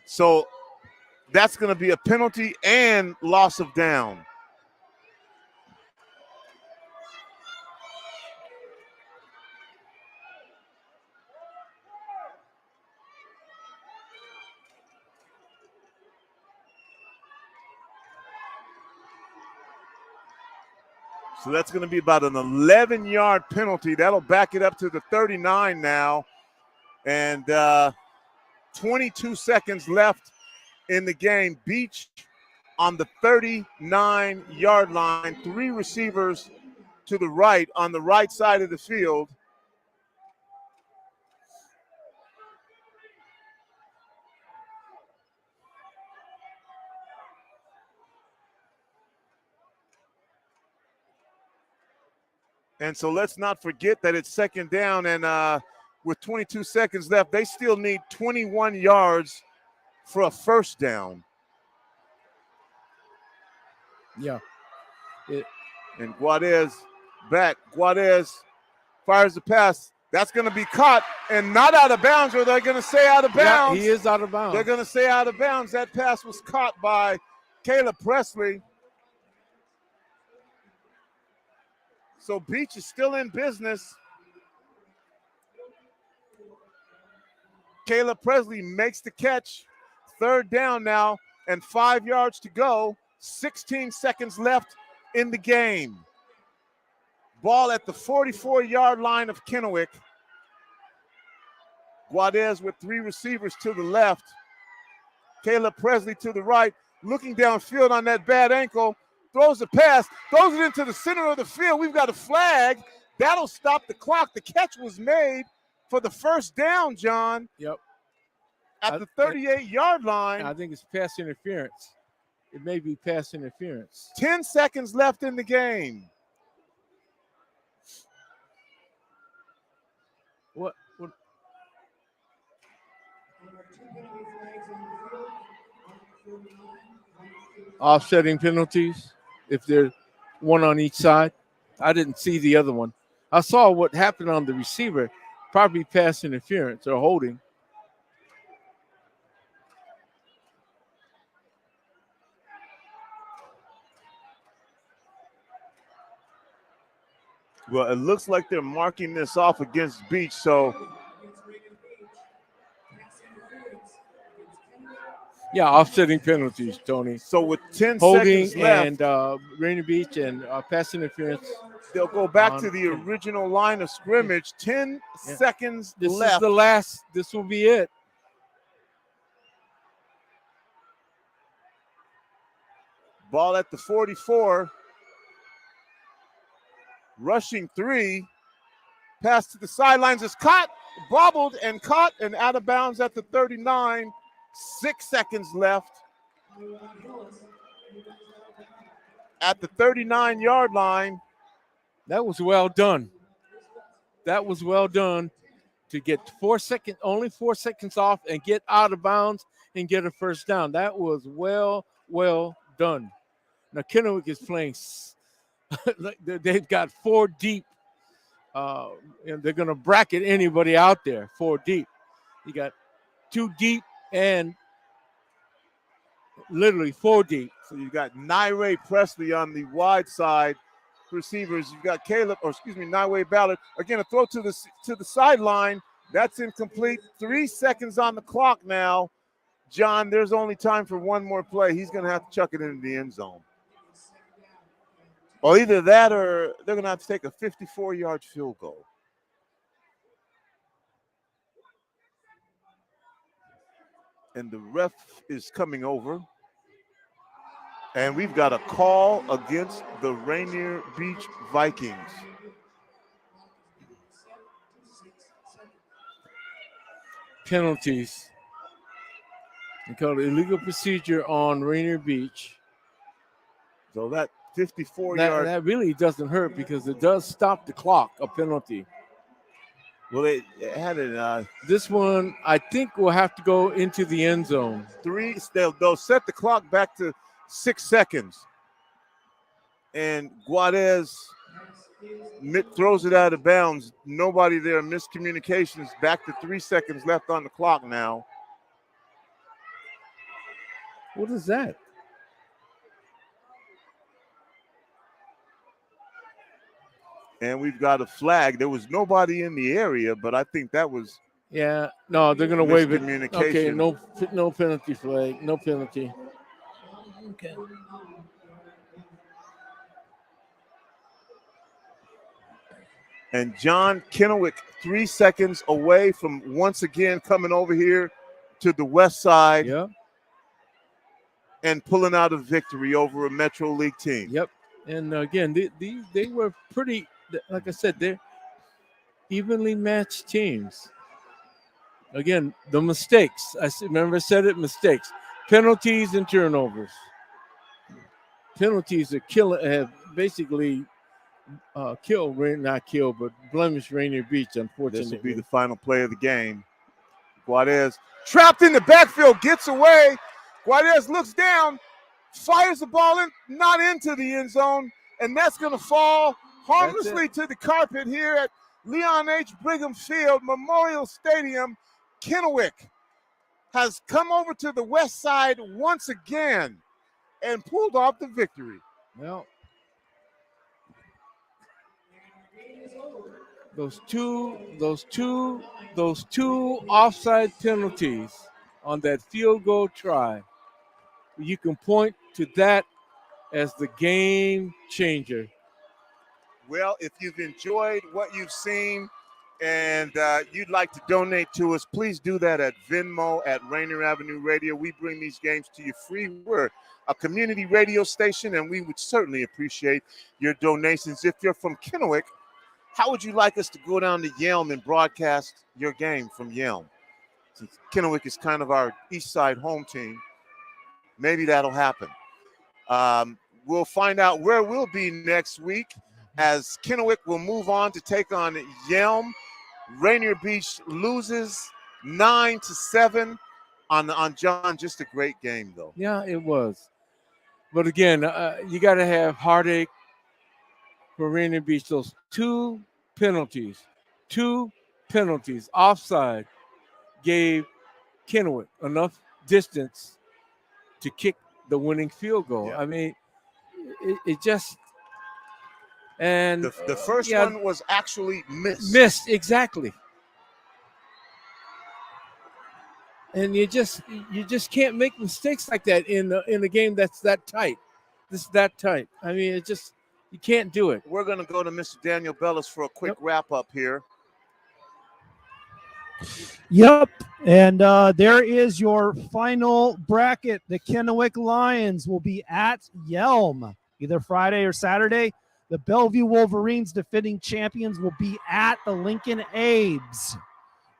So that's going to be a penalty and loss of down. So that's going to be about an 11-yard penalty. That'll back it up to the 39 now. And 22 seconds left in the game. Beach on the 39-yard line. 3 receivers to the right on the right side of the field. And so let's not forget that it's second down, and with 22 seconds left, they still need 21 yards for a first down. Yeah. And Guadez back. Guadez fires the pass. That's going to be caught and not out of bounds, or they're going to say out of bounds. Yeah, he is out of bounds. They're going to say out of bounds. That pass was caught by Caleb Presley. So Beach is still in business. Caleb Presley makes the catch. Third down now and 5 yards to go. 16 seconds left in the game. Ball at the 44-yard line of Kennewick. Guadez with 3 receivers to the left. Caleb Presley to the right, looking downfield on that bad ankle. Throws the pass, throws it into the center of the field. We've got a flag. That'll stop the clock. The catch was made for the first down, John. Yep. At the 38-yard line. I think it's pass interference. It may be pass interference. 10 seconds left in the game. What? Offsetting penalties, if there's one on each side. I didn't see the other one. I saw what happened on the receiver, probably pass interference or holding. Well, it looks like they're marking this off against Beach, so. Yeah, offsetting penalties, Tony. So with 10 holding seconds left. And Rainier Beach and pass interference. They'll go back to the original line of scrimmage. 10 seconds this left. Is the last. This will be it. Ball at the 44. Rushing 3. Pass to the sidelines is caught, bobbled and caught and out of bounds at the 39. 6 seconds left. At the 39-yard line. That was well done. That was well done to get only 4 seconds off and get out of bounds and get a first down. That was well done. Now Kennewick is playing. They've got 4 deep. And they're going to bracket anybody out there 4 deep. You got 2 deep and literally 4 deep. So you've got Naire Presley on the wide side receivers. You've got Naire Ballard. Again, a throw to the sideline. That's incomplete. 3 seconds on the clock now. John, there's only time for one more play. He's going to have to chuck it into the end zone. Well, either that or they're going to have to take a 54-yard field goal. And the ref is coming over. And we've got a call against the Rainier Beach Vikings. Penalties. They call it illegal procedure on Rainier Beach. So that 54-yard. That really doesn't hurt because it does stop the clock, a penalty. Well, it had it. This one, I think, will have to go into the end zone. They'll set the clock back to 6 seconds. And Guadez throws it out of bounds. Nobody there. Miscommunications. Back to 3 seconds left on the clock now. What is that? And we've got a flag. There was nobody in the area, but I think that was. Yeah, no, they're going to waive it. Okay, Miscommunication. no penalty flag, no penalty. Okay. And John Kennewick 3 seconds away from once again coming over here to the west side and pulling out a victory over a Metro League team. Yep. And again, they were pretty, like I said, they're evenly matched teams. Again, the mistakes. Remember I said it, mistakes. Penalties and turnovers. Penalties have basically blemish Rainier Beach, unfortunately. This will be the final play of the game. Guadez trapped in the backfield, gets away. Guadez looks down, fires the ball in, not into the end zone, and that's going to fall harmlessly to the carpet here at Leon H. Brigham Field Memorial Stadium. Kennewick has come over to the west side once again and pulled off the victory. Well, those two offside penalties on that field goal try, you can point to that as the game changer. Well, if you've enjoyed what you've seen and you'd like to donate to us, please do that at Venmo at Rainier Avenue Radio. We bring these games to you free. We're a community radio station, and we would certainly appreciate your donations. If you're from Kennewick, how would you like us to go down to Yelm and broadcast your game from Yelm? Since Kennewick is kind of our east side home team, maybe that'll happen. We'll find out where we'll be next week as Kennewick will move on to take on Yelm. Rainier Beach loses 9-7 on John. Just a great game, though. Yeah, it was. But again, you got to have heartache for Rainier Beach. Those two penalties offside gave Kennewick enough distance to kick the winning field goal. Yeah. I mean, it just – and the first one was actually missed. Missed, exactly. And you just can't make mistakes like that in a game that's that tight. This is that tight. I mean, it just you can't do it. We're going to go to Mr. Daniel Bellis for a quick wrap up here. Yep, and there is your final bracket. The Kennewick Lions will be at Yelm either Friday or Saturday. The Bellevue Wolverines, defending champions, will be at the Lincoln Abes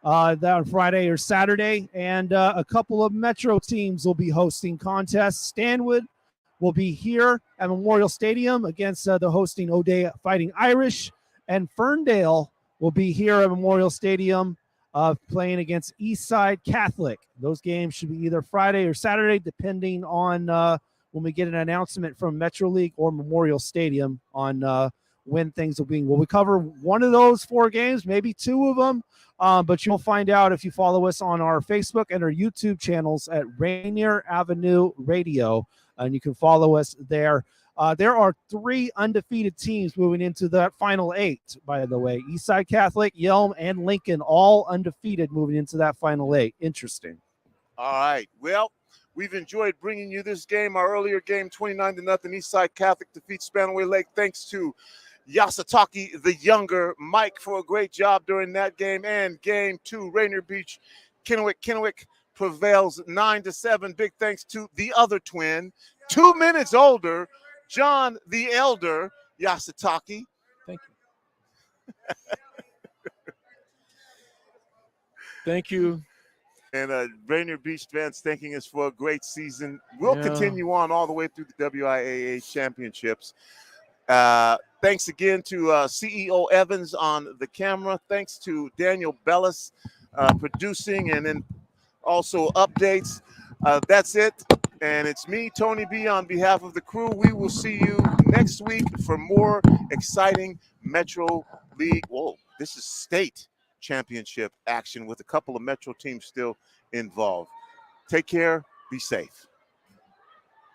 that on Friday or Saturday. And a couple of Metro teams will be hosting contests. Stanwood will be here at Memorial Stadium against the hosting O'Day Fighting Irish. And Ferndale will be here at Memorial Stadium playing against Eastside Catholic. Those games should be either Friday or Saturday, depending on when we get an announcement from Metro League or Memorial Stadium on when things will be. Will we cover one of those 4 games, maybe 2 of them? But you'll find out if you follow us on our Facebook and our YouTube channels at Rainier Avenue Radio, and you can follow us there. There are 3 undefeated teams moving into that final 8, by the way. Eastside Catholic, Yelm, and Lincoln, all undefeated moving into that final 8. Interesting. All right. Well, we've enjoyed bringing you this game. Our earlier game, 29-0, Eastside Catholic defeats Spanaway Lake. Thanks to Yasutake the Younger, Mike, for a great job during that game. And game 2, Rainier Beach, Kennewick. Kennewick prevails 9-7. Big thanks to the other twin, 2 minutes older, John the Elder Yasutake. Thank you. Thank you. And Rainier Beach fans thanking us for a great season. We'll continue on all the way through the WIAA championships. Thanks again to CEO Evans on the camera. Thanks to Daniel Bellis producing and then also updates. That's it. And it's me, Tony B, on behalf of the crew. We will see you next week for more exciting Metro League. Whoa, this is state championship action with a couple of Metro teams still involved. Take care. Be safe.